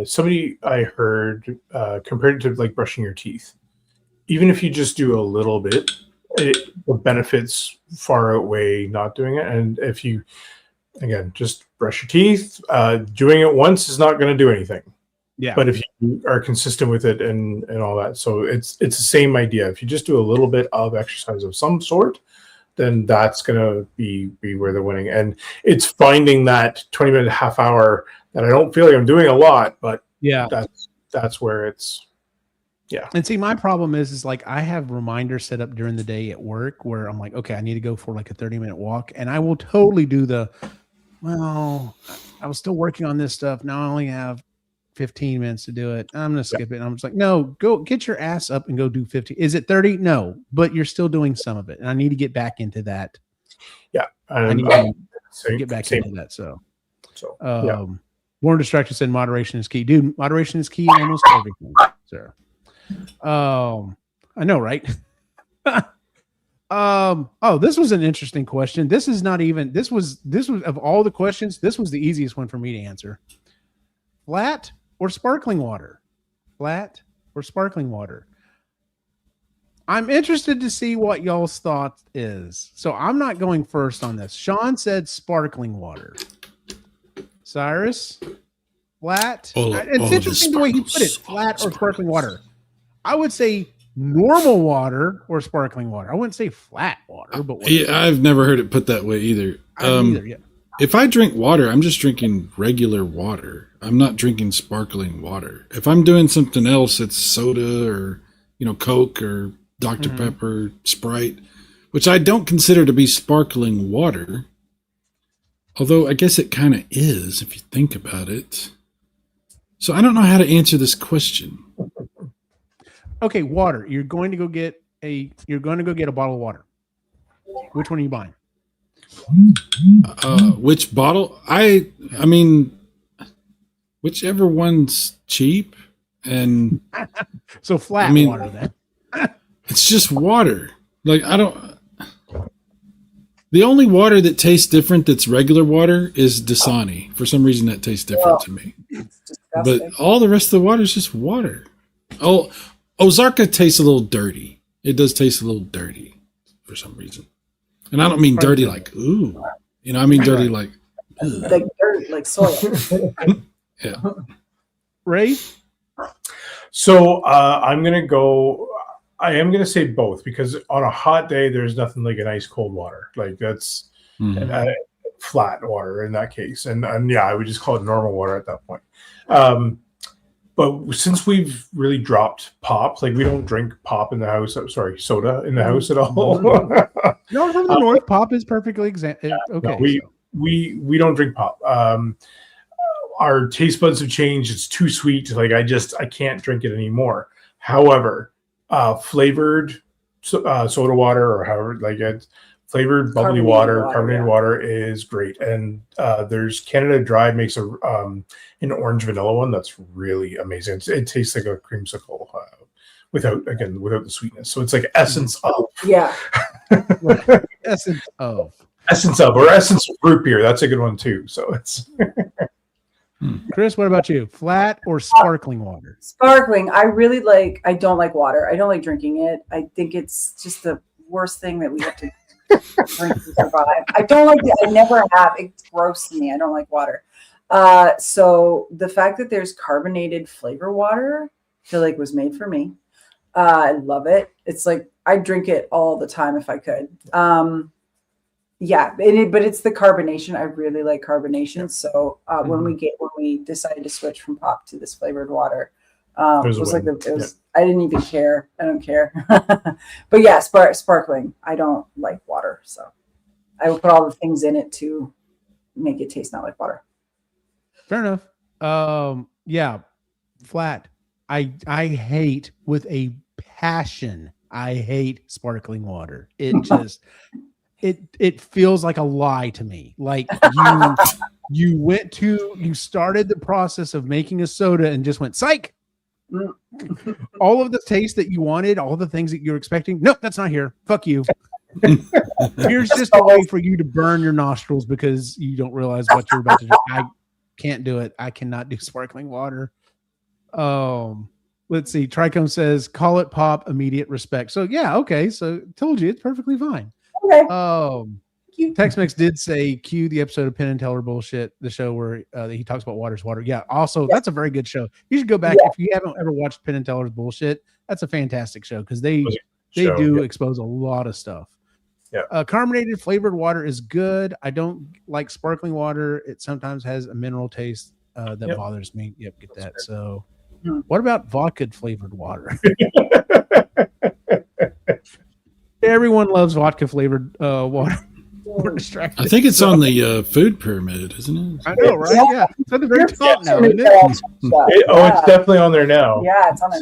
somebody I heard compared to like brushing your teeth. Even if you just do a little bit, the benefits far outweigh not doing it. And if you, again, just brush your teeth, doing it once is not going to do anything. Yeah. But if you are consistent with it and all that, so it's the same idea. If you just do a little bit of exercise of some sort, then that's going to be where they're winning. And it's finding that 20-minute, half hour that I don't feel like I'm doing a lot, but yeah, that's where it's, yeah. And see, my problem is like I have reminders set up during the day at work where I'm like, okay, I need to go for like a 30-minute walk, and I will totally do I was still working on this stuff. Now I only have 15 minutes to do it. I'm going to skip it. And I'm just like, no, go get your ass up and go do 50. Is it 30? No, but you're still doing some of it. And I need to get back into that. Yeah. I need to get back into that. So Born Distracted said moderation is key. Dude, moderation is key in almost everything, sir. I know, right? This was an interesting question. This was of all the questions, this was the easiest one for me to answer. Flat or sparkling water? Flat or sparkling water? I'm interested to see what y'all's thought is. So I'm not going first on this. Sean said sparkling water. Cyrus, flat. It's interesting the way he put it, flat or sparkling water. I would say normal water or sparkling water. I wouldn't say flat water, but whatever. Yeah, I've never heard it put that way either. Yeah. If I drink water, I'm just drinking regular water. I'm not drinking sparkling water. If I'm doing something else, it's soda or Coke or Dr. Pepper, Sprite. which I don't consider to be sparkling water. Although I guess it kind of is if you think about it. So I don't know how to answer this question. Okay, water. You're going to go get a bottle of water. Which one are you buying? Which bottle? I mean, whichever one's cheap. And so flat water then. It's just water. Like the only water that tastes different that's regular water is Dasani. For some reason that tastes different to me. But all the rest of the water is just water. Oh, Ozarka tastes a little dirty. It does taste a little dirty for some reason. And I don't mean dirty like, ooh. I mean dirty like, ugh. Like dirt, like soil. Yeah. Ray? So I am going to say both, because on a hot day, there's nothing like an ice cold water. Like that's flat water in that case. And yeah, I would just call it normal water at that point. But since we've really dropped pop, like we don't drink pop in the house. Soda in the house at all. No, from the north, pop is perfectly okay. No, we don't drink pop. Our taste buds have changed. It's too sweet. Like I can't drink it anymore. However, flavored soda water, or however, like it's flavored bubbly carbonated water is great. And there's Canada Dry makes an orange vanilla one that's really amazing. It tastes like a creamsicle without the sweetness. So it's like essence of essence of root beer. That's a good one too. So it's. Chris, what about you? Flat or sparkling water? Sparkling. I don't like water. I don't like drinking it. I think it's just the worst thing that we have to drink to survive. I don't like it. I never have. It's gross to me. I don't like water. So the fact that there's carbonated flavor water, I feel like was made for me. I love it. It's like I drink it all the time if I could. Yeah, but it's the carbonation. I really like carbonation. So when we decided to switch from pop to this flavored water, I didn't even care. I don't care. But yeah, sparkling. I don't like water, so I will put all the things in it to make it taste not like water. Fair enough. Yeah, flat. I hate with a passion. I hate sparkling water. It just. It feels like a lie to me. Like you started the process of making a soda and just went psych. All of the taste that you wanted, all the things that you're expecting. Nope, that's not here. Fuck you. Here's just a way for you to burn your nostrils because you don't realize what you're about to do. I can't do it. I cannot do sparkling water. Let's see. Tricone says, call it pop, immediate respect. So yeah, okay. So told you it's perfectly fine. Okay. Tex-Mex did say cue the episode of Penn and Teller Bullshit, the show where he talks about water's water. Yeah, also that's a very good show. You should go back if you haven't ever watched Penn and Teller's Bullshit. That's a fantastic show because they do expose a lot of stuff. Yeah, carbonated flavored water is good. I don't like sparkling water. It sometimes has a mineral taste that bothers me. Yep, get that. So, what about vodka flavored water? Everyone loves vodka flavored water. We're distracted. I think it's on the food pyramid, isn't it? I know, right? Yeah, it's at the very top now, isn't it? It's definitely on there now. Yeah, it's on there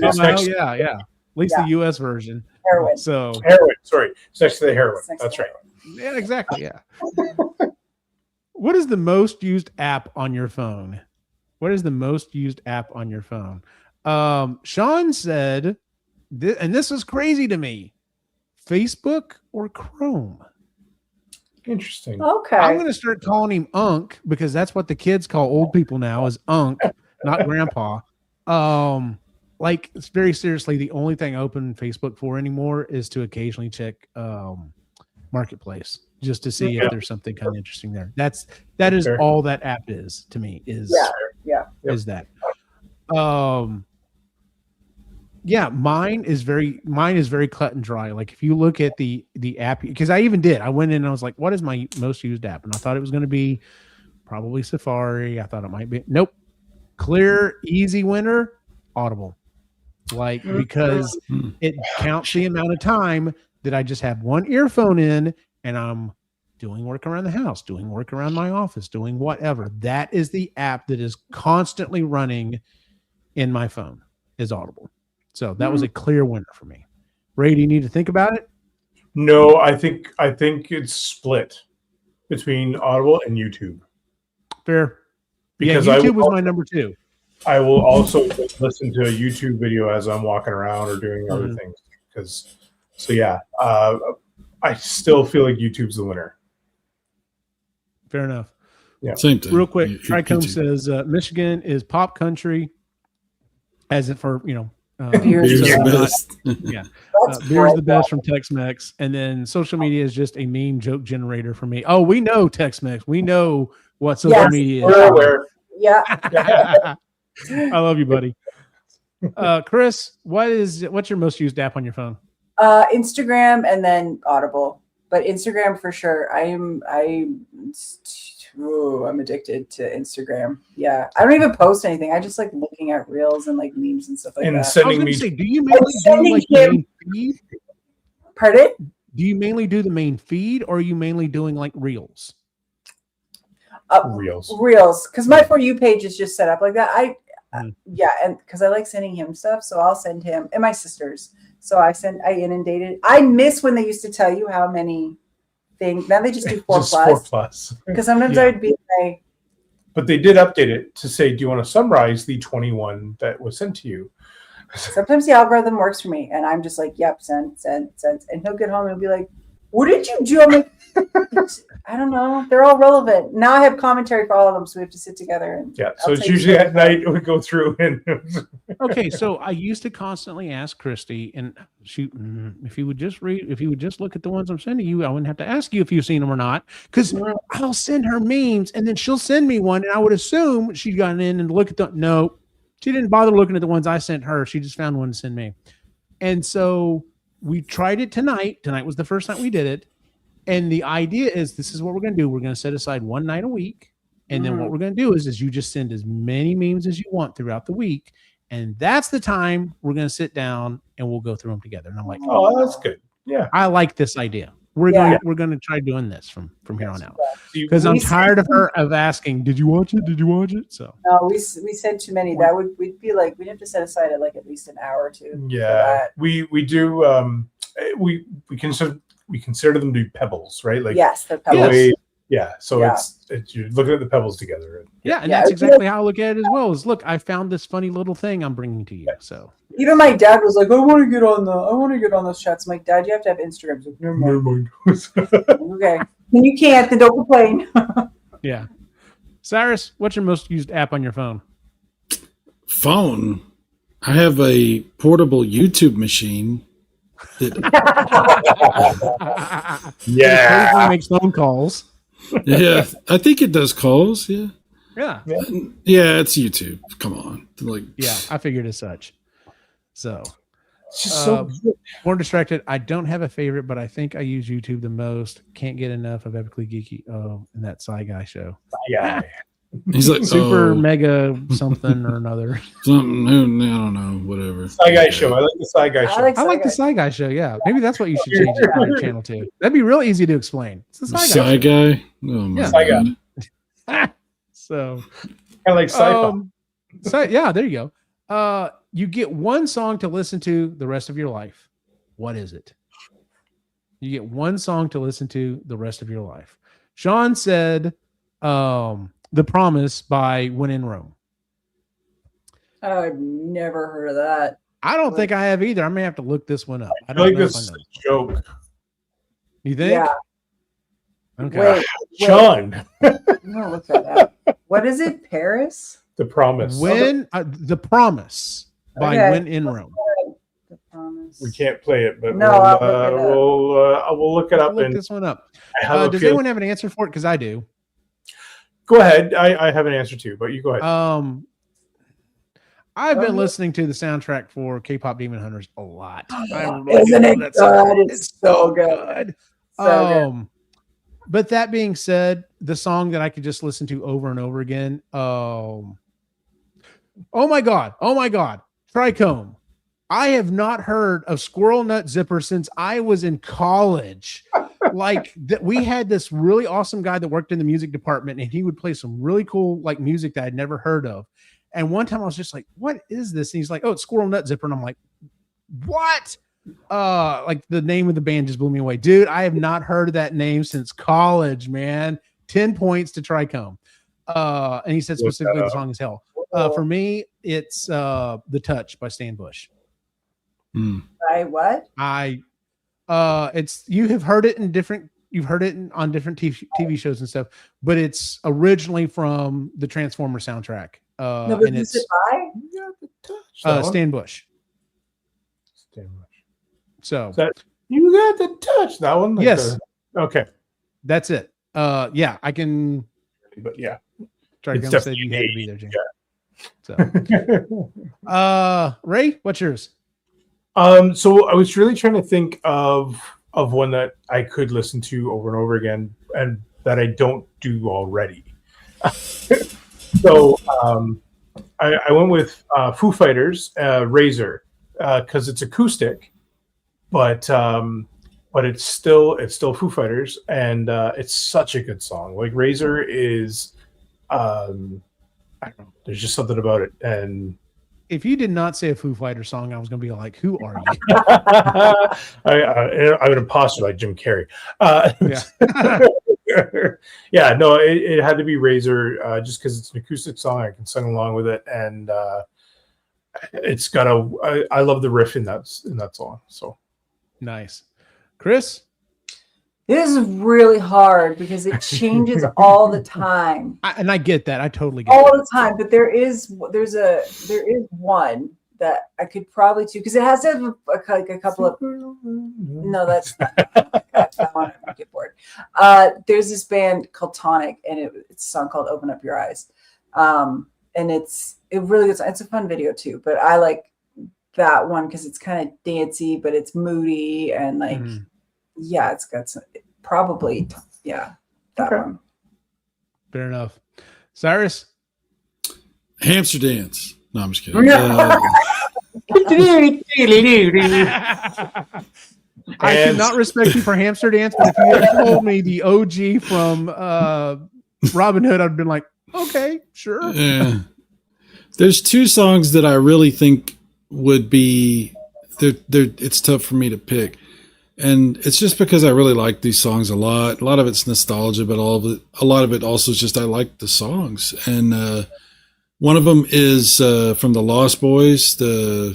now. Yeah. At least the U.S. version. Heroin. So heroin. Sorry, it's next to the heroin. That's right. Yeah, exactly. Yeah. What is the most used app on your phone? What is the most used app on your phone? Sean said, and this was crazy to me. Facebook or Chrome? Interesting. Okay. I'm going to start calling him Unc because that's what the kids call old people now is Unc, not Grandpa. Like it's very seriously, the only thing I open Facebook for anymore is to occasionally check Marketplace just to see if there's something kind of interesting there. That is all that app is to me is that. Yeah, mine is very cut and dry. Like if you look at the app, because I went in and I was like, what is my most used app? And I thought it was going to be probably Safari. I thought it might be. Nope. Clear, easy winner, Audible. Like because it counts the amount of time that I just have one earphone in and I'm doing work around the house, doing work around my office, doing whatever. That is the app that is constantly running in my phone, is Audible. So that was a clear winner for me. Ray, do you need to think about it? No, I think it's split between Audible and YouTube. Fair. Because YouTube was my number 2. I will also listen to a YouTube video as I'm walking around or doing other things. I still feel like YouTube's the winner. Fair enough. Yeah. Same thing. Real quick, Tricombe says Michigan is pop country, as it for Beer's Beer's the the best. best. yeah. That's Beer's the great. best from Tex-Mex, and then social media is just a meme joke generator for me. Oh, we know Tex-Mex. We know what social media is. We're aware. Yeah. I love you, buddy. Chris, what's your most used app on your phone? Instagram and then Audible, but Instagram for sure. I'm addicted to Instagram. Yeah, I don't even post anything. I just like looking at reels and like memes and stuff like And that. I was sending going me to say, do you mainly do like the main feed? Pardon? Do you mainly do the main feed, or are you mainly doing like reels? reels. Reels, because my For You page is just set up like that. Yeah, and because I like sending him stuff, so I'll send him and my sisters. So I inundated. I miss when they used to tell you how many things. Now they just do 4 Just plus. 4+. Because sometimes I would be like, But they did update it to say, do you want to summarize the 21 that was sent to you? sometimes the algorithm works for me, and I'm just like, yep, send. And he'll get home and he'll be like, what did you do? I'm like, I don't know. They're all relevant. Now I have commentary for all of them, so we have to sit together. And Yeah, so I'll it's take usually it. at night we go through and Okay, so I used to constantly ask Christy, and if you would just look at the ones I'm sending you, I wouldn't have to ask you if you've seen them or not, because I'll send her memes, and then she'll send me one, and I would assume she'd gotten in and look at the. No, she didn't bother looking at the ones I sent her. She just found one to send me, and so we tried it tonight. Tonight was the first night we did it, and the idea is this is what we're going to do. We're going to set aside one night a week. And then what we're going to do is you just send as many memes as you want throughout the week. And that's the time we're going to sit down and we'll go through them together. And I'm like, oh, that's good. Yeah. I like this idea. We're going to try doing this from here on out. Because I'm tired of asking, did you watch it? Did you watch it? So No, we said too many. That we'd be like, we'd have to set aside like at least an hour or two. Yeah. We do we consider them to be pebbles, right? Like yes, they're pebbles. So it's you're looking at the pebbles together. And that's exactly how I look at it as well. Is look, I found this funny little thing I'm bringing to you. So even my dad was like, I want to get on those chats. I'm like, Dad, you have to have Instagram. Like, never mind. Okay. When you can't, then don't complain. yeah. Cyrus, what's your most used app on your phone? Phone. I have a portable YouTube machine. Yeah. Occasionally makes phone calls. Yeah, I think it does calls. Yeah. Yeah. Yeah, it's YouTube. Come on. Like, Yeah, I figured as such. So It's just so good. more distracted. I don't have a favorite, but I think I use YouTube the most. Can't get enough of Epically Geeky. Oh, and that Sci Guy show. Yeah. he's like Super mega something or another. something. I don't know. Whatever. Sci Guy show. I like the Sci Guy show. I like the Sci Guy show. Yeah, maybe that's what you should change your channel to. That'd be real easy to explain. It's the Sci Guy. Sci Guy. Oh my Sci Guy. God. So, Kind of like sci-fi. yeah, there you go. You get one song to listen to the rest of your life. What is it? You get one song to listen to the rest of your life. Sean said, "The Promise" by When in Rome. I've never heard of that. I don't think I have either. I may have to look this one up. I I don't feel like know this if is I know. a joke. You think? Yeah. Okay. Wait. Sean, I'm gonna look that up. What is it? Paris? The Promise. When The Promise by Okay. When in Rome. The Promise. We can't play it, but No, we'll look it up. Look And this one up. I have a Does feeling- anyone have an answer for it? Because I do. Go ahead. I have an answer too, but you go ahead. I've been listening to the soundtrack for K-pop Demon Hunters a lot. Isn't it good? It's so good. So good. But that being said, the song that I could just listen to over and over again. Oh my God. Trichome. I have not heard of Squirrel Nut Zipper since I was in college. Like we had this really awesome guy that worked in the music department, and he would play some really cool like music that I'd never heard of. And one time I was just like, what is this? And he's like, oh, it's Squirrel Nut Zipper. And I'm like, what? Like the name of the band just blew me away. Dude, I have not heard of that name since college, man. 10 points to Tricombe. And he said specifically the song is Hell. For me, it's The Touch by Stan Bush. By what? It's you have heard it on different TV shows and stuff, but it's originally from the Transformer soundtrack. No, but and who's it's it by? You got the touch. Stan Bush. Stan Bush. So you got the touch. That one. Like yes. Okay. That's it. Yeah, I can. But yeah, Tricombe said you had to be there, James. Yeah. So, Ray, what's yours? So I was really trying to think of one that I could listen to over and over again, and that I don't do already. So I went with Foo Fighters, Razor, because it's acoustic, but it's still Foo Fighters, and it's such a good song. Like Razor is, I don't know. There's just something about it, and if you did not say a Foo Fighter song, I was going to be like, "Who are you?" I'm an imposter like Jim Carrey. Yeah. Yeah, no, it had to be Razor, just because it's an acoustic song. I can sing along with it, and it's got I love the riff in that song. So Nice, Chris. This is really hard because it changes all the time. I get that. I totally get all that. the time. But there is one that I could probably do because it has to have a couple of. No, that's not. I want to get bored. There's this band called Tonic, and it's a song called "Open Up Your Eyes," and it really is. It's a fun video too, but I like that one because it's kind of dancey, but it's moody and like. Yeah, it's got some, probably, that one. Fair enough. Cyrus? Hamster Dance. No, I'm just kidding. I cannot respect you for Hamster Dance, but if you had told me the OG from Robin Hood, I'd have been like, okay, sure. Yeah. There's two songs that I really think would be, it's tough for me to pick. And it's just because I really like these songs a lot. A lot of it's nostalgia, but a lot of it also is just I like the songs. And one of them is from the Lost Boys, the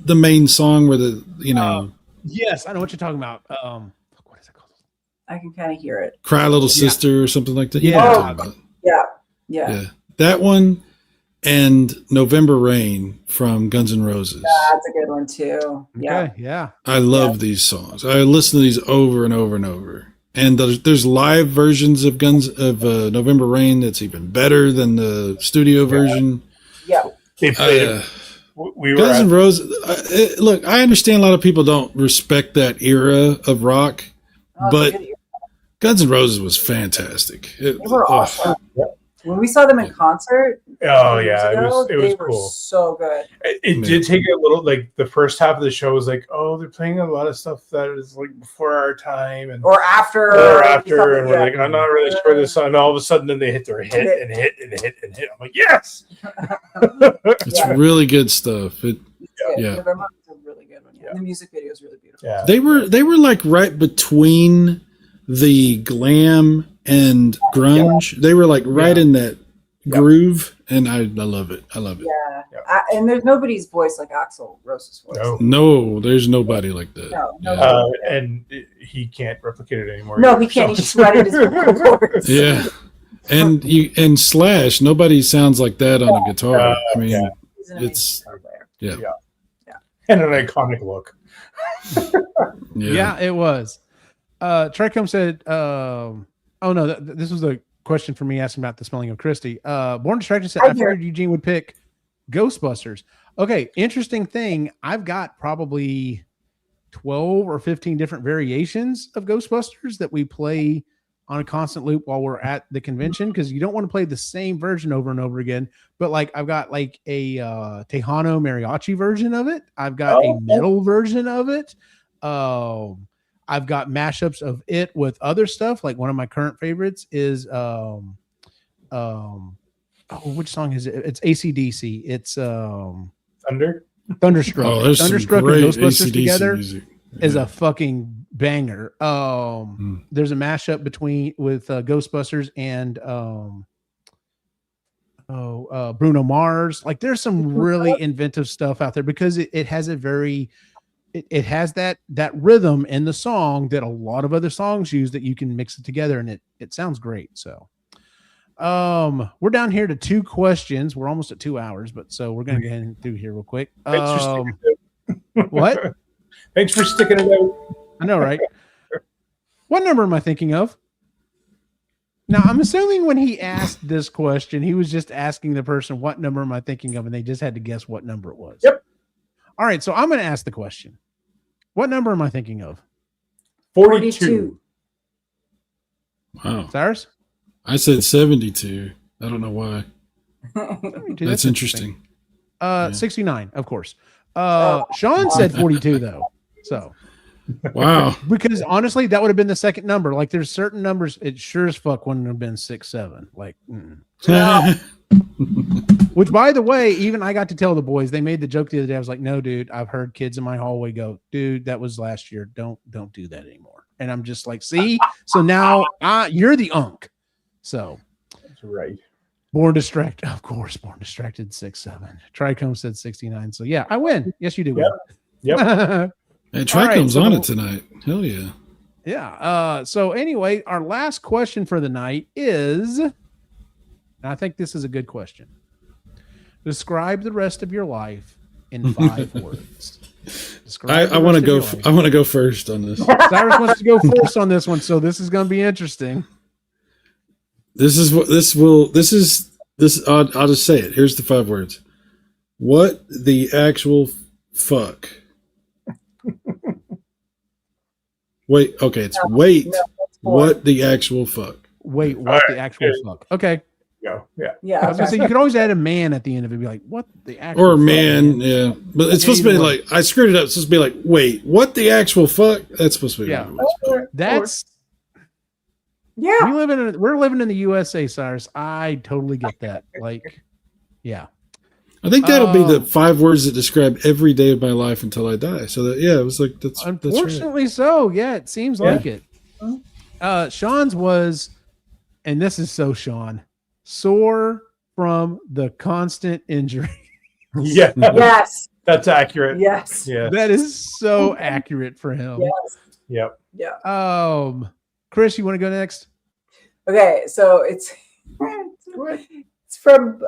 main song where Yes, I know what you're talking about. What is it called? I can kind of hear it. Cry Little Sister or something like that. Yeah. That one. And November Rain from Guns N' Roses. That's a good one too. Okay, yeah. I love these songs. I listen to these over and over and over. And there's live versions of November Rain that's even better than the studio version. Yeah. They played Guns N' Roses. Look, I understand a lot of people don't respect that era of rock, but Guns N' Roses was fantastic. They were awesome. When we saw them in concert, it was cool. So good. It did take a little, like the first half of the show was like, oh, they're playing a lot of stuff that is like before our time or after, and we're like, I'm not really sure this. And all of a sudden, then they hit their hit. I'm like, yes, it's really good stuff. November was a really good one. Yeah. And the music video is really beautiful. Yeah. They were like right between the glam and grunge. They were like right in that groove, and I love it. I love it. Yeah. And there's nobody's voice like Axl Rose's voice. No, there's nobody like that. No. And he can't replicate it anymore. No, he can't. He's just writing his vocal cords. Yeah. And Slash, nobody sounds like that on a guitar. I mean, it's and an iconic look. Yeah, it was. Tricombe said, oh no, this was a question for me asking about the smelling of Christie. Born Distraction said, I figured Eugene would pick Ghostbusters. Okay, interesting thing. I've got probably 12 or 15 different variations of Ghostbusters that we play on a constant loop while we're at the convention, because you don't want to play the same version over and over again. But like I've got like a Tejano mariachi version of it. I've got a metal version of it. I've got mashups of it with other stuff. Like one of my current favorites is which song is it? It's AC/DC. It's Thunderstruck. Oh, there's Thunderstruck some and great Ghostbusters AC/DC together music. is a fucking banger. There's a mashup with Ghostbusters and Bruno Mars. Like there's some really inventive stuff out there, because it has a very it has that rhythm in the song that a lot of other songs use, that you can mix it together and it sounds great. So we're down here to 2 questions. We're almost at 2 hours, but so we're gonna go ahead and do here real quick. What? Thanks for sticking it out. I know, right? What number am I thinking of? Now, I'm assuming when he asked this question, he was just asking the person, what number am I thinking of? And they just had to guess what number it was. Yep. All right. So I'm going to ask the question. What number am I thinking of? 42. Wow. Cyrus? I said 72. I don't know why. 72, That's interesting. 69, of course. Sean said 42 though. So Wow. because honestly, that would have been the second number. Like there's certain numbers, it sure as fuck wouldn't have been 6, 7. Like, which by the way, even I got to tell the boys, they made the joke the other day. I was like, no, dude, I've heard kids in my hallway go, dude, that was last year. Don't do that anymore. And I'm just like, see, so now you're the unk. So That's right. Born Distracted, of course, Born Distracted 6, 7. Tricome said 69. So yeah, I win. Yes, you do. Yep. Hey, Tricome's All right, on it tonight. Hell yeah. Yeah. So anyway, our last question for the night is, and I think this is a good question. Describe the rest of your life in 5 words. I want to go. I want to go first on this. Cyrus wants to go first on this one, so this is going to be interesting. I'll just say it. Here's the 5 words. What the actual fuck? Wait. Okay. It's wait. What the actual fuck? Wait. What the actual fuck? Okay. Go. Yeah. Yeah. I was gonna say you could always add a man at the end of it. Be like, what the actual Or fuck, man, yeah. But it's supposed to be like, I screwed it up. It's supposed to be like, wait, what the actual fuck? That's supposed to be. Yeah. what it was. That's Yeah. we're living in the USA, Cyrus. I totally get that. Like, yeah. I think that'll be the 5 words that describe every day of my life until I die. So that, yeah, it was like, that's right. Unfortunately, so yeah, it seems like it. Sean's was, and this is so Sean, sore from the constant injury. Yeah. Yes. That's accurate. Yes. Yeah. That is so accurate for him. Yes. Yep. Yeah. Chris, you want to go next? Okay. So it's from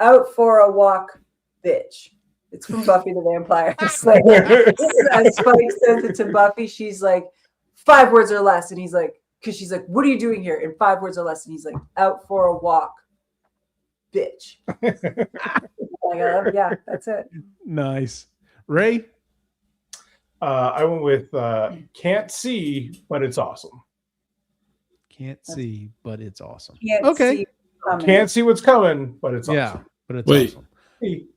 Out for a Walk, bitch. It's from Buffy the Vampire Slayer. Spike says it to Buffy. She's like, 5 words or less. And he's like, because she's like, what are you doing here? In 5 words or less. And he's like, out for a walk, bitch. Like, yeah, that's it. Nice. Ray? I went with can't see, but it's awesome. Can't see, but it's awesome. Can't see coming. Can't see what's coming, but it's Yeah, awesome. but it's Wait. awesome.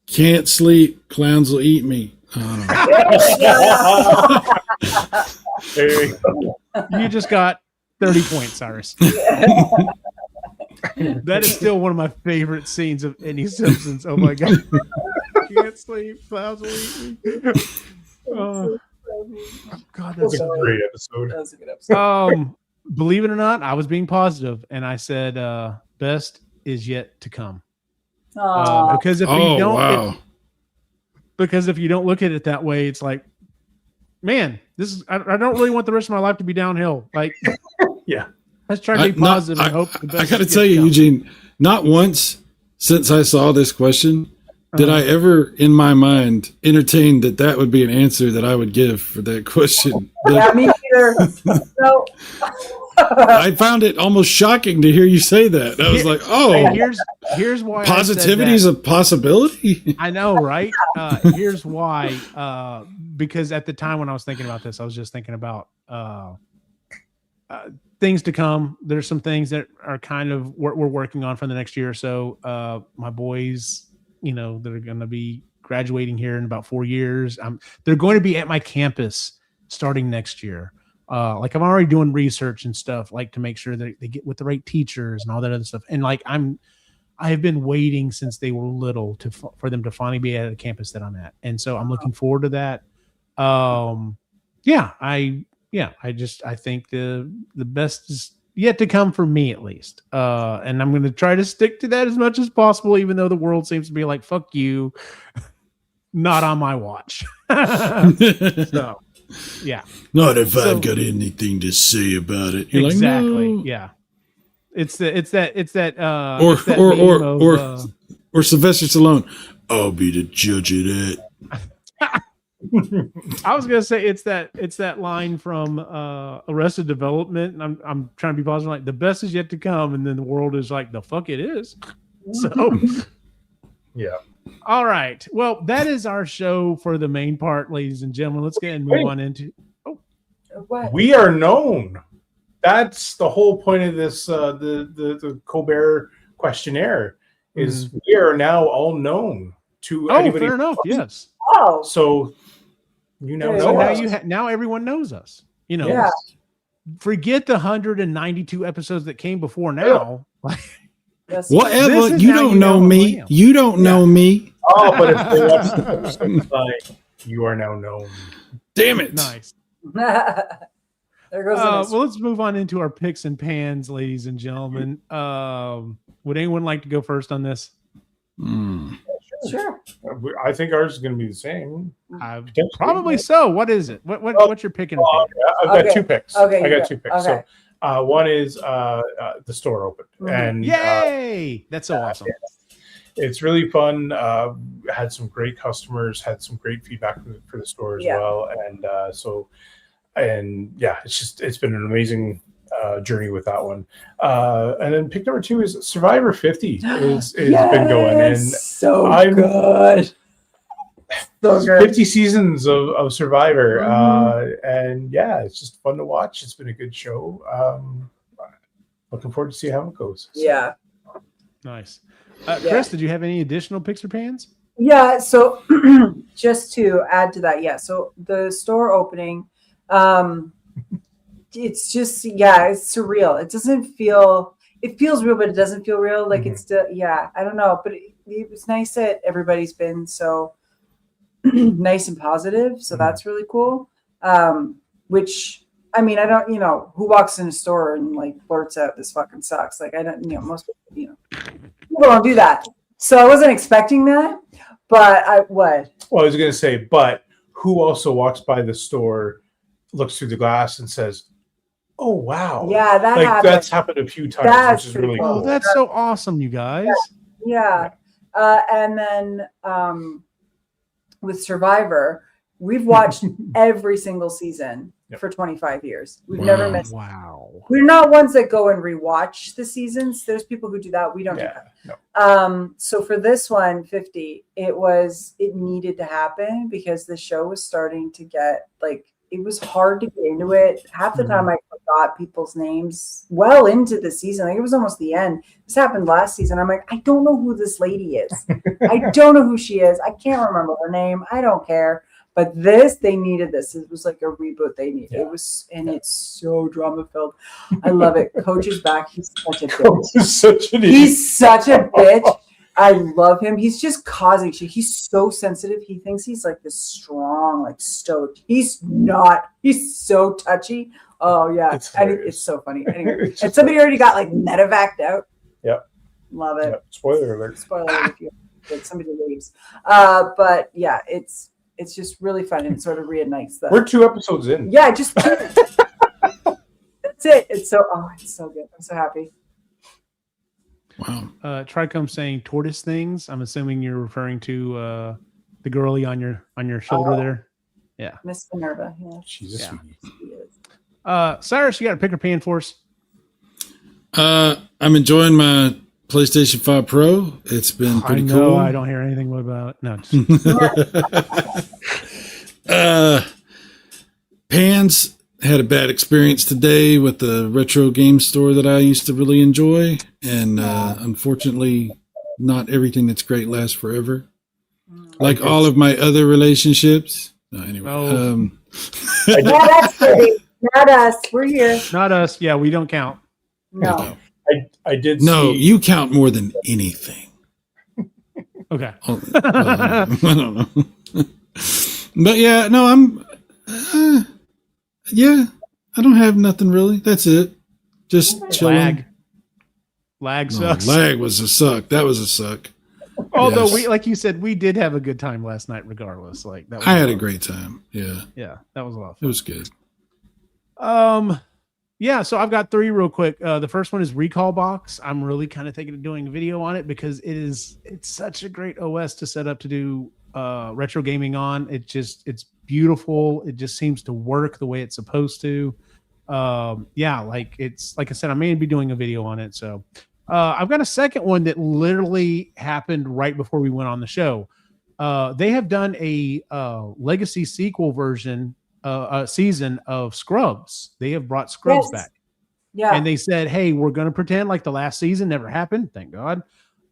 Can't sleep. Clowns will eat me. I don't know. There you go. You just got 30 points, Cyrus. That is still one of my favorite scenes of any Simpsons. Oh my god. Can't sleep. Clouds will eat me. Oh god, That's that's a great episode. That was a good episode. believe it or not, I was being positive and I said best is yet to come. Because if you don't wow. because if you don't look at it that way, it's like, man, this is I don't really want the rest of my life to be downhill. Like, Yeah. let's try to be positive and hope. The best I got to is tell yet you, come. Eugene, not once since I saw this question did I ever, in my mind, entertain that would be an answer that I would give for that question. Yeah, me either. So, I found it almost shocking to hear you say that. I was like, oh, Hey, here's why positivity is a possibility. I know, right? Here's why. Because at the time when I was thinking about this, I was just thinking about things to come. There's some things that are kind of we're working on for the next year or so. My boys, you know, that are going to be graduating here in about 4 years. They're going to be at my campus starting next year. Like I'm already doing research and stuff, like to make sure that they get with the right teachers and all that other stuff. And like I have bbeen waiting since they were little for them to finally be at a campus that I'm at, and so I'm looking forward to that. I think the best is yet to come for me, at least. And I'm going to try to stick to that as much as possible, even though the world seems to be like, fuck you, not on my watch. So, yeah. Not if I've got anything to say about it. You're exactly. like, no. Yeah. It's that or Sylvester Stallone. I'll be the judge of that. I was gonna say it's that line from Arrested Development, and I'm trying to be positive, like the best is yet to come, and then the world is like the fuck it is. So yeah. All right. Well, that is our show for the main part, ladies and gentlemen. Let's get and move on into What? We are known. That's the whole point of this the Colbert questionnaire is we are now all known to anybody. Fair enough. Yes. Oh, So you now Yeah, know So us. now everyone knows us. You know, yeah. forget the 192 episodes that came before now. That's Whatever. This is You how don't you know know me. Liam. You don't know me. Oh, but if they watch the episode, like, you are now known. Damn it. Nice. There goes the next Well, let's move on into our picks and pans, ladies and gentlemen. Would anyone like to go first on this? Sure. I think ours is going to be the same. Probably so. What is it? What's your pick and pan? I've got Okay. two picks. Okay, I you got go. 2 picks. Okay. So one is the store opened, and Yay! That's so awesome. it's really fun. Had some great customers, had some great feedback for the store as well, and it's been an amazing journey with that one. And then pick number 2 is Survivor 50 is been going, and so I'm good. So good. 50 seasons of Survivor, and it's just fun to watch. It's been a good show. Looking forward to see how it goes. Yeah. Nice. Chris, did you have any additional picks or pans? Yeah. So just to add to that, so the store opening, it's just, it's surreal. It feels real, but it doesn't feel real. Like it's still, I don't know, but it was nice that everybody's been so nice and positive. So that's really cool. Which, I mean, I don't, who walks in a store and like blurts out, this fucking sucks. Like I don't, most people, people don't do that. So I wasn't expecting that, but Well, I was going to say, but who also walks by the store, looks through the glass and says, "Oh, wow." Yeah, that happened. That's happened a few times, That's which is really pretty cool. Oh, that's so awesome, you guys. Yeah. And then with Survivor, we've watched every single season for 25 years. We've never missed. Wow. We're not ones that go and rewatch the seasons. There's people who do that. We don't do that. No. So for this one, 50, it needed to happen because the show was starting to get it was hard to get into it. Half the time I forgot people's names well into the season. Like it was almost the end. This happened last season. I'm like, I don't know who this lady is. I don't know who she is. I can't remember her name. I don't care. But they needed this. It was like a reboot they needed. Yeah. It was, and it's so drama filled. I love it. Coach is back. He's such a bitch. He's such a bitch. I love him. He's just causing shit. He's so sensitive. He thinks he's like this strong, like stoic. He's not. He's so touchy. Oh yeah, it's so funny. Anyway, and somebody already got like medevaced out. Yep. Love it. Yep. Spoiler alert. Spoiler alert if you somebody leaves. But yeah, it's just really fun and it sort of reignites the. We're 2 episodes in. Yeah, just that's it. It's so good. I'm so happy. Wow. Tricom saying tortoise things. I'm assuming you're referring to the girlie on your shoulder there. Yeah. Miss Minerva. Yeah. She's a sweetie. She is. Cyrus, you got a pick or pan for us? I'm enjoying my PlayStation 5 Pro. It's been pretty cool. I don't hear anything about no. Pans. had a bad experience today with the retro game store that I used to really enjoy. And unfortunately, not everything that's great lasts forever. Like all of my other relationships. No, anyway. Oh. Not us, baby. Not us. We're here. Not us. Yeah, we don't count. No. I did No, see. you count more than anything. Okay. I don't know. But yeah, no, I don't have nothing really. That's it. Just chilling. Lag No, sucks. lag was a suck. That was a suck. Although Yes. we, like you said, we did have a good time last night. Regardless, like that. Was I had a fun. great time. Yeah, Yeah, that was a lot of it fun. was good. Yeah, so I've got 3 real quick. The first one is Recall Box. I'm really kind of thinking of doing a video on it because it's such a great OS to set up to do retro gaming on. It's beautiful. It just seems to work the way it's supposed to. Yeah, like I said, I may be doing a video on it. So I've got a second one that literally happened right before we went on the show. They have done a legacy sequel version. A season of Scrubs. They have brought Scrubs back. Yeah. And they said, hey, we're going to pretend like the last season never happened. Thank God.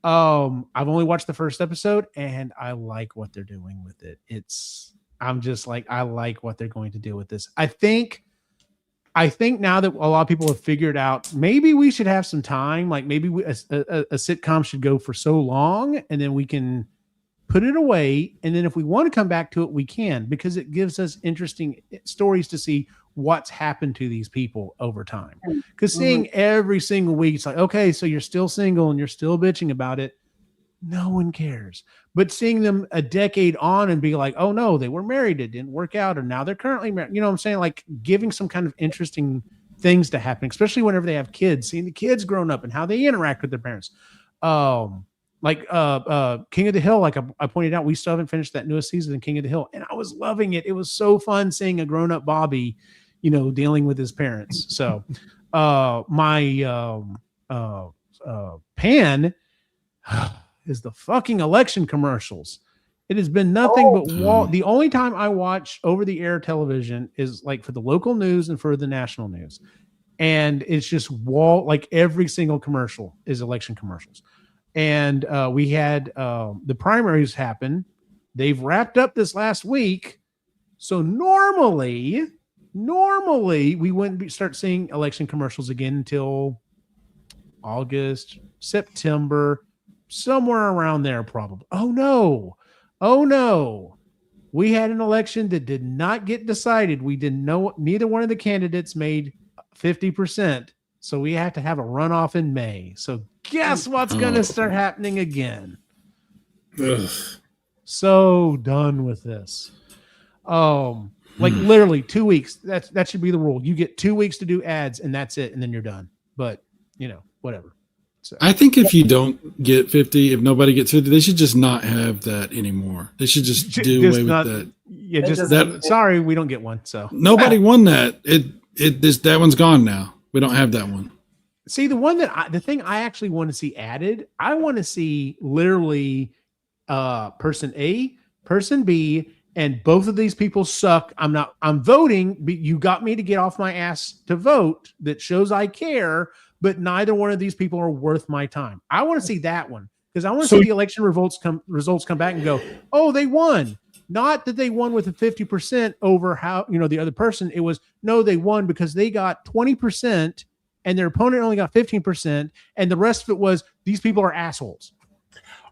I've only watched the first episode and I like what they're doing with it. I'm just like, I like what they're going to do with this. I think now that a lot of people have figured out, maybe we should have some time. Like maybe a sitcom should go for so long and then we can put it away, and then if we want to come back to it, we can, because it gives us interesting stories to see what's happened to these people over time. Because seeing every single week, it's like, okay, so you're still single and you're still bitching about it. No one cares. But seeing them a decade on and be like, oh no, they were married, it didn't work out, or now they're currently married. You know what I'm saying? Like giving some kind of interesting things to happen, especially whenever they have kids, seeing the kids grown up and how they interact with their parents. Like King of the Hill, like I pointed out, we still haven't finished that newest season of King of the Hill, and I was loving it. It was so fun seeing a grown-up Bobby, dealing with his parents. So my pan is the fucking election commercials. It has been nothing but the only time I watch over-the-air television is like for the local news and for the national news, and it's just like every single commercial is election commercials. And we had the primaries happen. They've wrapped up this last week. So normally we wouldn't start seeing election commercials again until August, September, somewhere around there probably. Oh no. We had an election that did not get decided. We didn't know, neither one of the candidates made 50%. So we have to have a runoff in May. So guess what's going to start happening again? Ugh. So done with this. Like literally 2 weeks. That should be the rule. You get 2 weeks to do ads and that's it. And then you're done. But whatever. So I think if you don't get 50, if nobody gets 50, they should just not have that anymore. They should just do away with that. Yeah, just that. Sorry, we don't get one. So nobody won that. That one's gone now. We don't have that one. See, the thing I actually want to see added, I want to see literally person A, person B, and both of these people suck. I'm voting, but you got me to get off my ass to vote. That shows I care, but neither one of these people are worth my time. I want to see that one because I want to see the election results come back and go, oh, they won. Not that they won with a 50% over the other person. It was, no, they won because they got 20% and their opponent only got 15%. And the rest of it was, these people are assholes.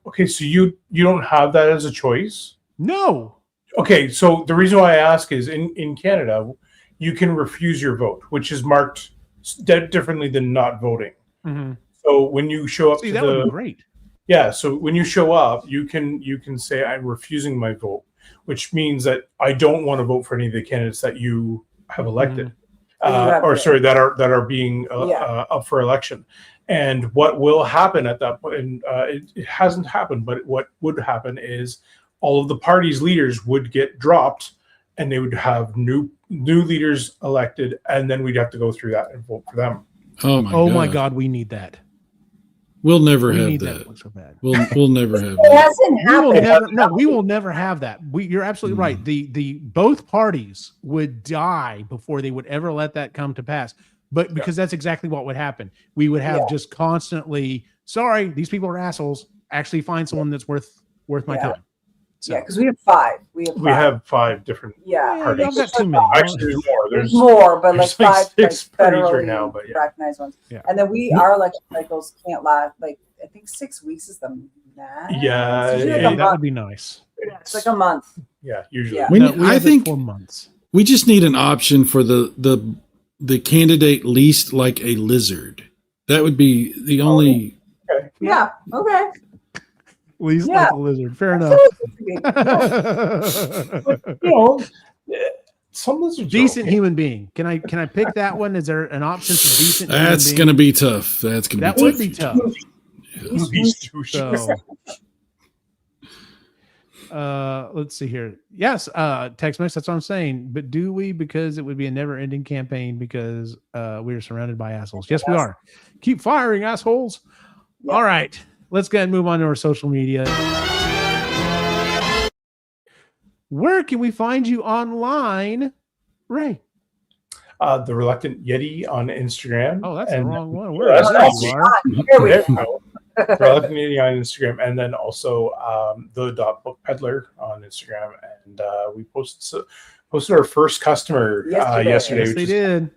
Okay, so you don't have that as a choice? No. Okay, so the reason why I ask is in Canada, you can refuse your vote, which is marked differently than not voting. Mm-hmm. So when you show up that would be great. Yeah, so when you show up, you can say, I'm refusing my vote, which means that I don't want to vote for any of the candidates that you have elected, that are being up for election. And what will happen at that point, and it hasn't happened, but what would happen is all of the party's leaders would get dropped, and they would have new leaders elected, and then we'd have to go through that and vote for them. Oh my God, we need that. We'll never We have need that. Netflix so bad. We'll never have It that. hasn't We will happened. never. No, we will never have that. You're absolutely right. Mm. The both parties would die before they would ever let that come to pass. But because that's exactly what would happen, we would have just constantly. Sorry, these people are assholes. Actually, find someone that's worth my time. So, Yeah, because we have 5. We have 5 different. Yeah. yeah, y'all got too many. Actually, there's more. There's more, but like there's like 5 6 like for each federally right now, but yeah. recognized ones. Yeah. And then our election cycles can't last. Like I think 6 weeks is the max. Yeah, It's usually Yeah, like a that would month. be nice. It's like a month. Yeah, usually. Yeah. No, we I have it think 4 months. we just need an option for the candidate least like a lizard. That would be the only. Yeah. Okay. Least Yeah. like a lizard. Fair enough. Some lizards are Decent okay. human being. Can I pick that one? Is there an option for decent? That's human going to being? be tough. That's going to That be would tough. be tough. These two So, let's see here. Yes, text message. That's what I'm saying. But do we? Because it would be a never-ending campaign because we are surrounded by assholes. Yes, we are. Keep firing, assholes. Yeah. All right, let's go ahead and move on to our social media. Where can we find you online, Ray? The Reluctant Yeti on Instagram. Oh, that's and the wrong one. Yeah, Where is that's that? awesome. Here we There go. we go. Reluctant Yeti on Instagram, and then also the Book Peddler on Instagram. And we posted our first customer yesterday. Yes, which they is, did.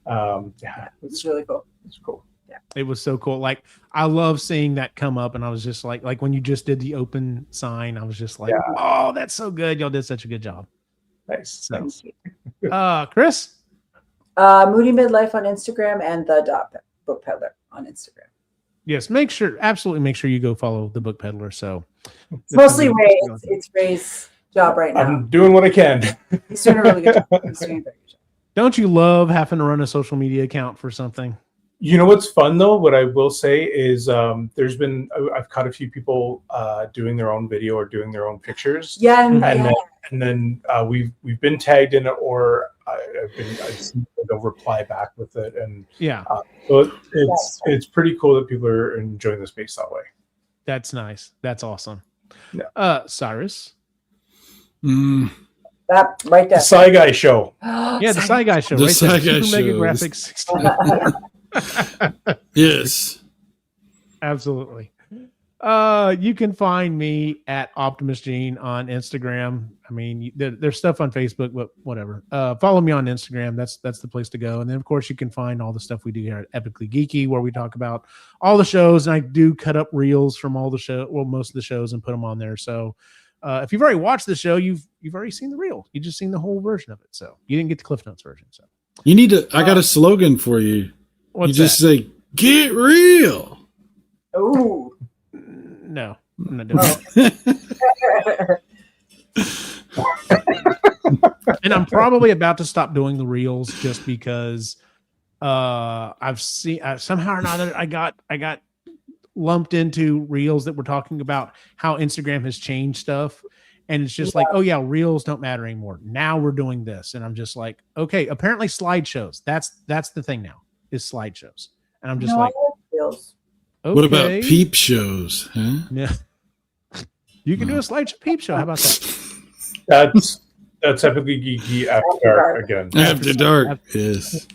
Yeah, It's really cool. it's cool. It was so cool. Like I love seeing that come up, and I was just like when you just did the open sign, I was just like, oh, that's so good. Y'all did such a good job. Nice. So, Thanks. Chris. Moody Midlife on Instagram and the Book Peddler on Instagram. Yes, absolutely make sure you go follow the Book Peddler. So It's mostly Ray. It's Ray's job right now. I'm doing what I can. He's doing a really good job. He's doing a very good job. Don't you love having to run a social media account for something? You know what's fun though? What I will say is I've caught a few people doing their own video or doing their own pictures. Yeah, And then we've been tagged in it, or I've seen they'll reply back with it, and so it's pretty cool that people are enjoying the space that way. That's nice. That's awesome. Yeah. Cyrus. that right there. The Sci Guy Show. Yeah, the Sci Guy Show. The Right Sci there. Guy Super Mega Show. Graphics 16. Yes. Absolutely. You can find me at Optimus Gene on Instagram. I mean, there's stuff on Facebook, but whatever. Follow me on Instagram. That's the place to go. And then, of course, you can find all the stuff we do here at Epically Geeky, where we talk about all the shows. And I do cut up reels from all the most of the shows, and put them on there. So if you've already watched the show, you've already seen the reel. You just seen the whole version of it. So you didn't get the Cliff Notes version. So You need to. I got a slogan for you. what's You just that? say, "Get real." Ooh. No, I'm not doing that. And I'm probably about to stop doing the reels just because I've seen somehow or another I got lumped into reels that were talking about how Instagram has changed stuff, and it's just like, oh yeah, reels don't matter anymore. Now we're doing this, and I'm just like, okay, apparently slideshows. That's the thing now, is slideshows, and I'm just like, okay. What about peep shows? Huh? Yeah, you can do a slideshow peep show. How about that? That's Epically Geeky After Dark again. After dark. Yes.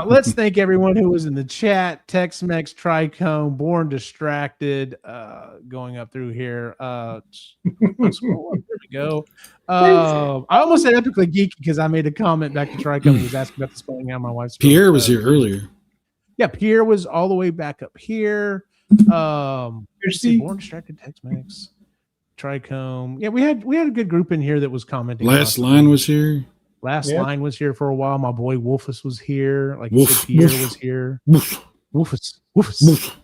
Let's thank everyone who was in the chat. Tex-Mex, Tricone, Born Distracted, going up through here. There we go. I almost said Epically Geeky because I made a comment back to Tricone. He was asking about the spelling out my wife's. Pierre was here earlier. Yeah, Pierre was all the way back up here. Born Distracted, Tex-Mex, Tricone. Yeah, we had a good group in here that was commenting. Last line was here. Last line was here for a while. My boy Wolfus was here. Like Wolf, Pierre Wolf. was here. Woof, Wolfus. woof.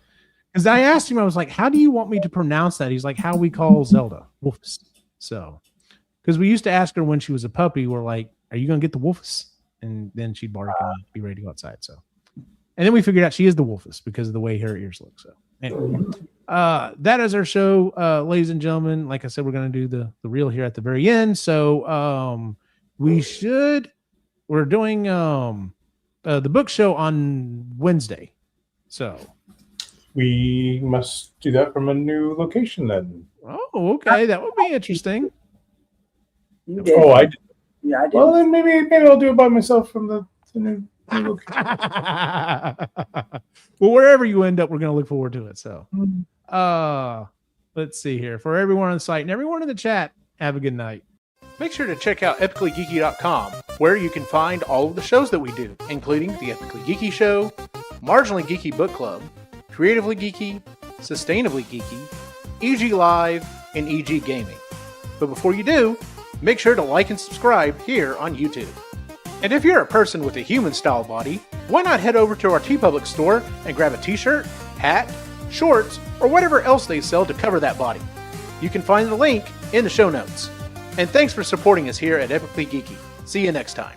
Because I asked him, I was like, how do you want me to pronounce that? He's like, how we call Zelda. Wolfus. So, because we used to ask her when she was a puppy, we're like, are you going to get the Wolfus? And then she'd bark and be ready to go outside. So, and then we figured out she is the Wolfus because of the way her ears look. So, anyway, that is our show, ladies and gentlemen. Like I said, we're going to do the reel here at the very end. So, we're doing the book show on Wednesday. So we must do that from a new location then. Oh, okay. That would be interesting. You did. Oh, I did. Yeah, I did. Well, then maybe I'll do it by myself from the new location. Well, wherever you end up, we're going to look forward to it. So, let's see here. For everyone on the site and everyone in the chat, have a good night. Make sure to check out epicallygeeky.com, where you can find all of the shows that we do, including the Epically Geeky Show, Marginally Geeky Book Club, Creatively Geeky, Sustainably Geeky, EG Live, and EG Gaming. But before you do, make sure to like and subscribe here on YouTube. And if you're a person with a human-style body, why not head over to our TeePublic store and grab a t-shirt, hat, shorts, or whatever else they sell to cover that body. You can find the link in the show notes. And thanks for supporting us here at Epically Geeky. See you next time.